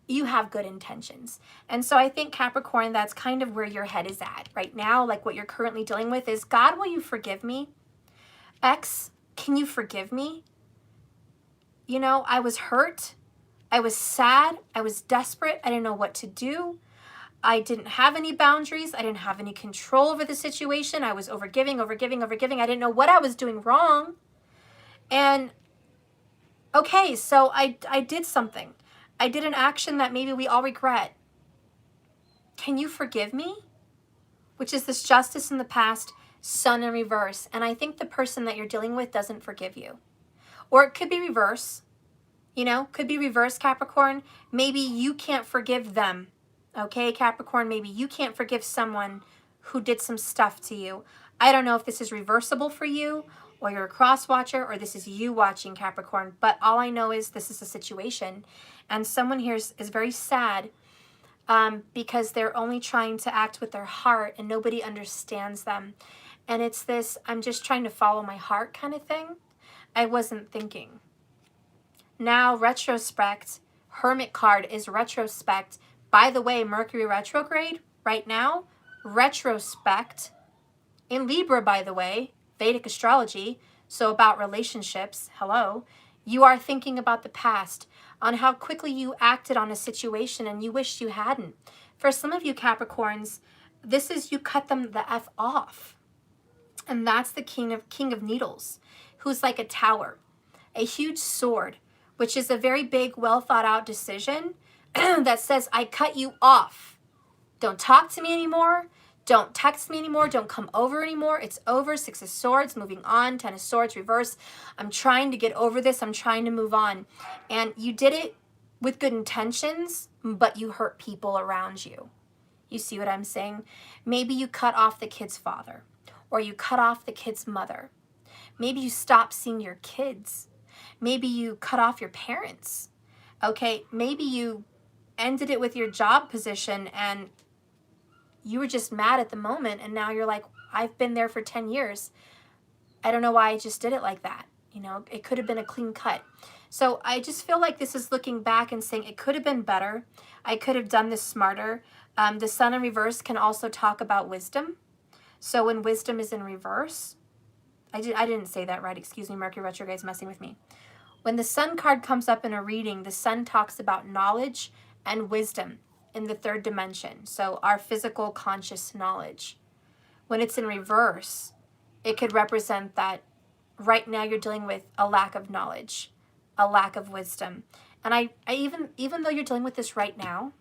you have good intentions. And so I think, Capricorn, that's kind of where your head is at right now. Like what you're currently dealing with is, God, will you forgive me? X, can you forgive me? You know, I was hurt. I was sad. I was desperate. I didn't know what to do. I didn't have any boundaries. I didn't have any control over the situation. I was overgiving. I didn't know what I was doing wrong. And okay, so I did something. I did an action that maybe we all regret. Can you forgive me? Which is this Justice in the past, Sun in reverse. And I think the person that you're dealing with doesn't forgive you. Or it could be reverse. You know, could be reverse, Capricorn. Maybe you can't forgive them. Okay, Capricorn, maybe you can't forgive someone who did some stuff to you. I don't know if this is reversible for you, or you're a cross watcher, or this is you watching, Capricorn. But all I know is this is a situation. And someone here is very sad because they're only trying to act with their heart and nobody understands them. And it's this, I'm just trying to follow my heart kind of thing. I wasn't thinking. Now, retrospect, Hermit card is retrospect. By the way, Mercury retrograde right now, retrospect in Libra, by the way, Vedic astrology, so about relationships, hello, you are thinking about the past, on how quickly you acted on a situation and you wished you hadn't. For some of you Capricorns, this is you cut them the F off. And that's the King of Needles, who's like a tower, a huge sword, which is a very big, well thought out decision that says, I cut you off. Don't talk to me anymore. Don't text me anymore. Don't come over anymore. It's over. 6 of Swords, moving on. 10 of Swords, reverse. I'm trying to get over this. I'm trying to move on. And you did it with good intentions, but you hurt people around you. You see what I'm saying? Maybe you cut off the kid's father, or you cut off the kid's mother. Maybe you stopped seeing your kids. Maybe you cut off your parents. Okay, maybe you ended it with your job position and you were just mad at the moment, and now you're like, I've been there for 10 years. I don't know why I just did it like that. You know, it could have been a clean cut. So I just feel like this is looking back and saying it could have been better. I could have done this smarter. The Sun in reverse can also talk about wisdom. So when wisdom is in reverse, I didn't say that right. Excuse me, Mercury retrograde is messing with me. When the Sun card comes up in a reading, the Sun talks about knowledge and wisdom in the 3rd dimension. So our physical conscious knowledge. When it's in reverse, it could represent that right now you're dealing with a lack of knowledge, a lack of wisdom. And I even though you're dealing with this right now,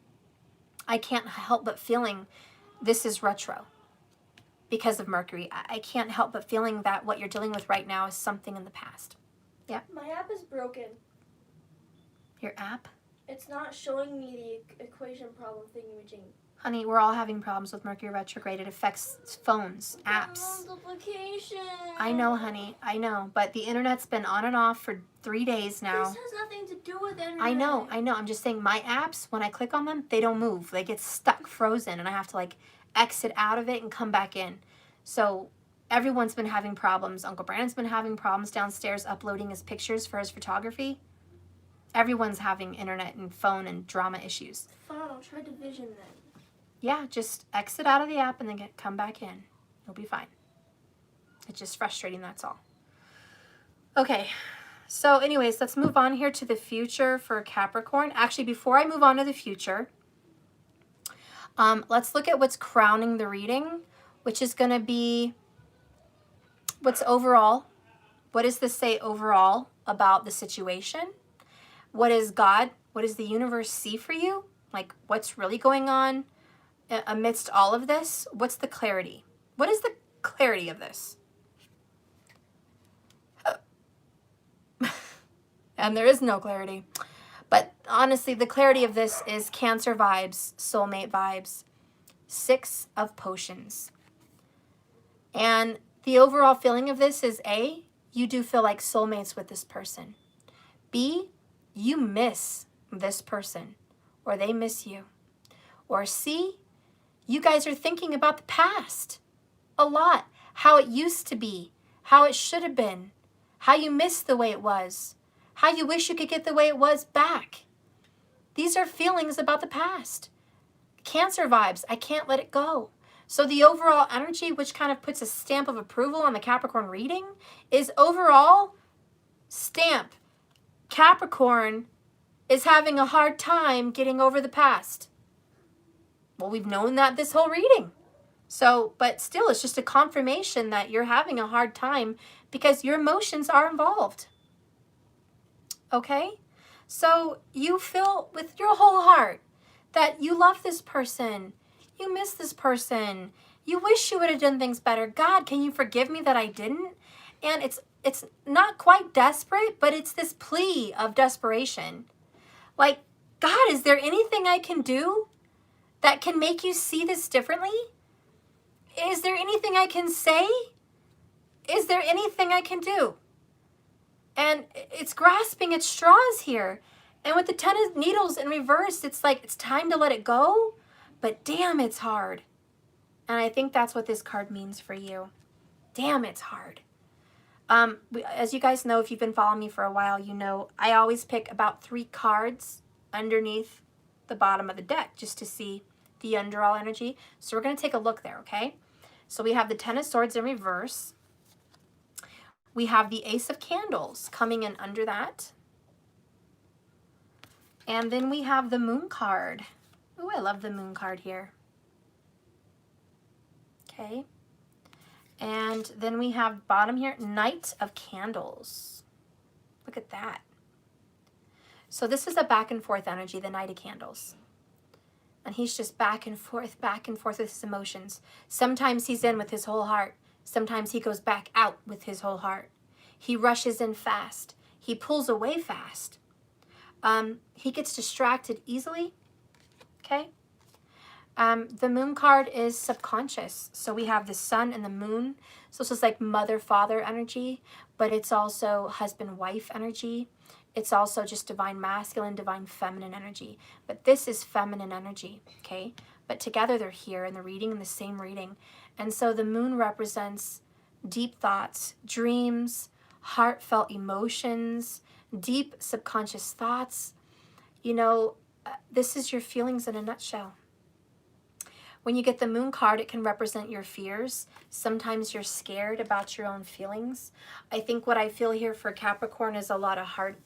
I can't help but feeling this is retro because of Mercury. I can't help but feeling that what you're dealing with right now is something in the past. Yeah. My app is broken. Your app? It's not showing me the equation problem thingamajig. Honey, we're all having problems with Mercury retrograde. It affects phones, apps. Multiplication. I know, honey. I know. But the internet's been on and off for 3 days now. This has nothing to do with internet. I know. I'm just saying my apps, when I click on them, they don't move. They get stuck, frozen, and I have to like exit out of it and come back in. So everyone's been having problems. Uncle Brandon's been having problems downstairs uploading his pictures for his photography. Everyone's having internet and phone and drama issues. Fine, I'll try Division then. Yeah, just exit out of the app and then come back in. You'll be fine. It's just frustrating, that's all. Okay, so anyways, let's move on here to the future for Capricorn. Actually, before I move on to the future, let's look at what's crowning the reading, which is going to be what's overall. What does this say overall about the situation? What is God, what does the universe see for you? Like, what's really going on amidst all of this? What's the clarity? What is the clarity of this? And there is no clarity. But honestly, the clarity of this is Cancer vibes, soulmate vibes. 6 of Potions. And the overall feeling of this is A, you do feel like soulmates with this person. B, you miss this person or they miss you. Or C, you guys are thinking about the past a lot. How it used to be, how it should have been, how you missed the way it was, how you wish you could get the way it was back. These are feelings about the past. Cancer vibes, I can't let it go. So the overall energy, which kind of puts a stamp of approval on the Capricorn reading, is overall stamp. Capricorn is having a hard time getting over the past. Well, we've known that this whole reading. So, but still, it's just a confirmation that you're having a hard time because your emotions are involved. Okay? So you feel with your whole heart that you love this person. You miss this person. You wish you would have done things better. God, can you forgive me that I didn't? And it's not quite desperate, but it's this plea of desperation. Like, God, is there anything I can do that can make you see this differently? Is there anything I can say? Is there anything I can do? And it's grasping at straws here. And with the 10 of needles in reverse, it's like it's time to let it go. But damn, it's hard. And I think that's what this card means for you. Damn, it's hard. As you guys know, if you've been following me for a while, you know I always pick about 3 cards underneath the bottom of the deck just to see the underall energy. So we're going to take a look there, okay? So we have the 10 of Swords in reverse. We have the Ace of Candles coming in under that. And then we have the Moon card. Ooh, I love the Moon card here. Okay. And then we have bottom here, Knight of Candles. Look at that. So this is a back and forth energy, the Knight of Candles. And he's just back and forth with his emotions. Sometimes he's in with his whole heart. Sometimes he goes back out with his whole heart. He rushes in fast. He pulls away fast. He gets distracted easily. Okay. The Moon card is subconscious. So we have the Sun and the Moon. So this is like mother-father energy, but it's also husband-wife energy. It's also just divine masculine, divine feminine energy. But this is feminine energy, okay? But together they're here in the reading, in the same reading. And so the Moon represents deep thoughts, dreams, heartfelt emotions, deep subconscious thoughts. You know, this is your feelings in a nutshell. When you get the Moon card, it can represent your fears. Sometimes you're scared about your own feelings. I think what I feel here for Capricorn is a lot of heart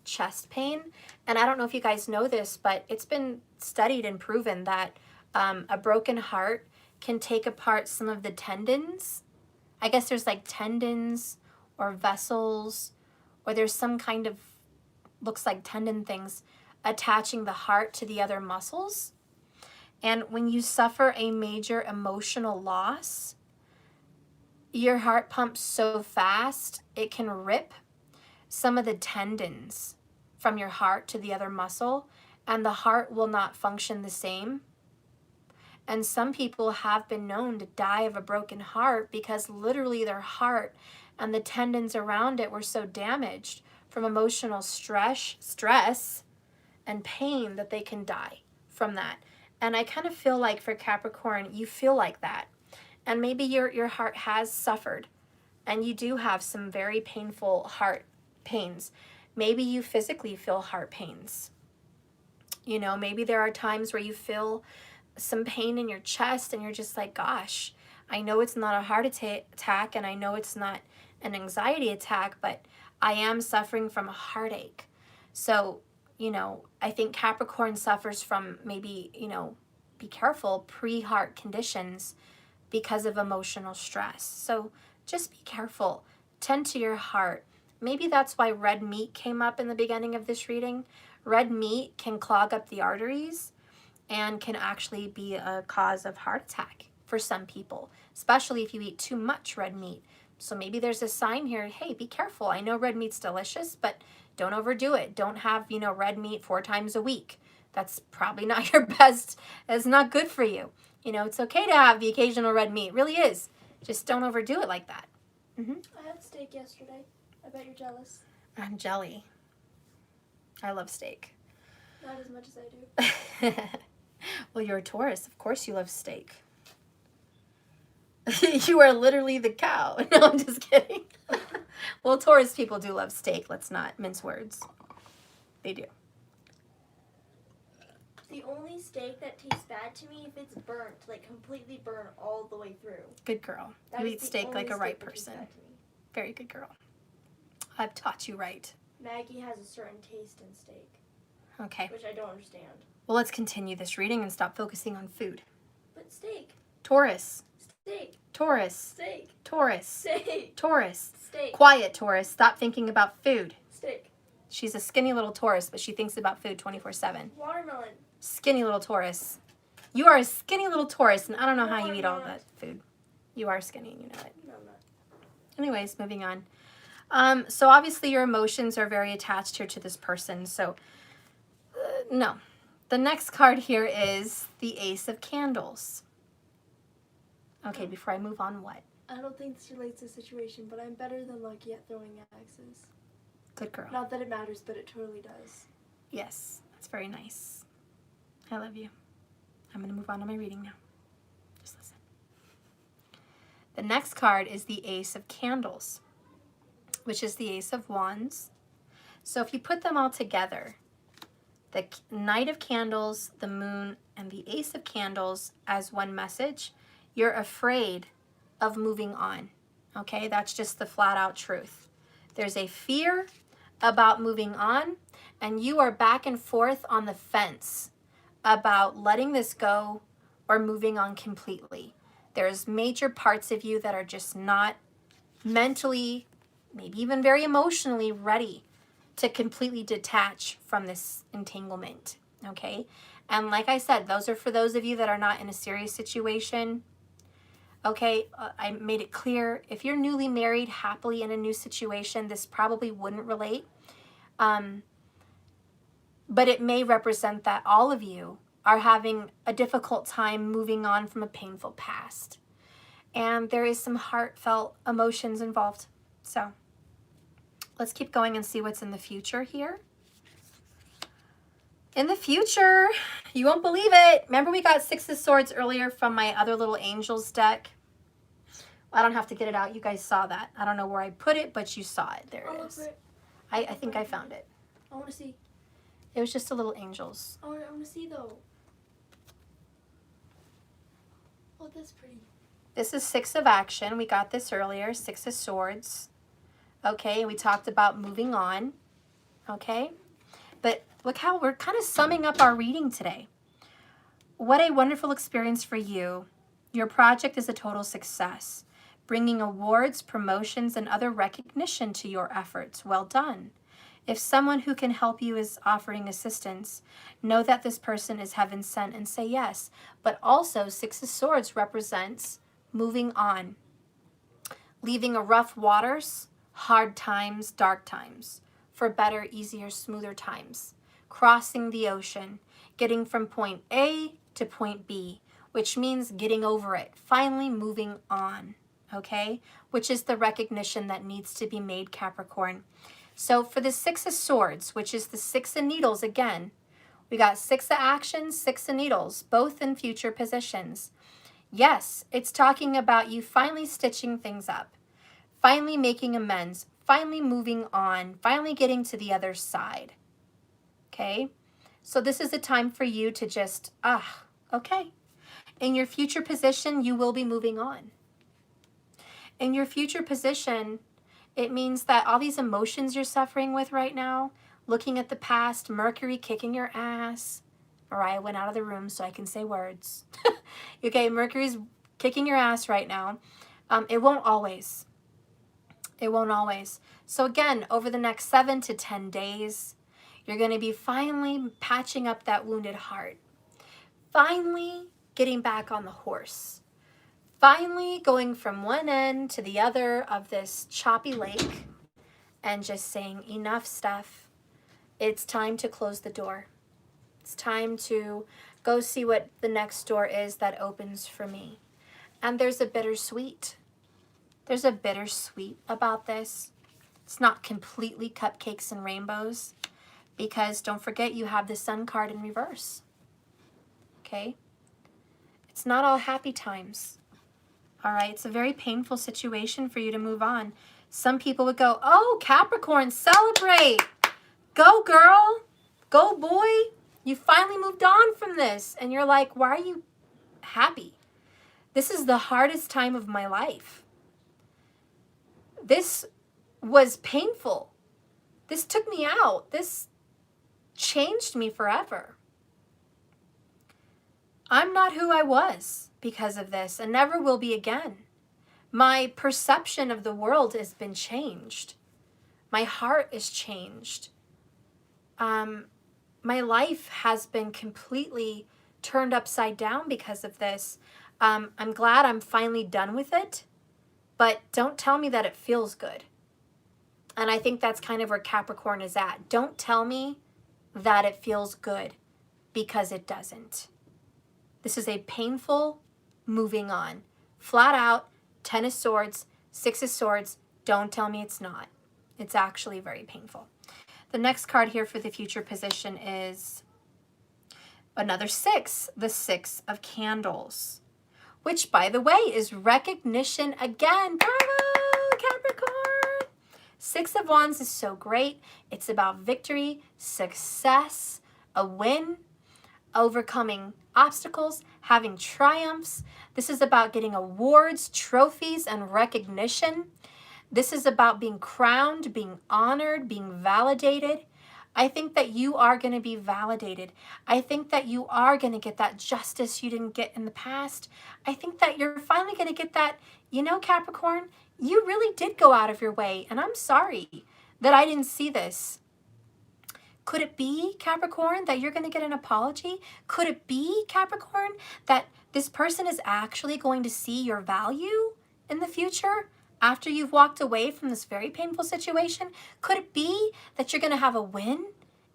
chest pain. And I don't know if you guys know this, but it's been studied and proven that a broken heart can take apart some of the tendons. I guess there's like tendons or vessels, or there's some kind of, looks like tendon things attaching the heart to the other muscles. And when you suffer a major emotional loss, your heart pumps so fast, it can rip some of the tendons from your heart to the other muscle, and the heart will not function the same. And some people have been known to die of a broken heart because literally their heart and the tendons around it were so damaged from emotional stress and pain that they can die from that. And I kind of feel like for Capricorn, you feel like that. And maybe your heart has suffered and you do have some very painful heart pains. Maybe you physically feel heart pains. You know, maybe there are times where you feel some pain in your chest and you're just like, gosh, I know it's not a heart attack and I know it's not an anxiety attack, but I am suffering from a heartache. So, you know, I think Capricorn suffers from maybe, you know, be careful, pre-heart conditions because of emotional stress. So just be careful. Tend to your heart. Maybe that's why red meat came up in the beginning of this reading. Red meat can clog up the arteries and can actually be a cause of heart attack for some people, especially if you eat too much red meat. So maybe there's a sign here, hey, be careful. I know red meat's delicious, but don't overdo it. Don't have, you know, red meat 4 times a week. That's probably not your best. It's not good for you. You know, it's okay to have the occasional red meat. It really is. Just don't overdo it like that. I had steak yesterday. I bet you're jealous. I'm jelly. I love steak. Not as much as I do. Well, you're a Taurus. Of course you love steak. You are literally the cow. No, I'm just kidding. Well, Taurus people do love steak. Let's not mince words. They do. The only steak that tastes bad to me if it's burnt, like completely burnt all the way through. Good girl. That You is eat the steak only like a right steak that tastes person. bad to me. Very good girl. I've taught you right. Maggie has a certain taste in steak, Okay. which I don't understand. Well, let's continue this reading and stop focusing on food. But steak, Taurus. steak, Taurus. steak, Taurus. steak, Taurus. steak, Quiet, Taurus. Stop thinking about food. steak, She's a skinny little Taurus, but she thinks about food 24/7. watermelon. Skinny little Taurus. You are a skinny little Taurus, and I don't know how you eat all that food. You are skinny, and you know it. No, I'm not. Anyways, moving on. So obviously your emotions are very attached here to this person. So, no. The next card here is the Ace of Candles. Okay, before I move on, what? I don't think this relates to the situation, but I'm better than Lucky at throwing axes. Good girl. Not that it matters, but it totally does. Yes, that's very nice. I love you. I'm going to move on to my reading now. Just listen. The next card is the Ace of Candles, which is the Ace of Wands. So if you put them all together, the Knight of Candles, the Moon, and the Ace of Candles as one message, you're afraid of moving on. Okay, that's just the flat out truth. There's a fear about moving on, and you are back and forth on the fence about letting this go or moving on completely. There's major parts of you that are just not mentally, maybe even very emotionally ready to completely detach from this entanglement, okay? And like I said, those are for those of you that are not in a serious situation, okay? I made it clear, if you're newly married, happily in a new situation, this probably wouldn't relate. But it may represent that all of you are having a difficult time moving on from a painful past. And there is some heartfelt emotions involved. So let's keep going and see what's in the future here. In the future, you won't believe it. Remember we got Six of Swords earlier from my other little angels deck? I don't have to get it out. You guys saw that. I don't know where I put it, but you saw it. There it is. I think I found it. I want to see. It was just a little angels. I want to see though. Oh, that's pretty. This is Six of Action. We got this earlier. Six of Swords. Okay, we talked about moving on. Okay, but look how we're kind of summing up our reading today. What a wonderful experience for you. Your project is a total success, bringing awards, promotions, and other recognition to your efforts. Well done. If someone who can help you is offering assistance, know that this person is heaven sent and say yes. But also, Six of Swords represents moving on, leaving a rough waters, hard times, dark times, for better, easier, smoother times, crossing the ocean, getting from point A to point B, which means getting over it, finally moving on, okay? Which is the recognition that needs to be made, Capricorn. So for the Six of Swords, which is the Six of Needles again, we got Six of Action, Six of Needles, both in future positions. Yes, it's talking about you finally stitching things up, finally making amends, finally moving on, finally getting to the other side. Okay? So this is a time for you to just, okay. In your future position, you will be moving on. In your future position, it means that all these emotions you're suffering with right now, looking at the past, Mercury kicking your ass. Mariah went out of the room so I can say words. Okay, Mercury's kicking your ass right now. It won't always. It won't always. So again, over the next 7 to 10 days, you're going to be finally patching up that wounded heart. Finally getting back on the horse. Finally going from one end to the other of this choppy lake and just saying, enough stuff. It's time to close the door. It's time to go see what the next door is that opens for me. And there's a bittersweet. There's a bittersweet about this. It's not completely cupcakes and rainbows, because don't forget you have the Sun card in reverse. okay? It's not all happy times, all right? It's a very painful situation for you to move on. Some people would go, oh, Capricorn, celebrate. Go, girl. Go, boy. You finally moved on from this. And you're like, why are you happy? This is the hardest time of my life. This was painful. This took me out. This changed me forever. I'm not who I was because of this and never will be again. My perception of the world has been changed. My heart is changed. My life has been completely turned upside down because of this. I'm glad I'm finally done with it, but don't tell me that it feels good. And I think that's kind of where Capricorn is at. Don't tell me that it feels good, because it doesn't. This is a painful moving on. Flat out, 10 of Swords, 6 of Swords. Don't tell me it's not. It's actually very painful. The next card here for the future position is another 6, the 6 of Candles, which, by the way, is recognition again. Bravo, Capricorn! 6 of Wands is so great. It's about victory, success, a win, overcoming obstacles, having triumphs. This is about getting awards, trophies, and recognition. This is about being crowned, being honored, being validated. I think that you are going to be validated. I think that you are going to get that justice you didn't get in the past. I think that you're finally going to get that, you know, Capricorn, you really did go out of your way, and I'm sorry that I didn't see this. Could it be, Capricorn, that you're going to get an apology? Could it be, Capricorn, that this person is actually going to see your value in the future after you've walked away from this very painful situation? Could it be that you're going to have a win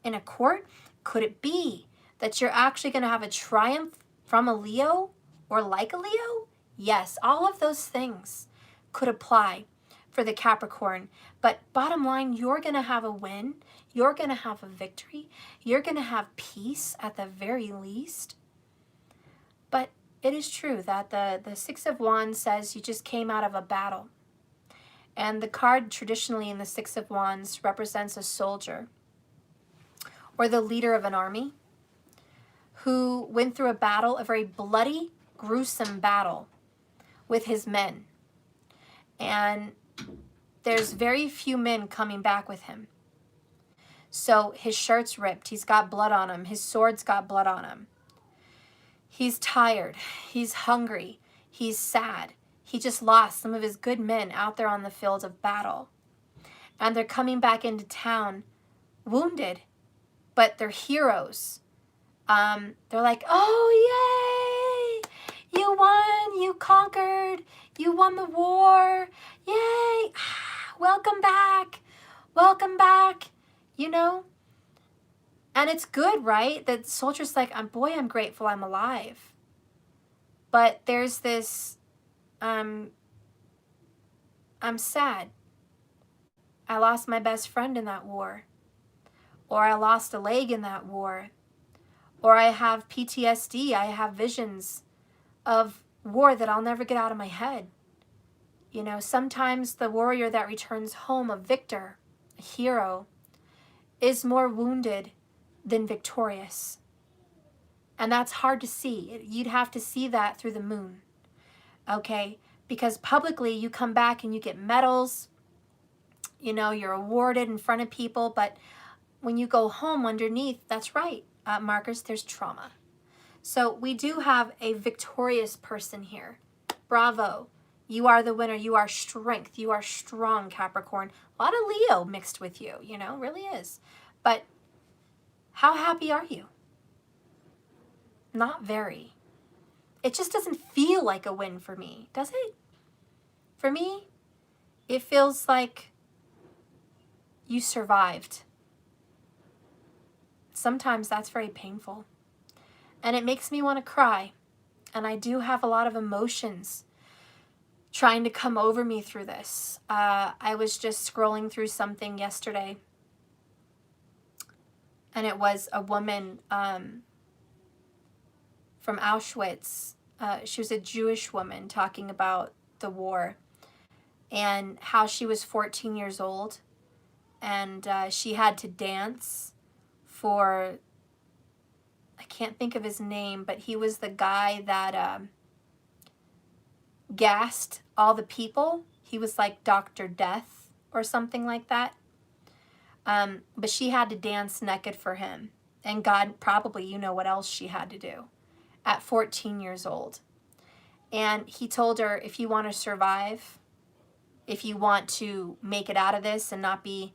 in a court? Could it be that you're actually going to have a triumph from a Leo or like a Leo? Yes, all of those things could apply for the Capricorn. But bottom line, you're going to have a win. You're going to have a victory. You're going to have peace at the very least. But it is true that the 6 of Wands says you just came out of a battle. And the card traditionally in the 6 of Wands represents a soldier or the leader of an army who went through a battle, a very bloody, gruesome battle with his men. And there's very few men coming back with him. So his shirt's ripped. He's got blood on him. His sword's got blood on him. He's tired. He's hungry. He's sad. He just lost some of his good men out there on the field of battle. And they're coming back into town wounded, but they're heroes. They're like, oh, yay! You won. You conquered. You won the war. Yay! Welcome back. Welcome back. You know? And it's good, right? That the soldier's like, boy, I'm grateful I'm alive. But there's this, I'm sad. I lost my best friend in that war. Or I lost a leg in that war. Or I have PTSD. I have visions of war that I'll never get out of my head. You know, sometimes the warrior that returns home, a victor, a hero, is more wounded than victorious. And that's hard to see. You'd have to see that through the moon. Okay? Because publicly you come back and you get medals. You know, you're awarded in front of people. But when you go home underneath, that's right, Marcus, there's trauma. So we do have a victorious person here. Bravo. You are the winner. You are strength. You are strong, Capricorn. A lot of Leo mixed with you, you know, really is. But how happy are you? Not very. It just doesn't feel like a win for me, does it? For me, it feels like you survived. Sometimes that's very painful. And it makes me want to cry. And I do have a lot of emotions trying to come over me through this. I was just scrolling through something yesterday. And it was a woman from Auschwitz. She was a Jewish woman talking about the war and how she was 14 years old, and she had to dance for, I can't think of his name, but he was the guy that gassed all the people. He was like Dr. Death or something like that. But she had to dance naked for him. And God, probably, you know what else she had to do at 14 years old. And he told her, if you want to survive, if you want to make it out of this and not be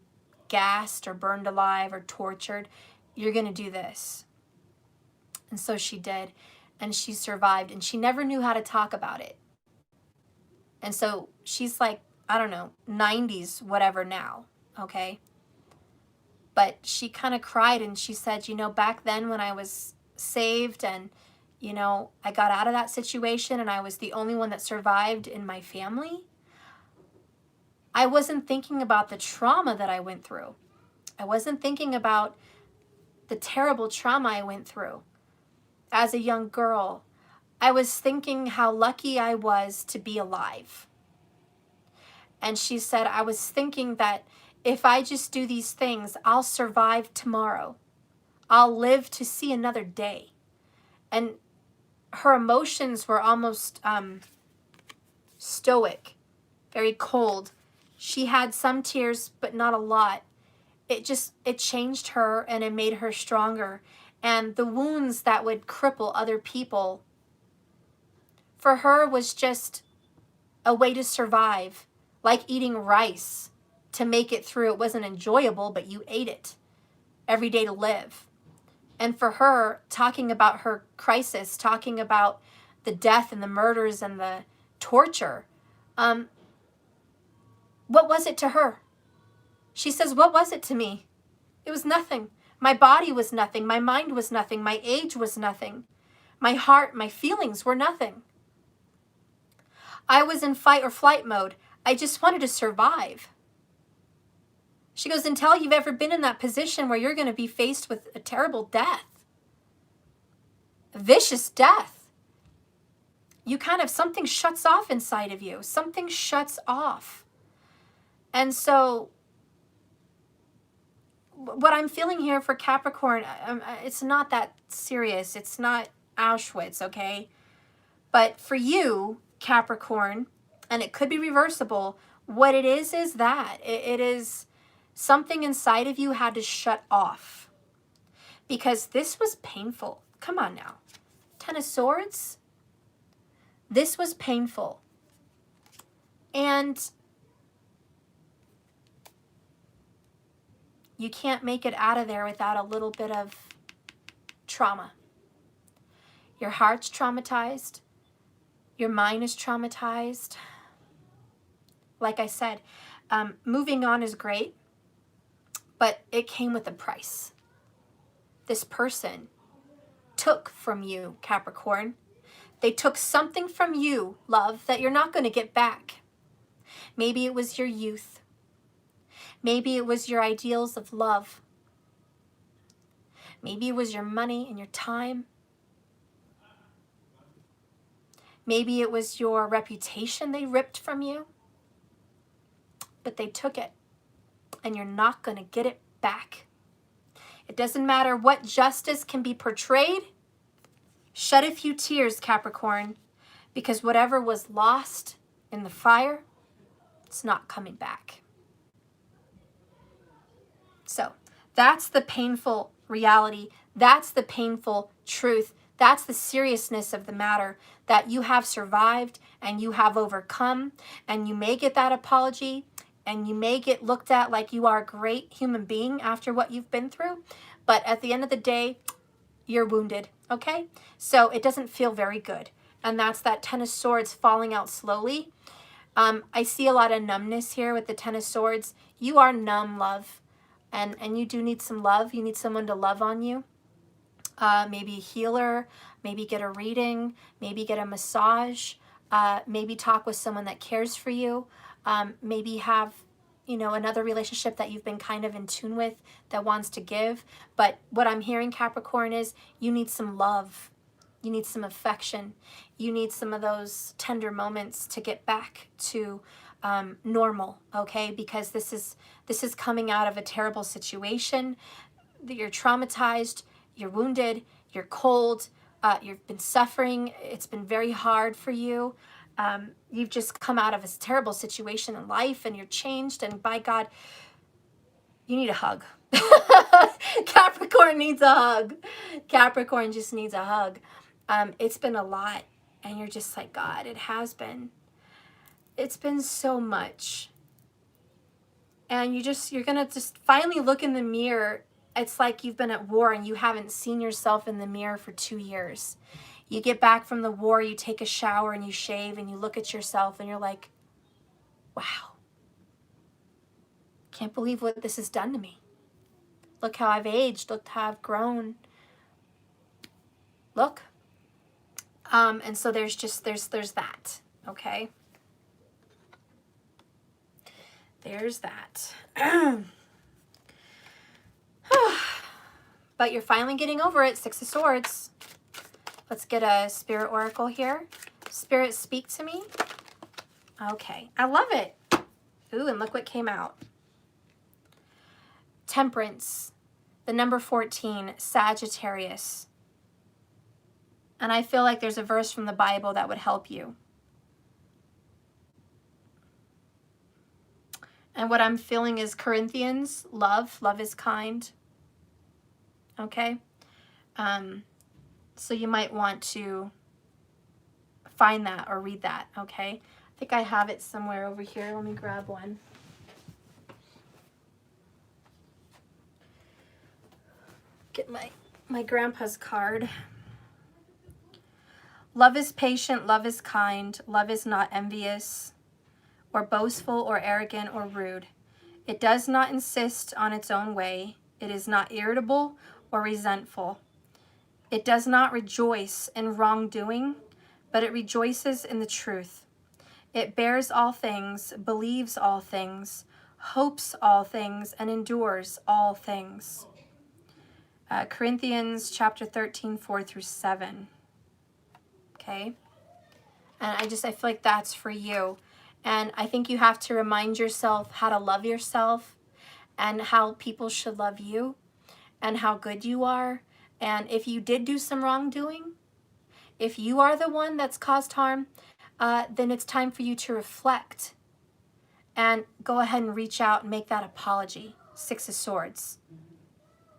gassed or burned alive or tortured, you're going to do this. And so she did. And she survived. And she never knew how to talk about it. And so she's like, I don't know, 90s, whatever now. Okay. But she kind of cried and she said, you know, back then when I was saved and, you know, I got out of that situation and I was the only one that survived in my family, I wasn't thinking about the trauma that I went through. I wasn't thinking about the terrible trauma I went through as a young girl. I was thinking how lucky I was to be alive. And she said, I was thinking that if I just do these things, I'll survive tomorrow. I'll live to see another day. And her emotions were almost stoic, very cold. She had some tears, but not a lot. It changed her and it made her stronger. And the wounds that would cripple other people, for her, was just a way to survive, like eating rice. To make it through. It wasn't enjoyable, but you ate it every day to live. And for her, talking about her crisis, talking about the death and the murders and the torture, what was it to her? She says, what was it to me? It was nothing. My body was nothing. My mind was nothing. My age was nothing. My heart, my feelings were nothing. I was in fight or flight mode. I just wanted to survive. She goes, until you've ever been in that position where you're going to be faced with a terrible death, a vicious death, you kind of, something shuts off inside of you. Something shuts off. And so what I'm feeling here for Capricorn, it's not that serious. It's not Auschwitz, okay? But for you, Capricorn, and it could be reversible, what it is that. It is... something inside of you had to shut off because this was painful. Come on now. Ten of Swords. This was painful. And you can't make it out of there without a little bit of trauma. Your heart's traumatized. Your mind is traumatized. Like I said, moving on is great. But it came with a price. This person took from you, Capricorn. They took something from you, love, that you're not going to get back. Maybe it was your youth. Maybe it was your ideals of love. Maybe it was your money and your time. Maybe it was your reputation they ripped from you. But they took it. And you're not going to get it back. It doesn't matter what justice can be portrayed. Shed a few tears, Capricorn, because whatever was lost in the fire, it's not coming back. So that's the painful reality. That's the painful truth. That's the seriousness of the matter, that you have survived and you have overcome, and you may get that apology. And you may get looked at like you are a great human being after what you've been through. But at the end of the day, you're wounded, okay? So it doesn't feel very good. And that's that Ten of Swords falling out slowly. I see a lot of numbness here with the Ten of Swords. You are numb, love. And you do need some love. You need someone to love on you. Maybe a healer. Maybe get a reading. Maybe get a massage. Maybe talk with someone that cares for you. Maybe have, you know, another relationship that you've been kind of in tune with that wants to give. But what I'm hearing, Capricorn, is you need some love. You need some affection. You need some of those tender moments to get back to normal, okay? Because this is coming out of a terrible situation. You're traumatized, you're wounded, you're cold, you've been suffering. It's been very hard for you. You've just come out of a terrible situation in life and you're changed, and by God, you need a hug. Capricorn needs a hug. Capricorn just needs a hug. It's been a lot, and you're just like, God, it has been. It's been so much. And you're going to just finally look in the mirror. It's like you've been at war and you haven't seen yourself in the mirror for 2 years. You get back from the war, you take a shower and you shave and you look at yourself and you're like, wow. Can't believe what this has done to me. Look how I've aged. Look how I've grown. Look. And so there's that, okay? There's that. But you're finally getting over it. 6 of Swords. Let's get a Spirit Oracle here. Spirit, speak to me. Okay. I love it. Ooh, and look what came out. Temperance. The number 14. Sagittarius. And I feel like there's a verse from the Bible that would help you. And what I'm feeling is Corinthians, love. Love is kind. Okay? So you might want to find that or read that, okay? I think I have it somewhere over here. Let me grab one. Get my grandpa's card. Love is patient, love is kind, love is not envious or boastful or arrogant or rude. It does not insist on its own way. It is not irritable or resentful. It does not rejoice in wrongdoing, but it rejoices in the truth. It bears all things, believes all things, hopes all things, and endures all things. Corinthians chapter 13, 4 through 7. Okay? And I feel like that's for you. And I think you have to remind yourself how to love yourself and how people should love you and how good you are. And if you did do some wrongdoing, if you are the one that's caused harm, then it's time for you to reflect and go ahead and reach out and make that apology. 6 of Swords,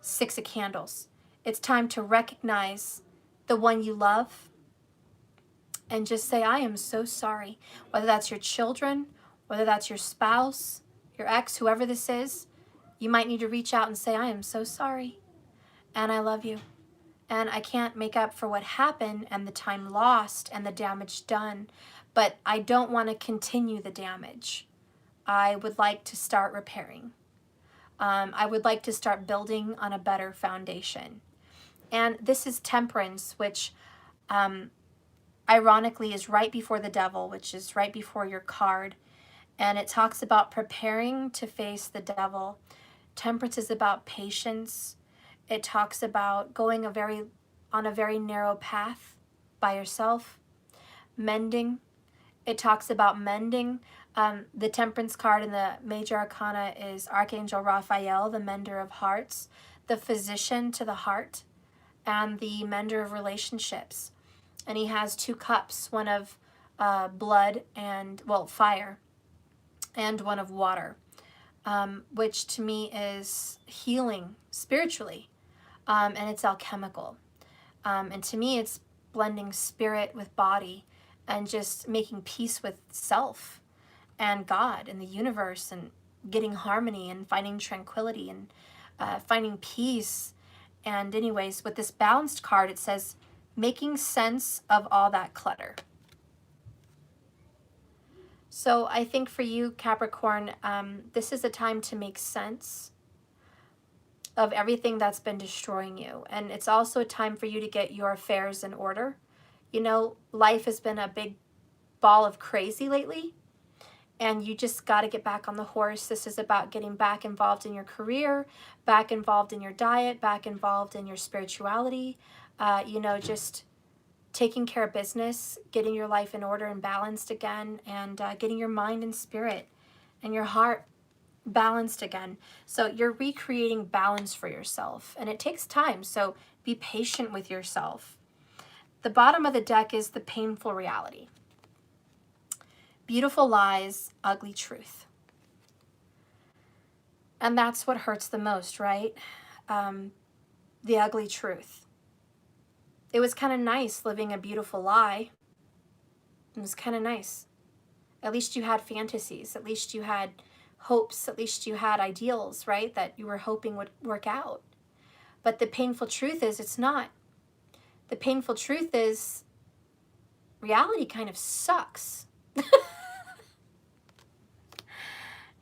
6 of Candles. It's time to recognize the one you love and just say, I am so sorry. Whether that's your children, whether that's your spouse, your ex, whoever this is, you might need to reach out and say, I am so sorry. And I love you. And I can't make up for what happened and the time lost and the damage done. But I don't want to continue the damage. I would like to start repairing. I would like to start building on a better foundation. And this is Temperance, which ironically is right before the Devil, which is right before your card. And it talks about preparing to face the devil. Temperance is about patience. It talks about going on a very narrow path by yourself. Mending. It talks about mending. The Temperance card in the Major Arcana is Archangel Raphael, the mender of hearts, the physician to the heart, and the mender of relationships. And he has 2 cups, one of blood and, well, fire, and one of water, which to me is healing spiritually, and it's alchemical. And to me, it's blending spirit with body and just making peace with self and God and the universe and getting harmony and finding tranquility and finding peace. And anyways, with this Balanced card, it says, making sense of all that clutter. So I think for you, Capricorn, this is a time to make sense of everything that's been destroying you. And it's also a time for you to get your affairs in order. You know, life has been a big ball of crazy lately, and you just got to get back on the horse. This is about getting back involved in your career, back involved in your diet, back involved in your spirituality, you know, just taking care of business, getting your life in order and balanced again, and getting your mind and spirit and your heart balanced again. So you're recreating balance for yourself, and it takes time. So be patient with yourself. The bottom of the deck is the painful reality. Beautiful lies, ugly truth. And that's what hurts the most, right? The ugly truth. It was kind of nice living a beautiful lie. It was kind of nice. At least you had fantasies. At least you had hopes. At least you had ideals, right? That you were hoping would work out. But the painful truth is it's not. The painful truth is reality kind of sucks.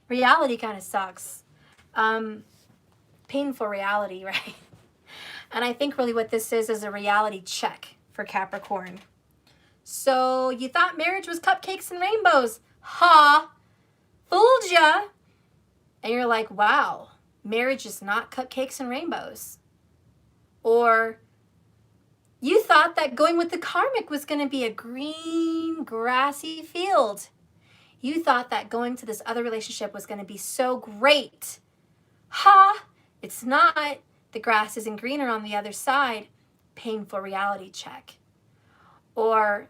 Reality kind of sucks. Painful reality, right? And I think really what this is a reality check for Capricorn. So you thought marriage was cupcakes and rainbows. Ha! Fooled ya! And you're like, wow, marriage is not cupcakes and rainbows. Or you thought that going with the karmic was going to be a green, grassy field. You thought that going to this other relationship was going to be so great. Ha! It's not. The grass isn't greener on the other side. Painful reality check. Or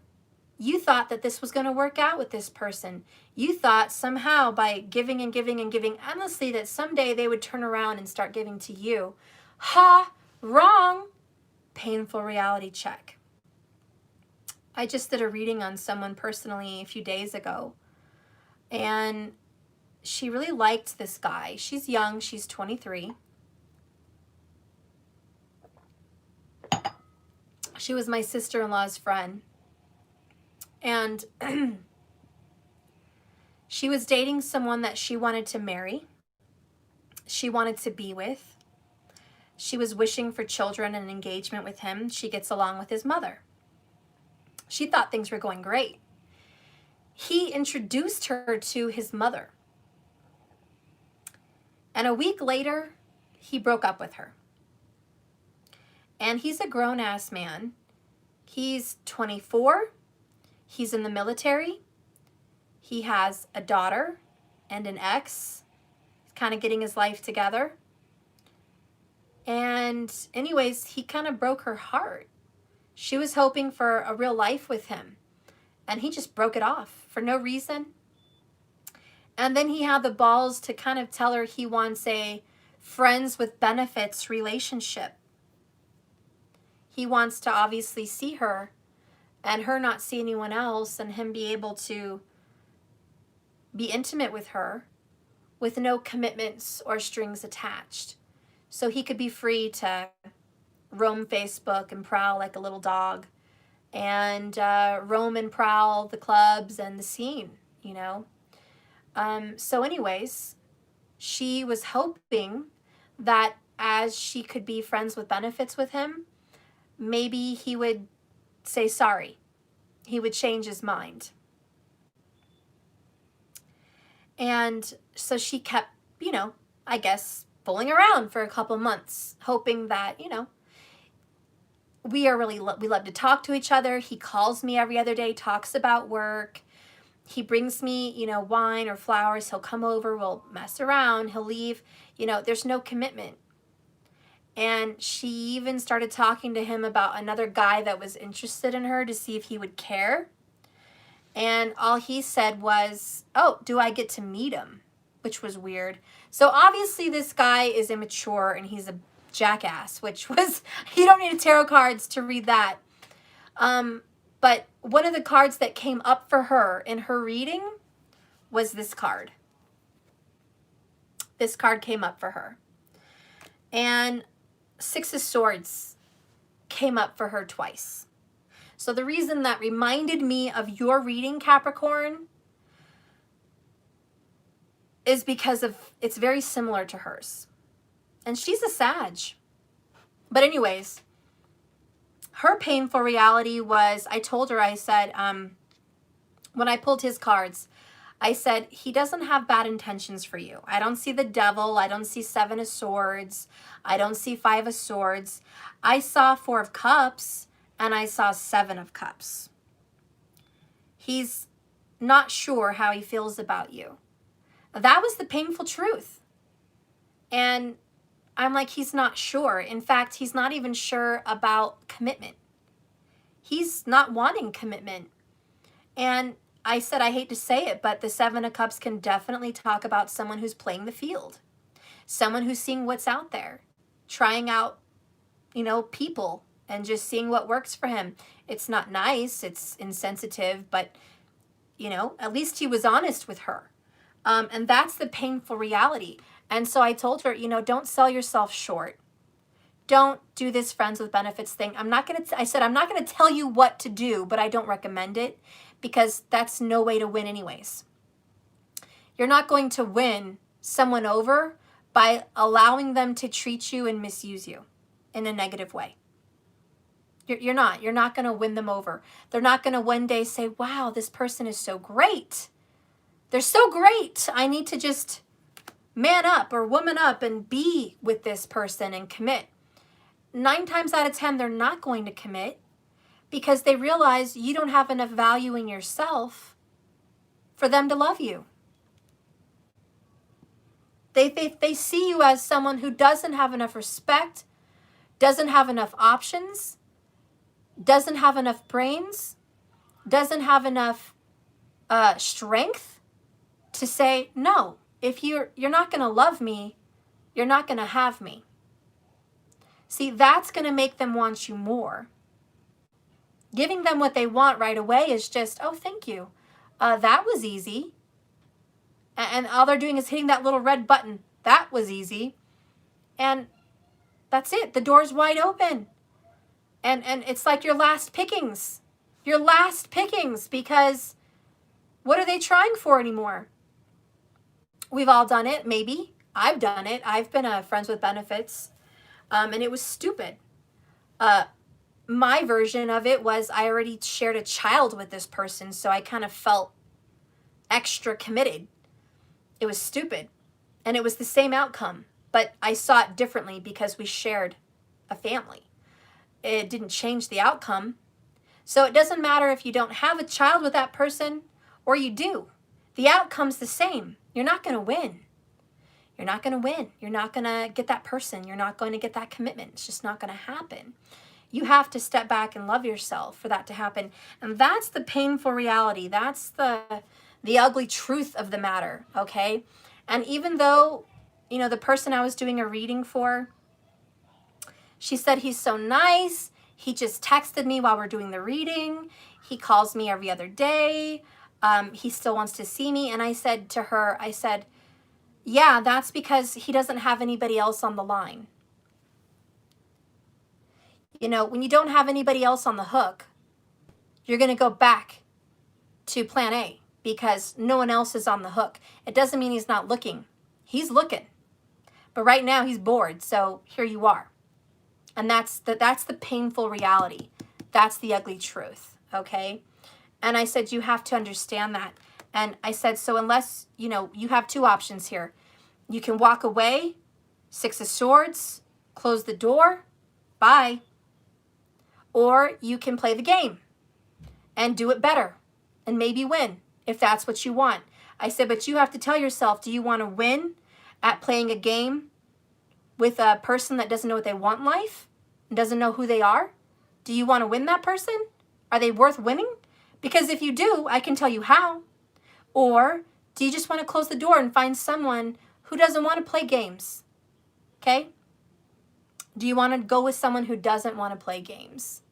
you thought that this was going to work out with this person. You thought somehow by giving and giving and giving endlessly that someday they would turn around and start giving to you. Ha! Wrong! Painful reality check. I just did a reading on someone personally a few days ago. And she really liked this guy. She's young. She's 23. She was my sister-in-law's friend. And she was dating someone that she wanted to marry. She wanted to be with. She was wishing for children and engagement with him. She gets along with his mother. She thought things were going great. He introduced her to his mother. And a week later, he broke up with her. And he's a grown-ass man. He's 24. He's in the military. He has a daughter and an ex. He's kind of getting his life together. And anyways, he kind of broke her heart. She was hoping for a real life with him. And he just broke it off for no reason. And then he had the balls to kind of tell her he wants a friends with benefits relationship. He wants to obviously see her and her not see anyone else and him be able to be intimate with her with no commitments or strings attached. So he could be free to roam Facebook and prowl like a little dog and roam and prowl the clubs and the scene, you know. So anyways, she was hoping that as she could be friends with benefits with him, maybe he would say sorry. He would change his mind. And so she kept, you know, I guess, fooling around for a couple months, hoping that, you know, we love to talk to each other. He calls me every other day, talks about work. He brings me, you know, wine or flowers. He'll come over, we'll mess around, he'll leave. You know, there's no commitment. And she even started talking to him about another guy that was interested in her to see if he would care. And all he said was, oh, do I get to meet him? Which was weird. So obviously this guy is immature and he's a jackass, which was, you don't need tarot cards to read that. But one of the cards that came up for her in her reading was this card. This card came up for her. And Six of Swords came up for her twice. So the reason that reminded me of your reading, Capricorn, is because of it's very similar to hers. And she's a Sag. But anyways, her painful reality was, I told her, I said, when I pulled his cards, I said, he doesn't have bad intentions for you. I don't see the devil. I don't see 7 of Swords. I don't see 5 of Swords. I saw 4 of Cups and I saw 7 of Cups. He's not sure how he feels about you. That was the painful truth. And I'm like, he's not sure. In fact, he's not even sure about commitment. He's not wanting commitment. And I said, I hate to say it, but the 7 of Cups can definitely talk about someone who's playing the field. Someone who's seeing what's out there, trying out, people and just seeing what works for him. It's not nice, it's insensitive, but, at least he was honest with her. And that's the painful reality. And so I told her, don't sell yourself short. Don't do this friends with benefits thing. I said, I'm not going to tell you what to do, but I don't recommend it because that's no way to win anyways. You're not going to win someone over by allowing them to treat you and misuse you in a negative way. You're not going to win them over. They're not going to one day say, wow, this person is so great. They're so great. I need to just man up or woman up and be with this person and commit. 9 times out of 10, they're not going to commit because they realize you don't have enough value in yourself for them to love you. They see you as someone who doesn't have enough respect, doesn't have enough options, doesn't have enough brains, doesn't have enough strength to say, no, if you're not going to love me, you're not going to have me. See, that's going to make them want you more. Giving them what they want right away is just, oh, thank you. That was easy. And all they're doing is hitting that little red button. That was easy. And that's it. The door's wide open. And it's like your last pickings. Your last pickings, because what are they trying for anymore? We've all done it, maybe. I've done it. I've been a friends with benefits. And it was stupid. My version of it was I already shared a child with this person, so I kind of felt extra committed. It was stupid. And it was the same outcome, but I saw it differently because we shared a family. It didn't change the outcome. So it doesn't matter if you don't have a child with that person or you do. The outcome's the same. You're not going to win. You're not going to win. You're not going to get that person. You're not going to get that commitment. It's just not going to happen. You have to step back and love yourself for that to happen. And that's the painful reality. That's the ugly truth of the matter, okay? And even though, the person I was doing a reading for, she said he's so nice. He just texted me while we're doing the reading. He calls me every other day. He still wants to see me. And I said to her, yeah, that's because he doesn't have anybody else on the line. When you don't have anybody else on the hook, you're going to go back to plan A because no one else is on the hook. It doesn't mean he's not looking. He's looking. But right now he's bored, so here you are. And that's the painful reality. That's the ugly truth, okay? And I said, you have to understand that. And I said, so unless, you have 2 options here. You can walk away, 6 of Swords, close the door, bye. Or you can play the game and do it better and maybe win if that's what you want. I said, but you have to tell yourself, do you want to win at playing a game with a person that doesn't know what they want in life and doesn't know who they are? Do you want to win that person? Are they worth winning? Because if you do, I can tell you how. Or do you just want to close the door and find someone who doesn't want to play games? Okay? Do you want to go with someone who doesn't want to play games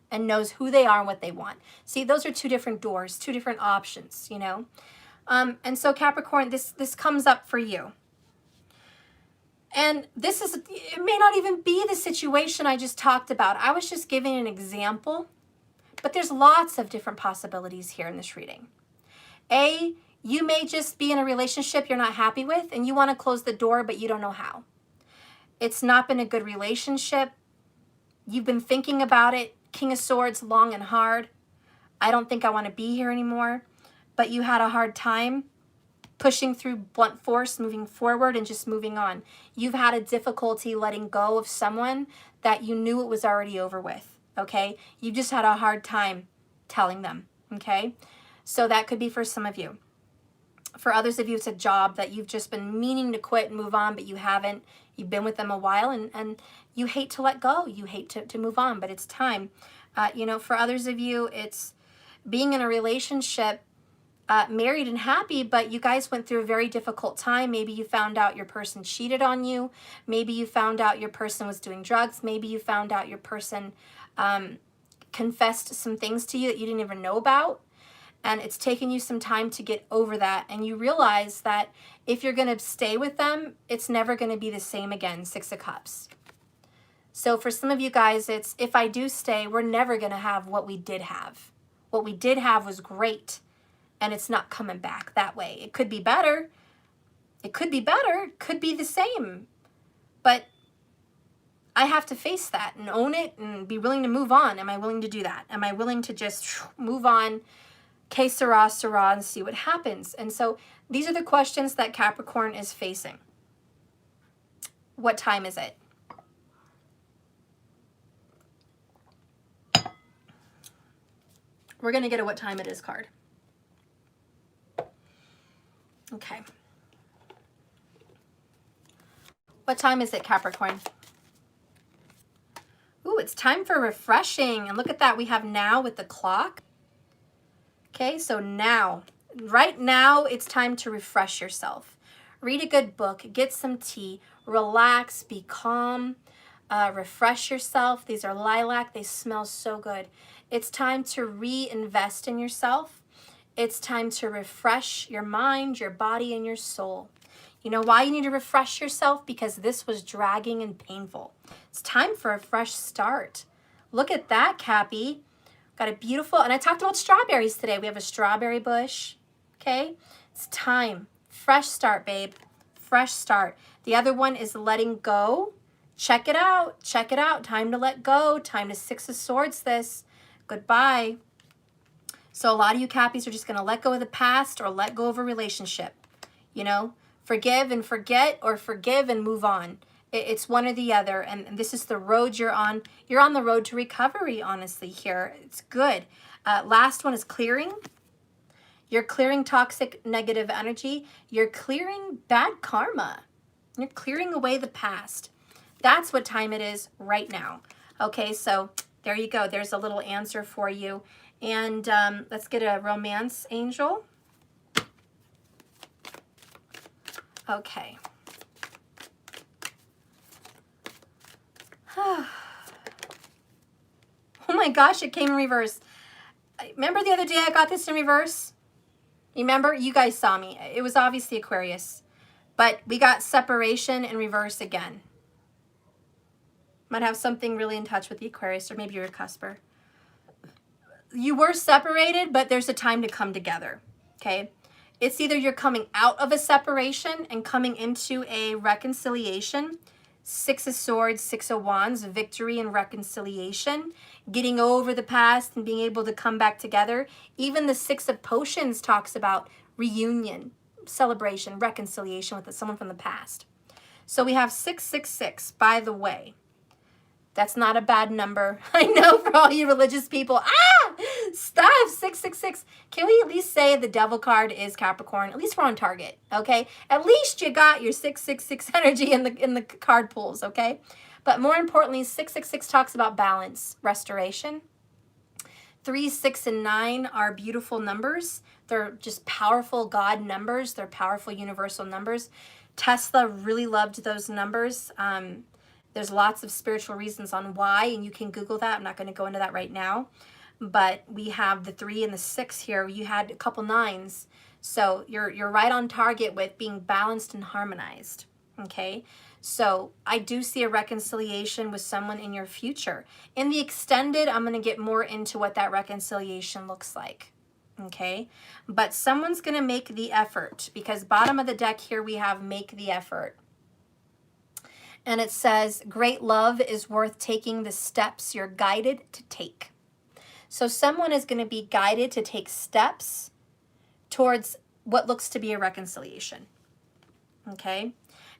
and knows who they are and what they want? See, those are 2 different doors, 2 different options, And so Capricorn, this comes up for you. And it may not even be the situation I just talked about. I was just giving an example, but there's lots of different possibilities here in this reading. A, you may just be in a relationship you're not happy with and you want to close the door, but you don't know how. It's not been a good relationship. You've been thinking about it. King of Swords, long and hard. I don't think I want to be here anymore. But you had a hard time pushing through blunt force, moving forward and just moving on. You've had a difficulty letting go of someone that you knew it was already over with. okay? You just had a hard time telling them, okay? So that could be for some of you. For others of you, it's a job that you've just been meaning to quit and move on, but you haven't. You've been with them a while, and you hate to let go. You hate to move on, but it's time. You know, for others of you, it's being in a relationship, married and happy, but you guys went through a very difficult time. Maybe you found out your person cheated on you. Maybe you found out your person was doing drugs. Maybe you found out your person confessed some things to you that you didn't even know about. And it's taken you some time to get over that. And you realize that if you're going to stay with them, it's never going to be the same again. 6 of Cups. So for some of you guys, it's, if I do stay, we're never going to have what we did have. What we did have was great, and it's not coming back that way. It could be better. It could be better. It could be the same. But I have to face that and own it and be willing to move on. Am I willing to do that? Am I willing to just move on? Que sera, sera, and see what happens. And so these are the questions that Capricorn is facing. What time is it? We're going to get a what time it is card. Okay. What time is it, Capricorn? Ooh, it's time for refreshing. And look at that. We have now with the clock. Okay, so now, right now, it's time to refresh yourself. Read a good book, get some tea, relax, be calm, refresh yourself. These are lilac. They smell so good. It's time to reinvest in yourself. It's time to refresh your mind, your body, and your soul. You know why you need to refresh yourself? Because this was dragging and painful. It's time for a fresh start. Look at that, Cappy. Got a beautiful, and I talked about strawberries today. We have a strawberry bush, okay? It's time. Fresh start, babe. Fresh start. The other one is letting go. Check it out. Check it out. Time to let go. Time to 6 of Swords this. Goodbye. So a lot of you Cappies are just going to let go of the past or let go of a relationship. You know, forgive and forget, or forgive and move on. It's one or the other, and this is the road you're on. You're on the road to recovery, honestly, here. It's good. Last one is clearing. You're clearing toxic, negative energy. You're clearing bad karma. You're clearing away the past. That's what time it is right now. Okay, so there you go. There's a little answer for you. And let's get a romance angel. Okay. Oh my gosh, it came in reverse. Remember the other day I got this in reverse? Remember? You guys saw me. It was obviously Aquarius. But we got separation in reverse again. Might have something really in touch with the Aquarius, or maybe you're a cusper. You were separated, but there's a time to come together, okay? It's either you're coming out of a separation and coming into a reconciliation. 6 of Swords, 6 of Wands, victory and reconciliation, getting over the past and being able to come back together. Even the 6 of Potions talks about reunion, celebration, reconciliation with someone from the past. So we have 666, by the way. That's not a bad number. I know for all you religious people. Stop, 666. Can we at least say the devil card is Capricorn? At least we're on target, okay? At least you got your 666 energy in the card pools, okay? But more importantly, 666 talks about balance, restoration. 3, 6, and 9 are beautiful numbers. They're just powerful God numbers. They're powerful universal numbers. Tesla really loved those numbers. There's lots of spiritual reasons on why, and you can Google that. I'm not going to go into that right now. But we have the 3 and the 6 here. You had a couple 9s. So you're right on target with being balanced and harmonized. Okay? So I do see a reconciliation with someone in your future. In the extended, I'm going to get more into what that reconciliation looks like. Okay? But someone's going to make the effort, because bottom of the deck here we have make the effort. And it says, great love is worth taking the steps you're guided to take. So someone is going to be guided to take steps towards what looks to be a reconciliation. Okay?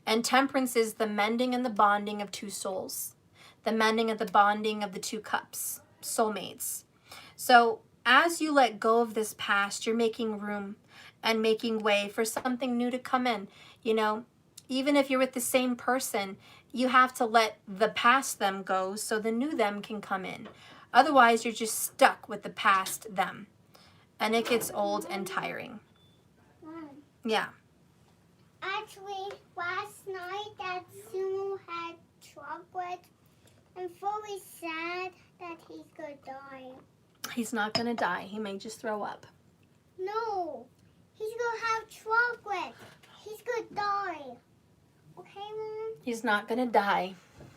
And temperance is the mending and the bonding of 2 souls. The mending and the bonding of the 2 cups. soulmates. So as you let go of this past, you're making room and making way for something new to come in. You know, even if you're with the same person, you have to let the past them go so the new them can come in. Otherwise, you're just stuck with the past them. And it gets old and tiring. Mom, Yeah. actually, last night that Sumo had chocolate. I'm fully sad that he's gonna die. He's not going to die. He may just throw up. No, he's gonna have chocolate. He's gonna die. Okay, Mom? He's not going to die.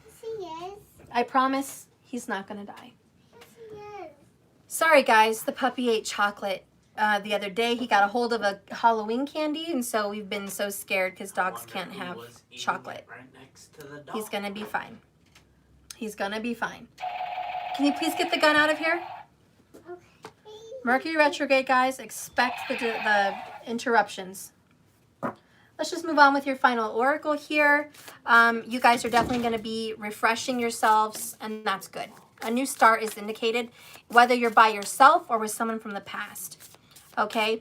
Yes, he is. I promise he's not going to die. Yes, he is. Sorry, guys. The puppy ate chocolate the other day. He got a hold of a Halloween candy, and so we've been so scared because dogs can't have chocolate. Right next to the dog. He's going to be fine. He's going to be fine. Can you please get the gun out of here? Okay. Mercury retrograde, guys. Expect the interruptions. Let's just move on with your final oracle here. You guys are definitely going to be refreshing yourselves, and that's good. A new start is indicated, whether you're by yourself or with someone from the past. Okay?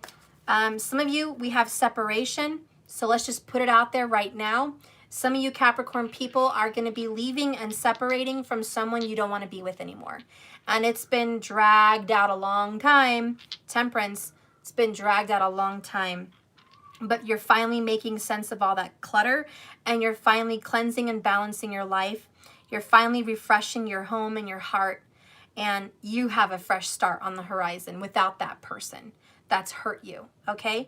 Some of you, we have separation, so let's just put it out there right now. Some of you Capricorn people are going to be leaving and separating from someone you don't want to be with anymore. And it's been dragged out a long time. Temperance, it's been dragged out a long time. But you're finally making sense of all that clutter, and you're finally cleansing and balancing your life. You're finally refreshing your home and your heart, and you have a fresh start on the horizon without that person that's hurt you, okay?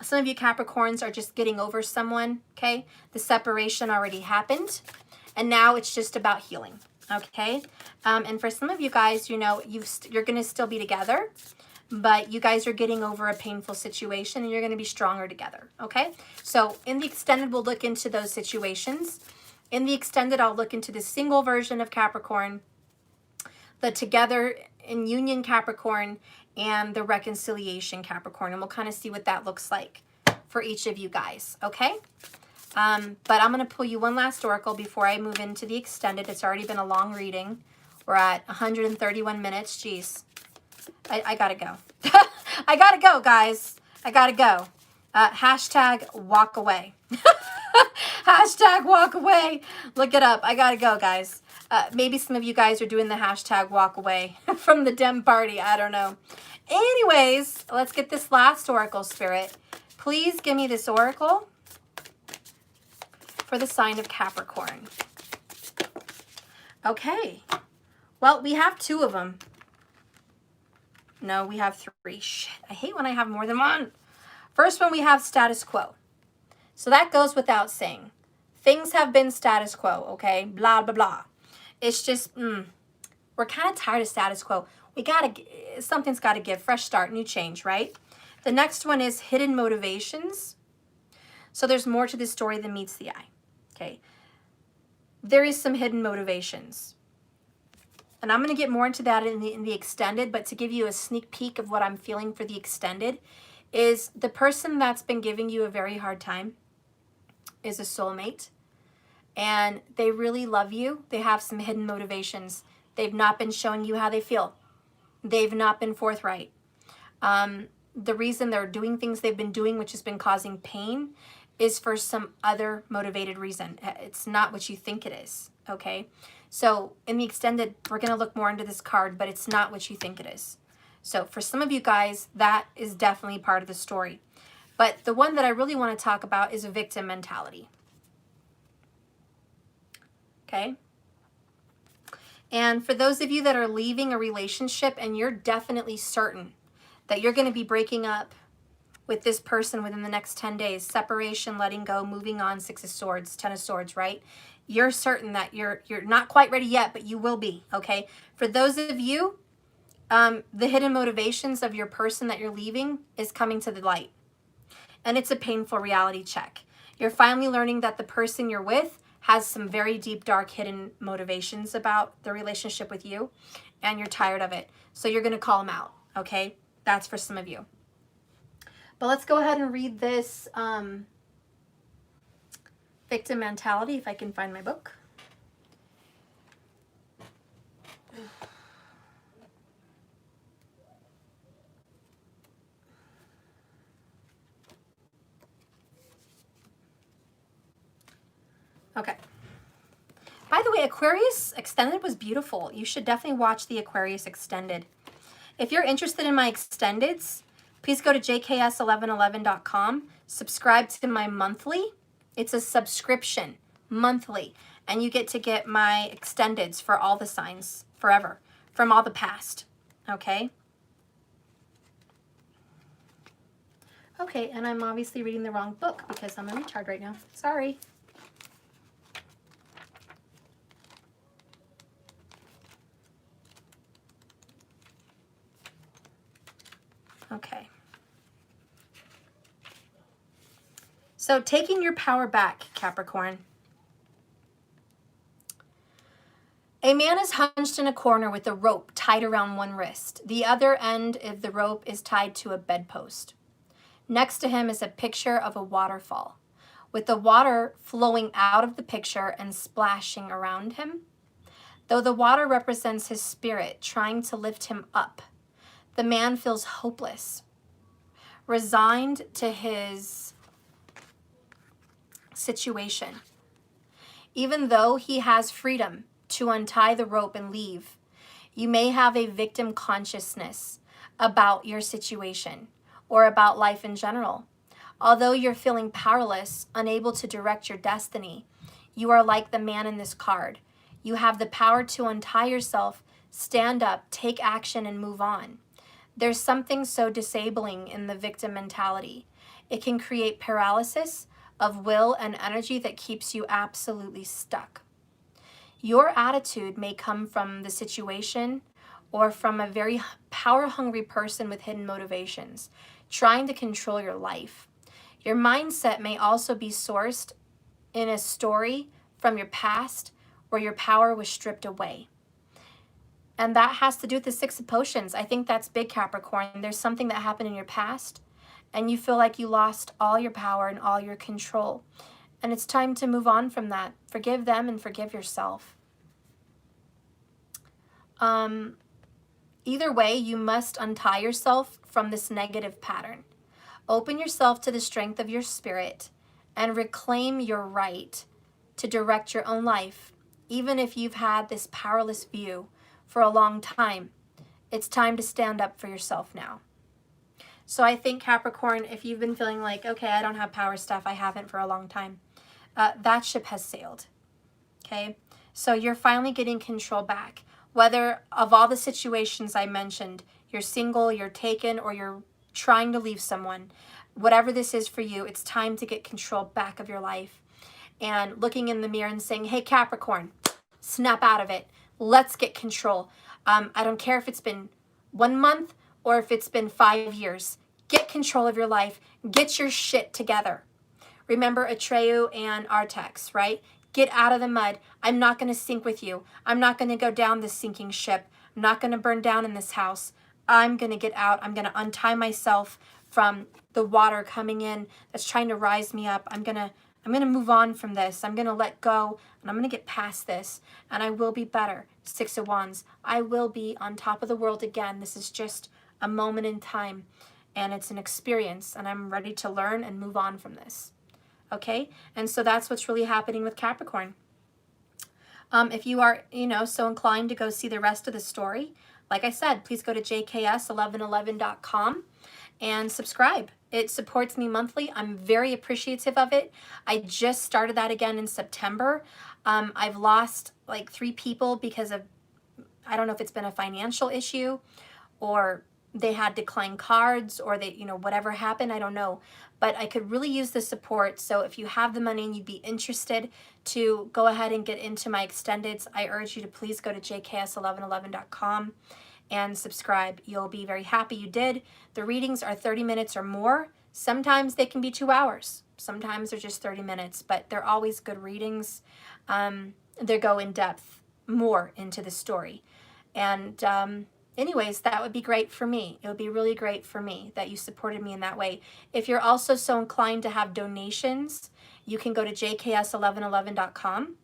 Some of you Capricorns are just getting over someone, okay? The separation already happened, and now it's just about healing, okay? And for some of you guys, you know, you're going to still be together, but you guys are getting over a painful situation, and you're going to be stronger together, okay? So in the extended, we'll look into those situations. In the extended, I'll look into the single version of Capricorn, the together in union Capricorn, and the reconciliation Capricorn. And we'll kind of see what that looks like for each of you guys, okay? But I'm going to pull you one last oracle before I move into the extended. It's already been a long reading. We're at 131 minutes. Jeez. I got to go. I got to go, guys. I got to go. Hashtag walk away. Hashtag walk away. Look it up. I got to go, guys. Maybe some of you guys are doing the hashtag walk away from the Dem party. I don't know. Anyways, let's get this last oracle, Spirit. Please give me this oracle for the sign of Capricorn. Okay. Well, we have two of them. No, we have three. Shit, I hate when I have more than one. First one, we have status quo. So that goes without saying. Things have been status quo, okay? Blah, blah, blah. It's just, we're kind of tired of status quo. Something's got to give. Fresh start, new change, right? The next one is hidden motivations. So there's more to this story than meets the eye, okay? There is some hidden motivations. And I'm going to get more into that in the extended, but to give you a sneak peek of what I'm feeling for the extended is the person that's been giving you a very hard time is a soulmate. And they really love you. They have some hidden motivations. They've not been showing you how they feel. They've not been forthright. The reason they're doing things they've been doing, which has been causing pain, is for some other motivated reason. It's not what you think it is, okay? So in the extended, we're going to look more into this card, but it's not what you think it is. So for some of you guys, that is definitely part of the story. But the one that I really want to talk about is a victim mentality. Okay? And for those of you that are leaving a relationship and you're definitely certain that you're going to be breaking up with this person within the next 10 days, separation, letting go, moving on, 6 of Swords, 10 of Swords, right? You're certain that you're not quite ready yet, but you will be, okay? For those of you, the hidden motivations of your person that you're leaving is coming to the light. And it's a painful reality check. You're finally learning that the person you're with has some very deep, dark, hidden motivations about the relationship with you, and you're tired of it. So you're going to call them out, okay? That's for some of you. But let's go ahead and read this victim mentality, if I can find my book. way, Aquarius Extended was beautiful. You should definitely watch the Aquarius Extended. If you're interested in my extendeds, please go to jks1111.com. Subscribe to my monthly. It's a subscription monthly, and you get my extendeds for all the signs forever from all the past. Okay? Okay, and I'm obviously reading the wrong book because I'm a retard right now. Sorry. Okay. So taking your power back, Capricorn. A man is hunched in a corner with a rope tied around one wrist. The other end of the rope is tied to a bedpost. Next to him is a picture of a waterfall, with the water flowing out of the picture and splashing around him. Though the water represents his spirit trying to lift him up, the man feels hopeless, resigned to his situation. Even though he has freedom to untie the rope and leave, you may have a victim consciousness about your situation or about life in general. Although you're feeling powerless, unable to direct your destiny, you are like the man in this card. You have the power to untie yourself, stand up, take action, and move on. There's something so disabling in the victim mentality. It can create paralysis of will and energy that keeps you absolutely stuck. Your attitude may come from the situation or from a very power-hungry person with hidden motivations, trying to control your life. Your mindset may also be sourced in a story from your past where your power was stripped away. And that has to do with the Six of Potions. I think that's big, Capricorn. There's something that happened in your past and you feel like you lost all your power and all your control. And it's time to move on from that. Forgive them and forgive yourself. Either way, you must untie yourself from this negative pattern. Open yourself to the strength of your spirit and reclaim your right to direct your own life. Even if you've had this powerless view for a long time, it's time to stand up for yourself now. So I think, Capricorn, if you've been feeling like, okay, I don't have power stuff, I haven't for a long time, that ship has sailed, okay? So you're finally getting control back. Whether of all the situations I mentioned, you're single, you're taken, or you're trying to leave someone, whatever this is for you, it's time to get control back of your life. And looking in the mirror and saying, hey, Capricorn, snap out of it. Let's get control. I don't care if it's been 1 month or if it's been 5 years. Get control of your life. Get your shit together. Remember Atreyu and Artax, right? Get out of the mud. I'm not going to sink with you. I'm not going to go down this sinking ship. I'm not going to burn down in this house. I'm going to get out. I'm going to untie myself from the water coming in that's trying to rise me up. I'm going to move on from this. I'm going to let go and I'm going to get past this and I will be better. Six of Wands. I will be on top of the world again. This is just a moment in time and it's an experience and I'm ready to learn and move on from this. Okay? And so that's what's really happening with Capricorn. If you are, so inclined to go see the rest of the story, like I said, please go to jks1111.com and subscribe. It supports me monthly. I'm very appreciative of it. I just started that again in September. I've lost like 3 people because of, I don't know if it's been a financial issue or they had declined cards or they, whatever happened, I don't know. But I could really use the support. So if you have the money and you'd be interested to go ahead and get into my extendeds, I urge you to please go to jks1111.com and subscribe. You'll be very happy you did. The readings are 30 minutes or more. Sometimes they can be 2 hours. Sometimes they're just 30 minutes, but they're always good readings. They go in depth more into the story. And anyways, that would be great for me. It would be really great for me that you supported me in that way. If you're also so inclined to have donations, you can go to jks1111.com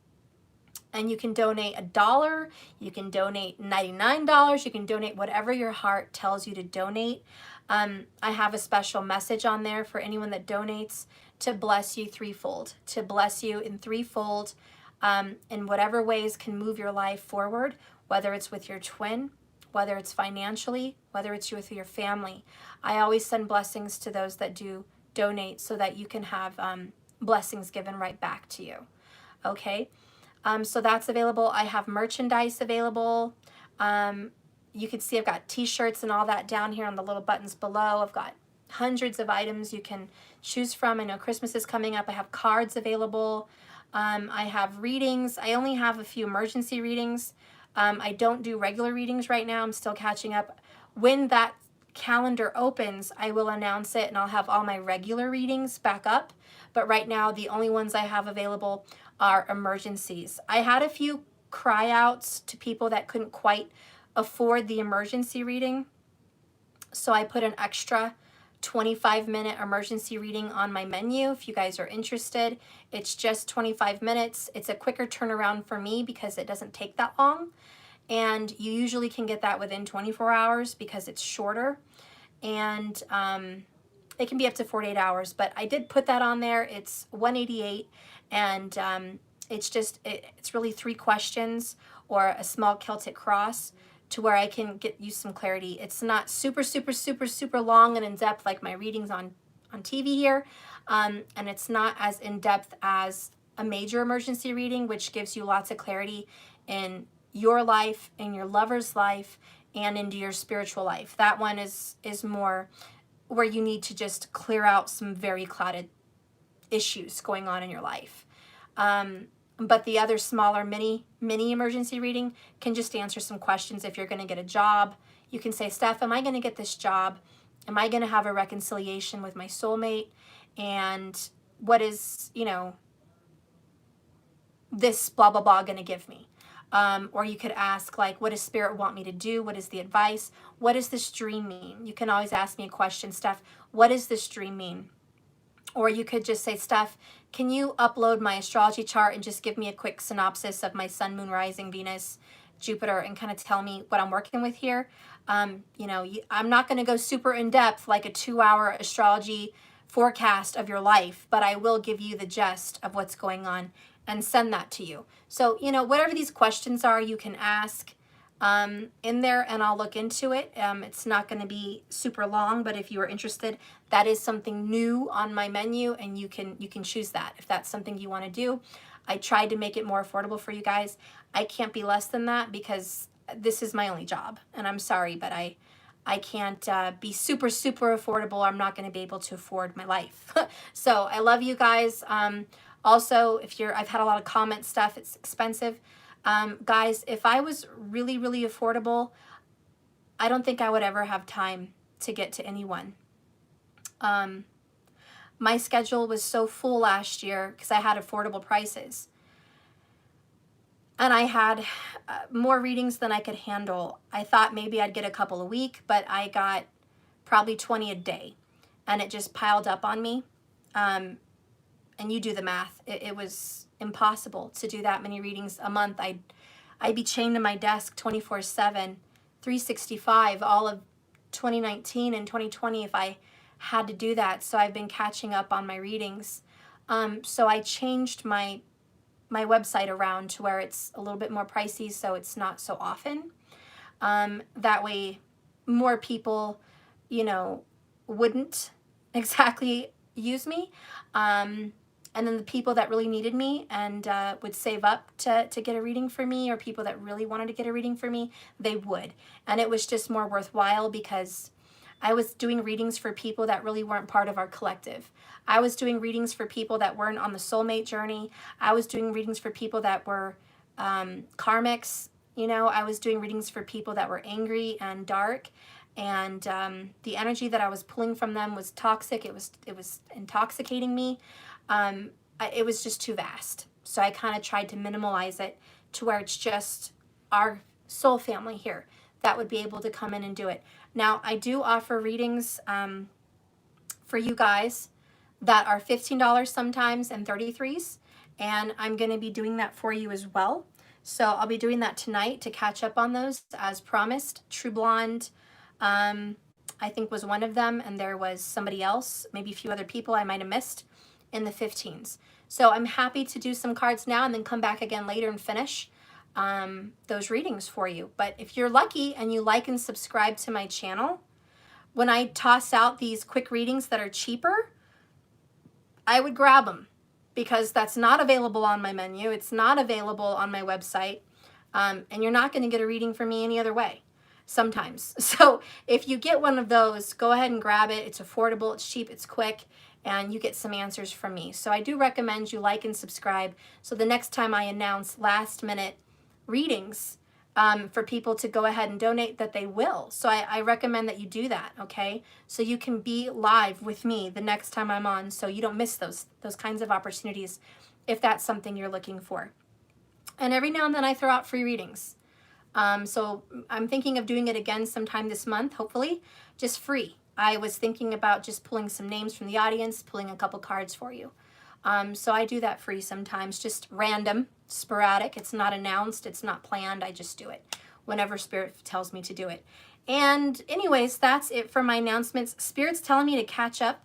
and you can donate $1, you can donate $99, you can donate whatever your heart tells you to donate. I have a special message on there for anyone that donates to bless you threefold, to bless you in threefold in whatever ways can move your life forward, whether it's with your twin, whether it's financially, whether it's with your family. I always send blessings to those that do donate so that you can have blessings given right back to you. Okay, so that's available. I have merchandise available. You can see I've got t-shirts and all that down here on the little buttons below. I've got hundreds of items you can choose from. I know Christmas is coming up. I have cards available. I have readings. I only have a few emergency readings. I don't do regular readings right now. I'm still catching up. When that calendar opens, I will announce it and I'll have all my regular readings back up. But right now, the only ones I have available are emergencies. I had a few cry outs to people that couldn't quite afford the emergency reading. So I put an extra 25-minute emergency reading on my menu if you guys are interested. It's just 25 minutes. It's a quicker turnaround for me because it doesn't take that long. And you usually can get that within 24 hours because it's shorter. And it can be up to 48 hours. But I did put that on there. It's $188. And it's really 3 questions or a small Celtic cross to where I can get you some clarity. It's not super, super, super, super long and in-depth like my readings on TV here. And it's not as in-depth as a major emergency reading, which gives you lots of clarity in your life, in your lover's life, and into your spiritual life. That one is more where you need to just clear out some very clouded issues going on in your life. But the other smaller mini emergency reading can just answer some questions. If you're going to get a job, you can say, Steph, am I going to get this job? Am I going to have a reconciliation with my soulmate? And what is, this blah, blah, blah going to give me? Or you could ask, like, what does Spirit want me to do? What is the advice? What does this dream mean? You can always ask me a question, Steph, what does this dream mean? Or you could just say, Steph, can you upload my astrology chart and just give me a quick synopsis of my sun, moon, rising, Venus, Jupiter, and kind of tell me what I'm working with here? I'm not going to go super in depth like a 2-hour astrology forecast of your life, but I will give you the gist of what's going on and send that to you. So, whatever these questions are, you can ask in there and I'll look into it. It's not going to be super long, but if you are interested, that is something new on my menu and you can choose that if that's something you want to do. I tried to make it more affordable for you guys. I can't be less than that because this is my only job and I'm sorry, but I can't be super, super affordable. I'm not going to be able to afford my life. So I love you guys. Also, I've had a lot of comment stuff. It's expensive. Guys, if I was really, really affordable, I don't think I would ever have time to get to anyone. My schedule was so full last year because I had affordable prices. And I had more readings than I could handle. I thought maybe I'd get a couple a week, but I got probably 20 a day. And it just piled up on me. And you do the math. It was impossible to do that many readings a month. I'd be chained to my desk 24/7, 365, all of 2019 and 2020 if I had to do that. So I've been catching up on my readings. So I changed my website around to where it's a little bit more pricey, so it's not so often. That way more people, wouldn't exactly use me. And then the people that really needed me and would save up to get a reading for me, or people that really wanted to get a reading for me, they would. And it was just more worthwhile because I was doing readings for people that really weren't part of our collective. I was doing readings for people that weren't on the soulmate journey. I was doing readings for people that were karmics. I was doing readings for people that were angry and dark. And the energy that I was pulling from them was toxic. It was intoxicating me. It was just too vast. So I kind of tried to minimalize it to where it's just our soul family here that would be able to come in and do it. Now, I do offer readings for you guys that are $15 sometimes and 33s. And I'm going to be doing that for you as well. So I'll be doing that tonight to catch up on those as promised. True Blonde, I think was one of them. And there was somebody else, maybe a few other people I might have missed. in the 15s. So I'm happy to do some cards now and then come back again later and finish those readings for you. But if you're lucky and you like and subscribe to my channel, when I toss out these quick readings that are cheaper, I would grab them, because that's not available on my menu. It's not available on my website. And you're not going to get a reading from me any other way sometimes. So if you get one of those, go ahead and grab it. It's affordable, it's cheap, it's quick, and you get some answers from me. So I do recommend you like and subscribe, so the next time I announce last minute readings for people to go ahead and donate, that they will. So I recommend that you do that, okay? So you can be live with me the next time I'm on, so you don't miss those kinds of opportunities if that's something you're looking for. And every now and then I throw out free readings. So I'm thinking of doing it again sometime this month, hopefully, just free. I was thinking about just pulling some names from the audience, pulling a couple cards for you. So I do that free sometimes, just random, sporadic. It's not announced, it's not planned. I just do it whenever Spirit tells me to do it. And anyways, that's it for my announcements. Spirit's telling me to catch up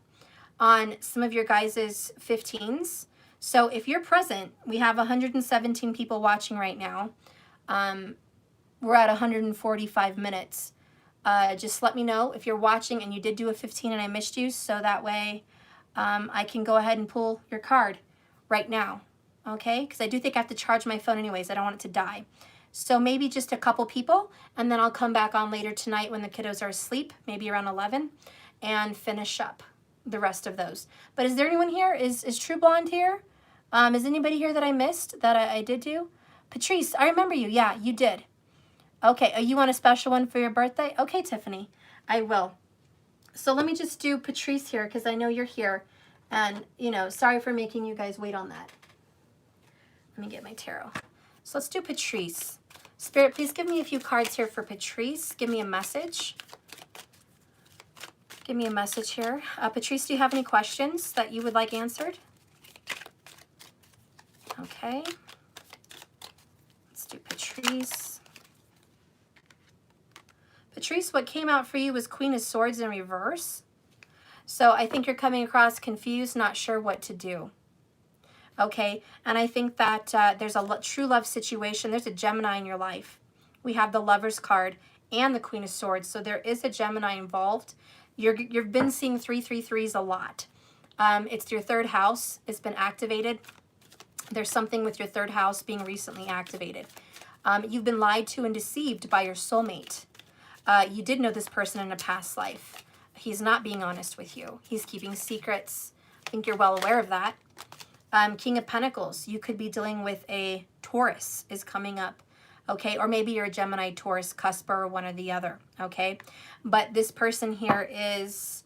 on some of your guys' 15s. So if you're present, we have 117 people watching right now. We're at 145 minutes. Just let me know if you're watching and you did do a 15 and I missed you, so that way I can go ahead and pull your card right now, okay? Because I do think I have to charge my phone anyways. I don't want it to die. So maybe just a couple people, and then I'll come back on later tonight when the kiddos are asleep, maybe around 11, and finish up the rest of those. But is there anyone here? Is True Blonde here? Is anybody here that I missed that I did do? Patrice, I remember you. Yeah, you did. Okay, you want a special one for your birthday? Okay, Tiffany, I will. So let me just do Patrice here, because I know you're here. And, you know, sorry for making you guys wait on that. Let me get my tarot. So let's do Patrice. Spirit, please give me a few cards here for Patrice. Give me a message. Give me a message here. Patrice, do you have any questions that you would like answered? Okay. Let's do Patrice. Patrice, what came out for you was Queen of Swords in reverse. So I think you're coming across confused, not sure what to do. Okay, and I think that there's a true love situation. There's a Gemini in your life. We have the Lover's card and the Queen of Swords, so there is a Gemini involved. You've been seeing 333s a lot. It's your third house. It's been activated. There's something with your third house being recently activated. You've been lied to and deceived by your soulmate. You did know this person in a past life. He's not being honest with you. He's keeping secrets. I think you're well aware of that. King of Pentacles, you could be dealing with a Taurus is coming up, okay? Or maybe you're a Gemini, Taurus, cusper, or one or the other, okay? But this person here is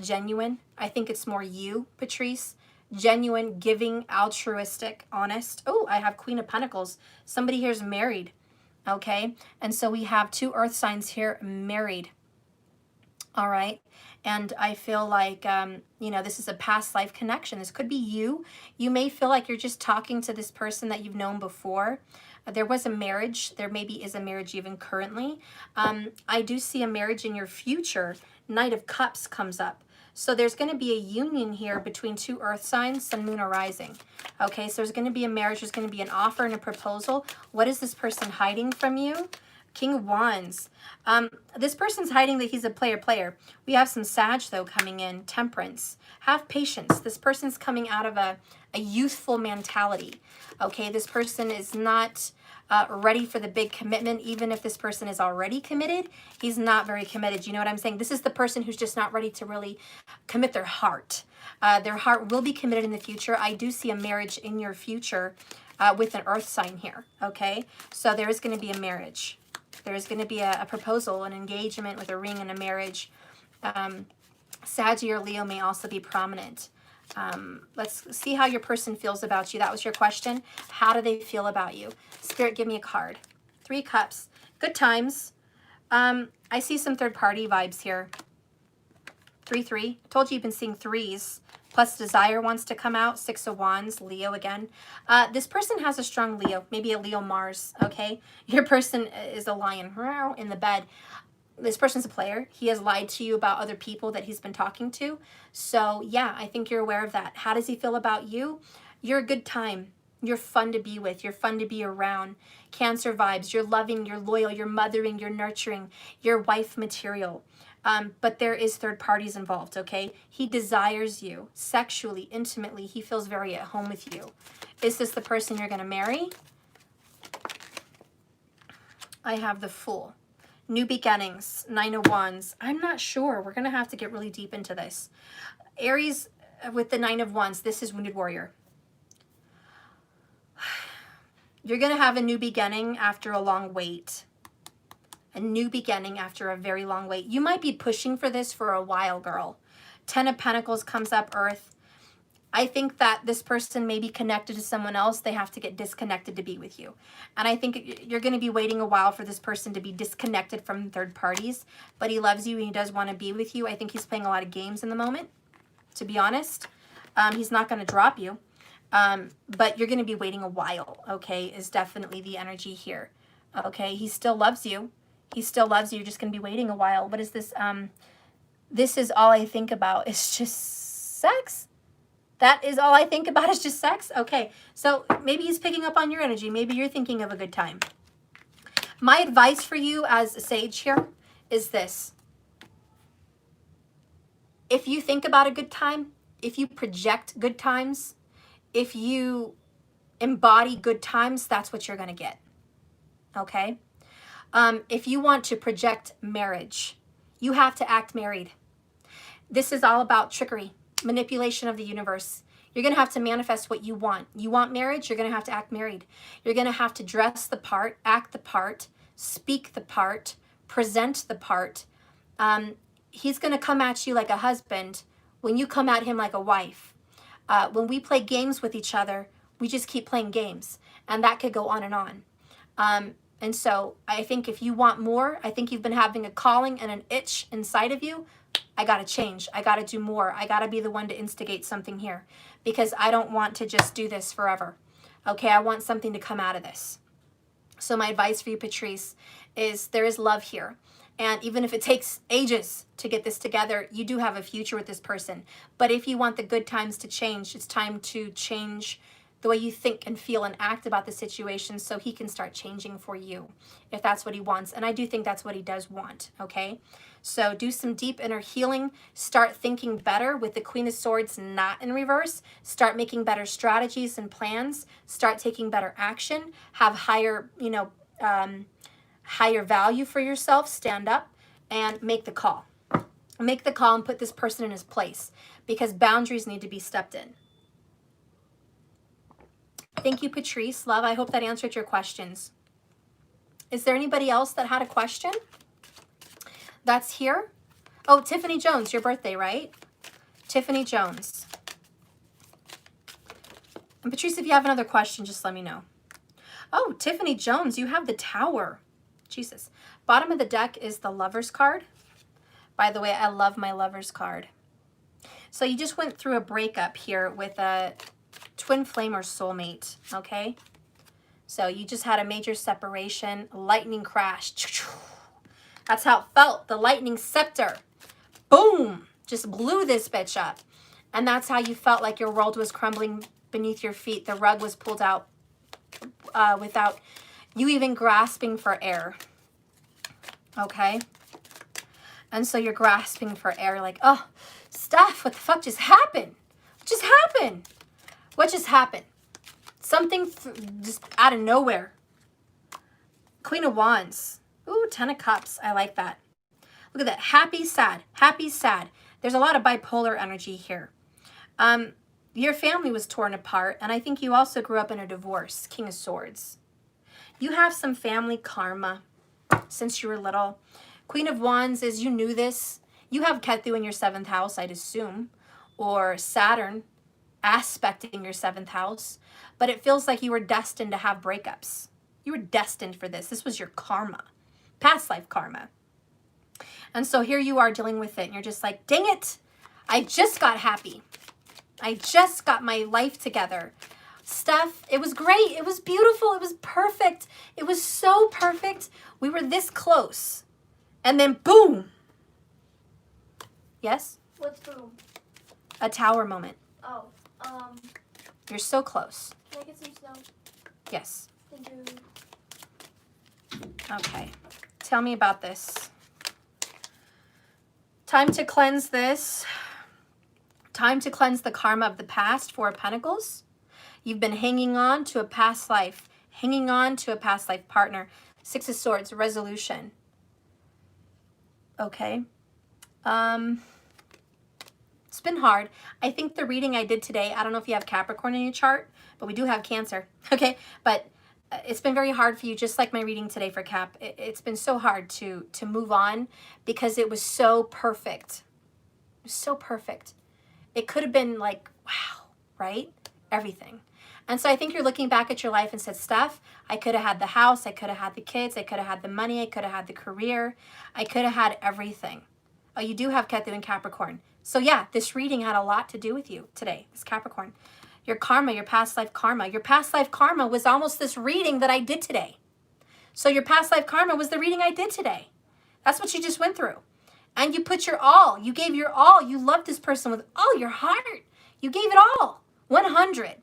genuine. I think it's more you, Patrice. Genuine, giving, altruistic, honest. Oh, I have Queen of Pentacles. Somebody here is married, okay? And so we have two earth signs here, married. All right. And I feel like, you know, this is a past life connection. This could be you. You may feel like you're just talking to this person that you've known before. There was a marriage. There maybe is a marriage even currently. I do see a marriage in your future. Knight of Cups comes up. So there's going to be a union here between two earth signs, Sun, Moon, or Rising. Okay, so there's going to be a marriage. There's going to be an offer and a proposal. What is this person hiding from you? King of Wands. This person's hiding that he's a player. We have some Sag, though, coming in. Temperance. Have patience. This person's coming out of a youthful mentality. Okay, this person is not ready for the big commitment. Even if this person is already committed, he's not very committed. You know what I'm saying? This is the person who's just not ready to really commit their heart. Their heart will be committed in the future. I do see a marriage in your future with an earth sign here. Okay, so there is going to be a marriage. There's going to be a proposal, an engagement with a ring and a marriage. Sag or Leo may also be prominent. Let's see how your person feels about you. That was your question. How do they feel about you? Spirit, give me a card. 3 Cups. Good times. I see some third-party vibes here. 3-3. Told you you've been seeing 3s. Plus desire wants to come out. 6 of Wands, Leo again. This person has a strong Leo, maybe a Leo Mars, okay? Your person is a lion in the bed. this person's a player. He has lied to you about other people that he's been talking to. So yeah, I think you're aware of that. How does he feel about you? You're a good time. You're fun to be with. You're fun to be around. Cancer vibes. You're loving, you're loyal, you're mothering, you're nurturing. You're wife material. But there is third parties involved, okay? He desires you sexually, intimately. He feels very at home with you. Is this the person you're going to marry? I have the Fool. New beginnings, 9 of Wands. I'm not sure. We're going to have to get really deep into this. Aries with the 9 of Wands. This is Wounded Warrior. You're going to have a new beginning after a long wait. A new beginning after a very long wait. You might be pushing for this for a while, girl. 10 of Pentacles comes up, Earth. I think that this person may be connected to someone else. They have to get disconnected to be with you. And I think you're going to be waiting a while for this person to be disconnected from third parties. But he loves you and he does want to be with you. I think he's playing a lot of games in the moment, to be honest. He's not going to drop you. But you're going to be waiting a while, okay, is definitely the energy here. Okay, he still loves you. He still loves you. You're just going to be waiting a while. What is this? This is all I think about. It's just sex. That is all I think about is just sex? Okay, so maybe he's picking up on your energy. Maybe you're thinking of a good time. My advice for you as a sage here is this. If you think about a good time, if you project good times, if you embody good times, that's what you're going to get. Okay? If you want to project marriage, you have to act married. This is all about trickery, manipulation of the universe. You're going to have to manifest what you want. You want marriage, you're going to have to act married. You're going to have to dress the part, act the part, speak the part, present the part. He's going to come at you like a husband when you come at him like a wife. When we play games with each other, we just keep playing games. And that could go on and on. And so I think if you want more, I think you've been having a calling and an itch inside of you. I got to change. I got to do more. I got to be the one to instigate something here because I don't want to just do this forever. Okay, I want something to come out of this. So my advice for you, Patrice, is there is love here. And even if it takes ages to get this together, you do have a future with this person. But if you want the good times to change, it's time to change the way you think and feel and act about the situation so he can start changing for you, if that's what he wants. And I do think that's what he does want, okay? So do some deep inner healing. Start thinking better with the Queen of Swords not in reverse. Start making better strategies and plans. Start taking better action. Have higher, higher value for yourself. Stand up and make the call. Make the call and put this person in his place because boundaries need to be stepped in. Thank you, Patrice. Love, I hope that answered your questions. Is there anybody else that had a question that's here? Oh, Tiffany Jones, your birthday, right? Tiffany Jones. And Patrice, if you have another question, just let me know. Oh, Tiffany Jones, you have the Tower. Jesus. Bottom of the deck is the Lover's card. By the way, I love my Lover's card. So you just went through a breakup here with a twin flame or soulmate, okay? So you just had a major separation, lightning crash. That's how it felt. The lightning scepter, boom, just blew this bitch up. And that's how you felt like your world was crumbling beneath your feet. The rug was pulled out without you even grasping for air, okay? And so you're grasping for air like, oh, Steph, what the fuck just happened? What just happened? What just happened? Something just out of nowhere. Queen of Wands. Ooh, 10 of Cups. I like that. Look at that. Happy, sad. Happy, sad. There's a lot of bipolar energy here. Your family was torn apart, and I think you also grew up in a divorce. King of Swords. You have some family karma since you were little. Queen of Wands is, you knew this. You have Ketu in your 7th house, I'd assume, or Saturn aspecting your 7th house, but it feels like you were destined to have breakups. You were destined for this. This was your karma, past life karma. And so here you are dealing with it, and you're just like, dang it, I just got happy. I just got my life together. Steph, it was great. It was beautiful. It was perfect. It was so perfect. We were this close And then boom. Yes? What's boom? A tower moment. Oh, You're so close. can I get some snow? Yes. Thank you. Okay. Tell me about this. Time to cleanse this. Time to cleanse the karma of the past, 4 of Pentacles. You've been hanging on to a past life. Hanging on to a past life partner. 6 of Swords, resolution. Okay. It's been hard. I think the reading I did today, I don't know if you have Capricorn in your chart, but we do have Cancer. Okay. But it's been very hard for you, just like my reading today for Cap. It's been so hard to move on because it was so perfect. It was so perfect. It could have been like, wow, right? Everything. And so I think you're looking back at your life and said, Steph, I could have had the house. I could have had the kids. I could have had the money. I could have had the career. I could have had everything. Oh, you do have Ketu and Capricorn. So yeah, this reading had a lot to do with you today, this Capricorn. Your karma, your past life karma. Your past life karma was almost this reading that I did today. So your past life karma was the reading I did today. That's what you just went through. And you put your all. You gave your all. You loved this person with all your heart. You gave it all. 100.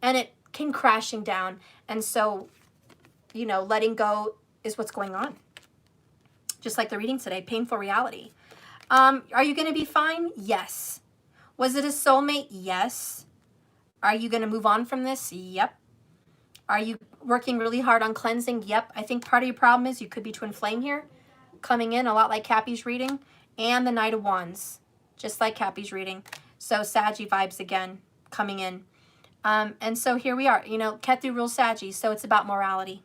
And it came crashing down. And so, you know, letting go is what's going on. Just like the reading today, painful reality. Are you going to be fine? Yes. Was it a soulmate? Yes. Are you going to move on from this? Yep. Are you working really hard on cleansing? Yep. I think part of your problem is you could be twin flame here, coming in a lot like Cappy's reading, and the Knight of Wands, just like Cappy's reading. So Saggy vibes again, coming in. And so here we are. You know, Ketu rules Saggy, so it's about morality.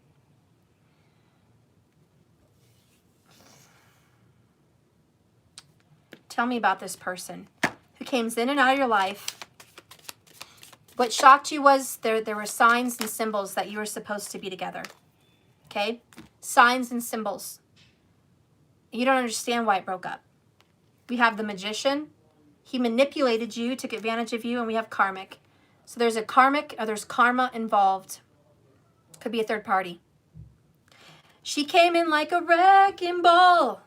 Tell me about this person who came in and out of your life. What shocked you was there were signs and symbols that you were supposed to be together. Okay? Signs and symbols. You don't understand why it broke up. We have the Magician. He manipulated you, took advantage of you, and we have karmic. So there's a karmic, or there's karma involved. Could be a third party. She came in like a wrecking ball.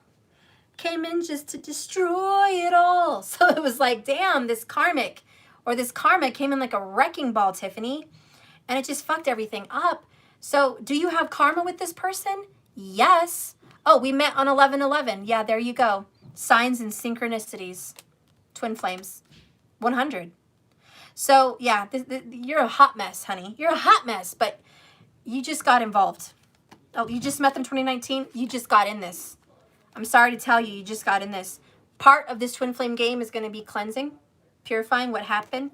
Came in just to destroy it all. So it was like, damn, this karmic, or this karma came in like a wrecking ball, Tiffany. And it just fucked everything up. So do you have karma with this person? Yes. Oh, we met on 11/11. Yeah, there you go. Signs and synchronicities. Twin flames. 100. So, yeah, you're a hot mess, honey. You're a hot mess, but you just got involved. Oh, you just met them 2019? You just got in this. I'm sorry to tell you, you just got in this. Part of this twin flame game is going to be cleansing, purifying what happened,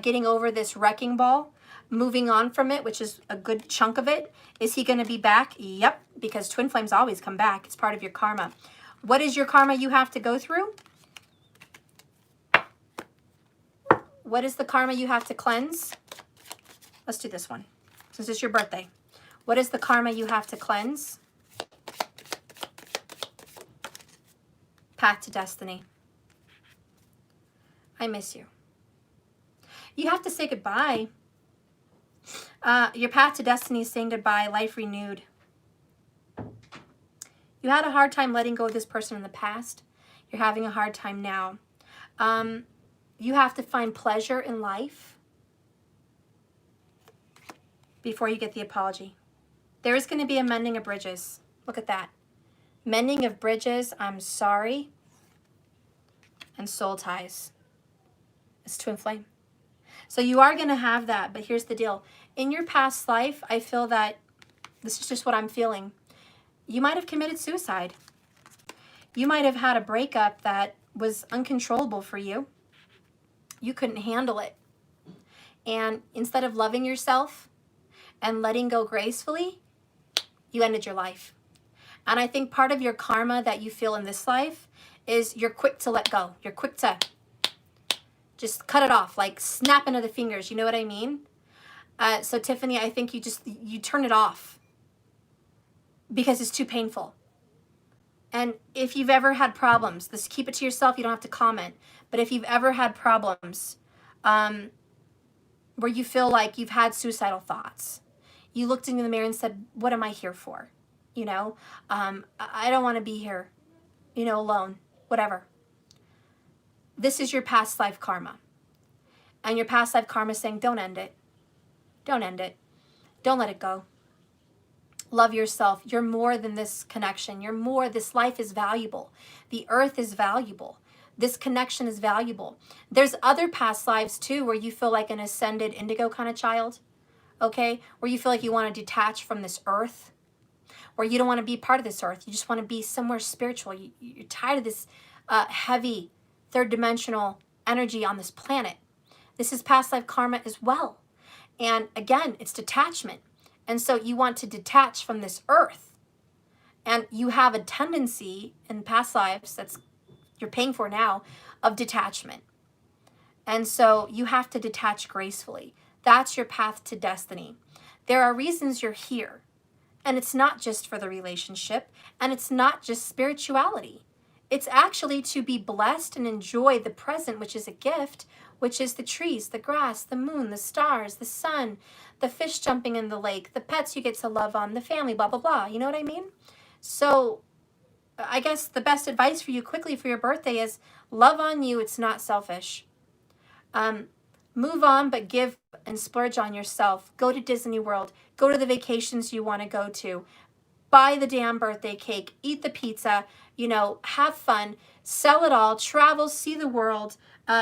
getting over this wrecking ball, moving on from it, which is a good chunk of it. Is he going to be back? Yep, because twin flames always come back. It's part of your karma. What is your karma you have to go through? What is the karma you have to cleanse? Let's do this one, since it's your birthday. What is the karma you have to cleanse? Path to destiny. I miss you. You have to say goodbye. Your path to destiny is saying goodbye, life renewed. You had a hard time letting go of this person in the past. You're having a hard time now. You have to find pleasure in life before you get the apology. There is going to be a mending of bridges. Look at that. Mending of bridges, I'm sorry, and soul ties. It's twin flame. So you are going to have that, but here's the deal. In your past life, I feel that, this is just what I'm feeling, you might have committed suicide. You might have had a breakup that was uncontrollable for you. You couldn't handle it. And instead of loving yourself and letting go gracefully, you ended your life. And I think part of your karma that you feel in this life is you're quick to let go. You're quick to just cut it off, like snap into the fingers. You know what I mean? So Tiffany, I think you turn it off because it's too painful. And if you've ever had problems, this, keep it to yourself. You don't have to comment. But if you've ever had problems where you feel like you've had suicidal thoughts, you looked into the mirror and said, what am I here for? You know, I don't want to be here. alone, whatever. This is your past life karma. And your past life karma is saying, don't end it. Don't end it. Don't let it go. Love yourself. You're more than this connection. You're more. This life is valuable. The earth is valuable. This connection is valuable. There's other past lives too where you feel like an ascended indigo kind of child, okay? Where you feel like you want to detach from this earth, where you don't want to be part of this earth. You just want to be somewhere spiritual. You're tired of this heavy third dimensional energy on this planet. This is past life karma as well. And again, it's detachment. And so you want to detach from this earth. And you have a tendency in past lives that's you're paying for now of detachment. And so you have to detach gracefully. That's your path to destiny. There are reasons you're here. And it's not just for the relationship. And it's not just spirituality. It's actually to be blessed and enjoy the present, which is a gift, which is the trees, the grass, the moon, the stars, the sun, the fish jumping in the lake, the pets you get to love on, the family, blah, blah, blah. You know what I mean? So I guess the best advice for you quickly for your birthday is love on you. It's not selfish. Move on, but give and splurge on yourself. Go to Disney World. Go to the vacations you want to go to. Buy the damn birthday cake. Eat the pizza. Have fun. Sell it all. Travel. See the world.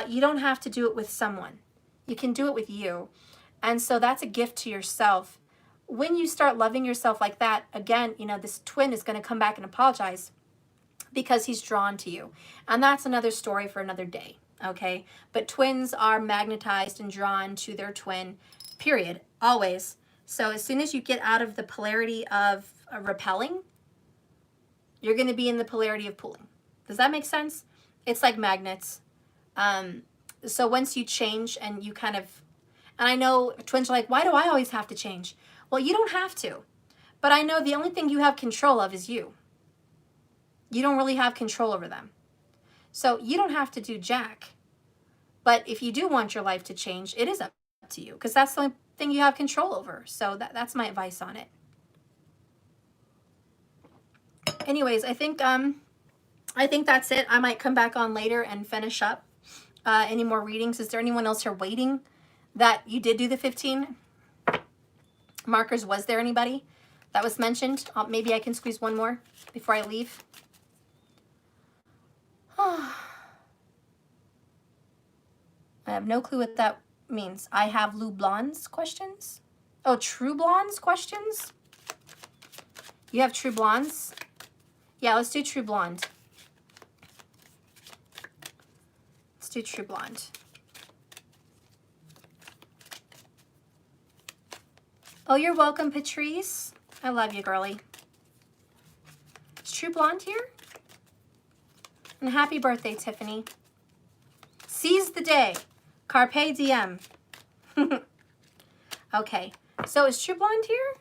You don't have to do it with someone. You can do it with you. And so that's a gift to yourself. When you start loving yourself like that, again, this twin is going to come back and apologize because he's drawn to you. And that's another story for another day, okay? But twins are magnetized and drawn to their twin, period, always. So as soon as you get out of the polarity of repelling, you're going to be in the polarity of pulling. Does that make sense? It's like magnets. So once you change and you kind of, and I know twins are like, why do I always have to change? Well, you don't have to. But I know the only thing you have control of is you. You don't really have control over them. So you don't have to do jack. But if you do want your life to change, it is up to you because that's the only thing you have control over. So that's my advice on it. Anyways, I think that's it. I might come back on later and finish up any more readings. Is there anyone else here waiting that you did do the 15 markers? Was there anybody that was mentioned? Maybe I can squeeze one more before I leave. I have no clue what that means. I have Lou Blondes questions. Oh, True Blondes questions? You have True Blondes? Yeah, let's do True Blonde. Let's do True Blonde. Oh, you're welcome, Patrice. I love you, girly. Is True Blonde here? And happy birthday, Tiffany. Seize the day. Carpe diem. Okay, so is True Blonde here?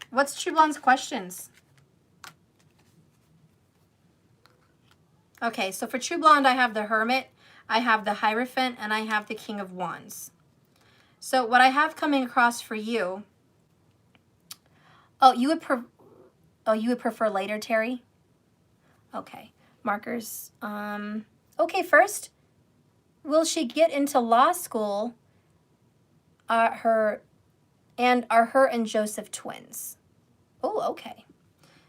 What's True Blonde's questions? Okay, so for True Blonde, I have the Hermit, I have the Hierophant, and I have the King of Wands. So what I have coming across for you, you would prefer later, Terry? Okay, markers. Okay, first, will she get into law school? Are her and Joseph twins? Oh, okay.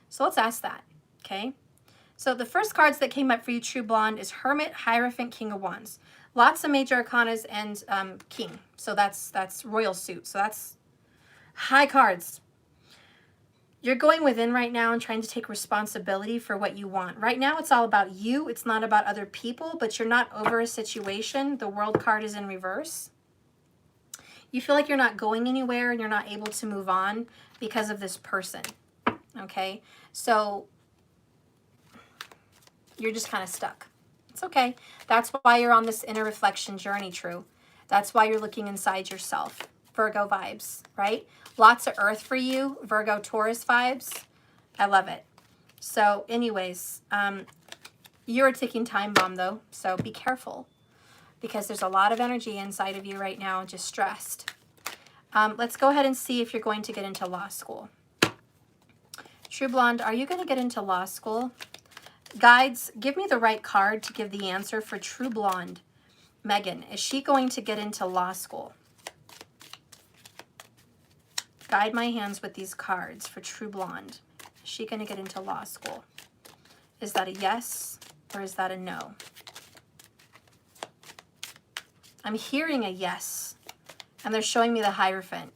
So let's ask that, okay? So the first cards that came up for you, True Blonde, is Hermit, Hierophant, King of Wands. Lots of major arcanas and King. So that's royal suit. So that's high cards. You're going within right now and trying to take responsibility for what you want. Right now, it's all about you. It's not about other people, but you're not over a situation. The World card is in reverse. You feel like you're not going anywhere and you're not able to move on because of this person, okay? So you're just kind of stuck. It's okay. That's why you're on this inner reflection journey, True. That's why you're looking inside yourself. Virgo vibes, right? Lots of earth for you, Virgo, Taurus vibes. I love it. So anyways, you're a ticking time bomb though, so be careful because there's a lot of energy inside of you right now, just stressed. Let's go ahead and see if you're going to get into law school. True Blonde, are you going to get into law school? Guides, give me the right card to give the answer for True Blonde. Megan, is she going to get into law school? Guide my hands with these cards for True Blonde. Is she going to get into law school? Is that a yes or is that a no? I'm hearing a yes, and they're showing me the Hierophant,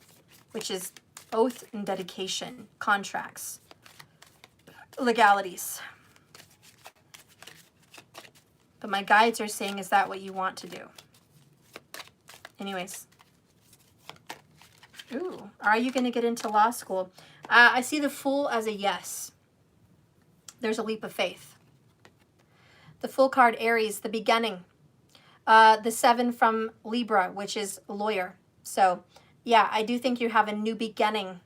which is oath and dedication, contracts, legalities. But my guides are saying, is that what you want to do? Anyways. Ooh, are you going to get into law school? I see the Fool as a yes. There's a leap of faith. The Fool card, Aries, the beginning. The 7 from Libra, which is lawyer. So, yeah, I do think you have a new beginning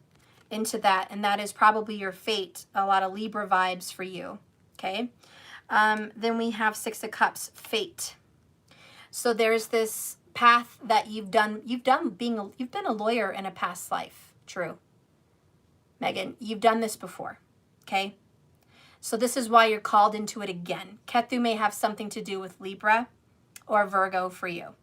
into that, and that is probably your fate. A lot of Libra vibes for you, okay? Then we have 6 of Cups, fate. So there's this path that you've been a lawyer in a past life. True. Megan, you've done this before, okay? So this is why you're called into it again. Ketu may have something to do with Libra or Virgo for you,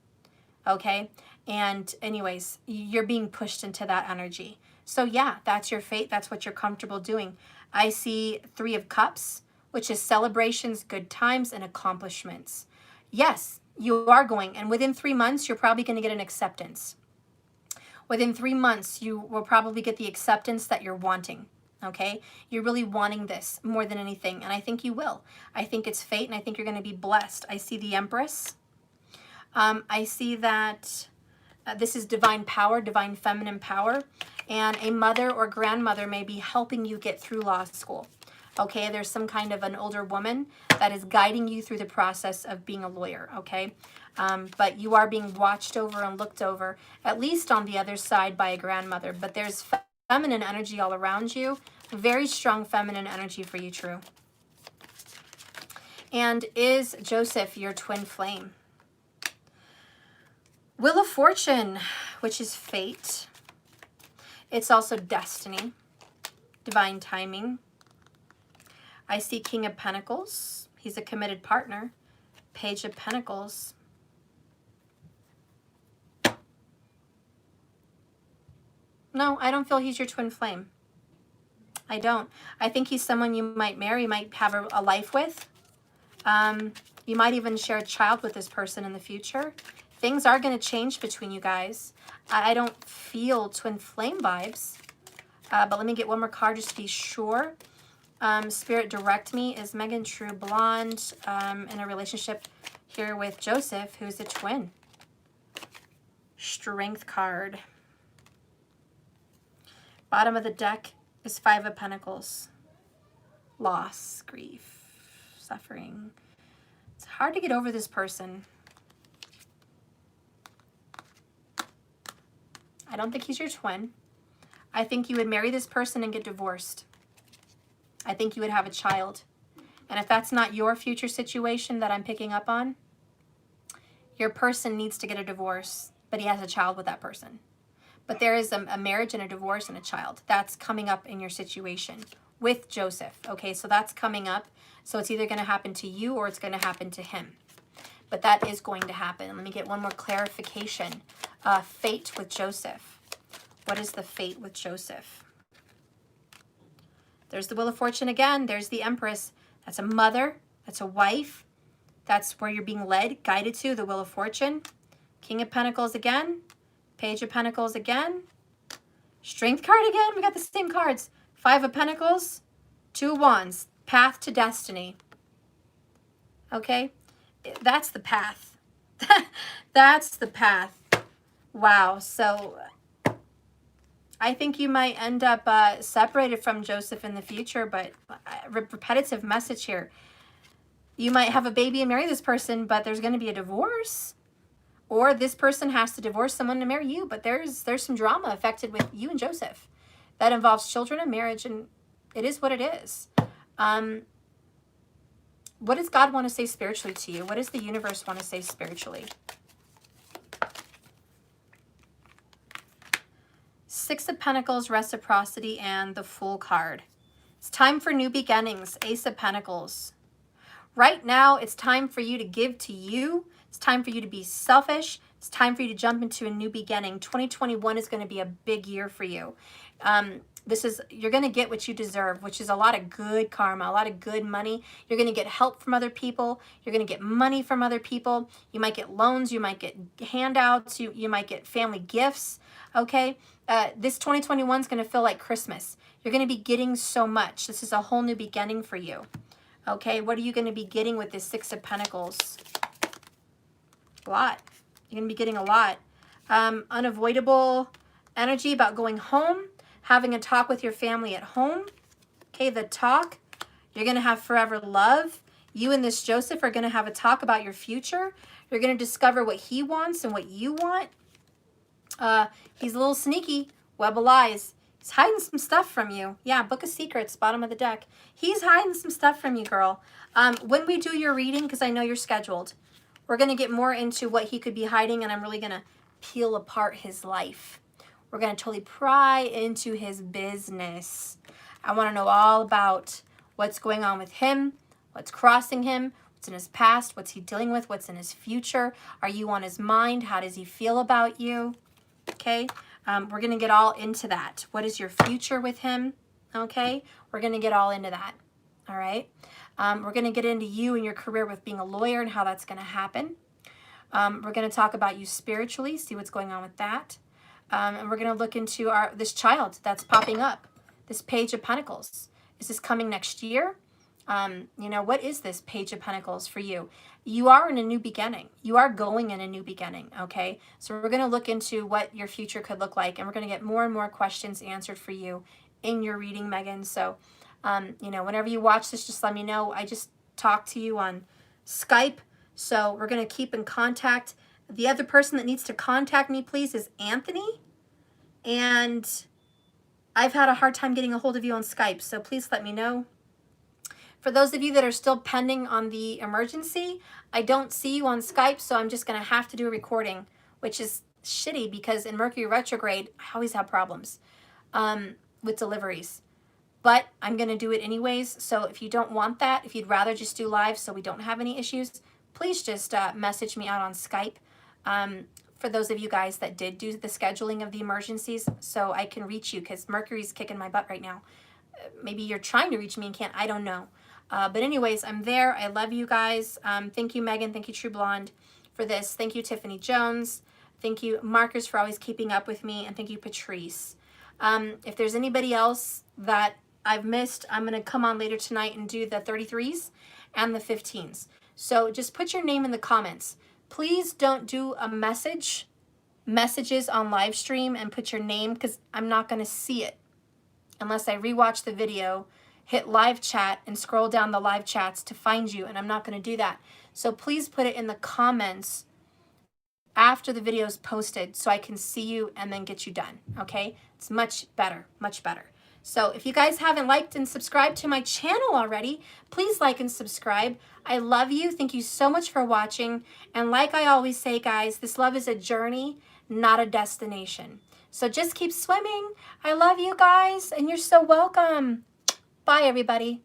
okay? And anyways, you're being pushed into that energy. So yeah, that's your fate. That's what you're comfortable doing. I see 3 of Cups, which is celebrations, good times, and accomplishments. Yes, you are going. And within 3 months, you're probably going to get an acceptance. Within 3 months, you will probably get the acceptance that you're wanting. Okay? You're really wanting this more than anything. And I think you will. I think it's fate, and I think you're going to be blessed. I see the Empress. I see that this is divine power, divine feminine power, and a mother or grandmother may be helping you get through law school. Okay, there's some kind of an older woman that is guiding you through the process of being a lawyer, okay? But you are being watched over and looked over, at least on the other side by a grandmother. But there's feminine energy all around you, very strong feminine energy for you, True. And is Joseph your twin flame? Wheel of Fortune, which is fate. It's also destiny, divine timing. I see King of Pentacles. He's a committed partner. Page of Pentacles. No, I don't feel he's your twin flame. I don't. I think he's someone you might marry, might have a life with. You might even share a child with this person in the future. Things are going to change between you guys. I don't feel twin flame vibes. But let me get one more card just to be sure. Spirit, direct me. Is Megan True Blonde in a relationship here with Joseph, who's a twin? Strength card. Bottom of the deck is 5 of Pentacles. Loss, grief, suffering. It's hard to get over this person. I don't think he's your twin. I think you would marry this person and get divorced. I think you would have a child. And if that's not your future situation that I'm picking up on, your person needs to get a divorce, but he has a child with that person. But there is a marriage and a divorce and a child. That's coming up in your situation with Joseph. Okay, so that's coming up. So it's either going to happen to you or it's going to happen to him. But that is going to happen. Let me get one more clarification. Fate with Joseph. What is the fate with Joseph? There's the Wheel of Fortune again. There's the Empress. That's a mother. That's a wife. That's where you're being led, guided to, the Wheel of Fortune. King of Pentacles again. Page of Pentacles again. Strength card again. We got the same cards. 5 of Pentacles. 2 of Wands. Path to destiny. Okay? That's the path. That's the path. Wow. So I think you might end up separated from Joseph in the future, but repetitive message here. You might have a baby and marry this person, but there's going to be a divorce. Or this person has to divorce someone to marry you, but there's some drama affected with you and Joseph. That involves children and marriage, and it is what it is. What does God want to say spiritually to you? What does the universe want to say spiritually? 6 of Pentacles, reciprocity, and the Fool card. It's time for new beginnings, Ace of Pentacles. Right now, it's time for you to give to you. It's time for you to be selfish. It's time for you to jump into a new beginning. 2021 is going to be a big year for you. You're going to get what you deserve, which is a lot of good karma, a lot of good money. You're going to get help from other people. You're going to get money from other people. You might get loans. You might get handouts. You might get family gifts. Okay. This 2021 is going to feel like Christmas. You're going to be getting so much. This is a whole new beginning for you. Okay. What are you going to be getting with this Six of Pentacles? A lot. You're going to be getting a lot. Unavoidable energy about going home, having a talk with your family at home. Okay, the talk. You're going to have forever love. You and this Joseph are going to have a talk about your future. You're going to discover what he wants and what you want. He's a little sneaky. Web of lies. He's hiding some stuff from you. Yeah, Book of Secrets, bottom of the deck. He's hiding some stuff from you, girl. When we do your reading, because I know you're scheduled, we're going to get more into what he could be hiding, and I'm really going to peel apart his life. We're going to totally pry into his business. I want to know all about what's going on with him, what's crossing him, what's in his past, what's he dealing with, what's in his future. Are you on his mind? How does he feel about you? Okay, we're going to get all into that. What is your future with him? Okay, we're going to get all into that. All right. We're going to get into you and your career with being a lawyer and how that's going to happen. We're going to talk about you spiritually, see what's going on with that. And we're going to look into this child that's popping up, this Page of Pentacles. Is this coming next year? What is this Page of Pentacles for you? You are in a new beginning. You are going in a new beginning, okay? So we're going to look into what your future could look like, and we're going to get more and more questions answered for you in your reading, Megan. So, whenever you watch this, just let me know. I just talked to you on Skype, so we're going to keep in contact. The other person that needs to contact me, please, is Anthony. And I've had a hard time getting a hold of you on Skype, so please let me know. For those of you that are still pending on the emergency, I don't see you on Skype, so I'm just going to have to do a recording, which is shitty because in Mercury retrograde, I always have problems with deliveries. But I'm going to do it anyways, so if you don't want that, if you'd rather just do live so we don't have any issues, please just message me out on Skype. For those of you guys that did do the scheduling of the emergencies, so I can reach you, because Mercury's kicking my butt right now. Maybe you're trying to reach me and can't. I don't know. But anyways, I'm there. I love you guys. Thank you, Megan. Thank you, True Blonde, for this. Thank you, Tiffany Jones. Thank you, Marcus, for always keeping up with me. And thank you, Patrice. If there's anybody else that I've missed, I'm going to come on later tonight and do the 33s and the 15s. So just put your name in the comments. Please don't do messages on live stream and put your name, because I'm not going to see it unless I rewatch the video, hit live chat, and scroll down the live chats to find you, and I'm not going to do that. So please put it in the comments after the video is posted so I can see you and then get you done, okay? It's much better, much better. So if you guys haven't liked and subscribed to my channel already, please like and subscribe. I love you. Thank you so much for watching. And like I always say, guys, this love is a journey, not a destination. So just keep swimming. I love you guys, and you're so welcome. Bye, everybody.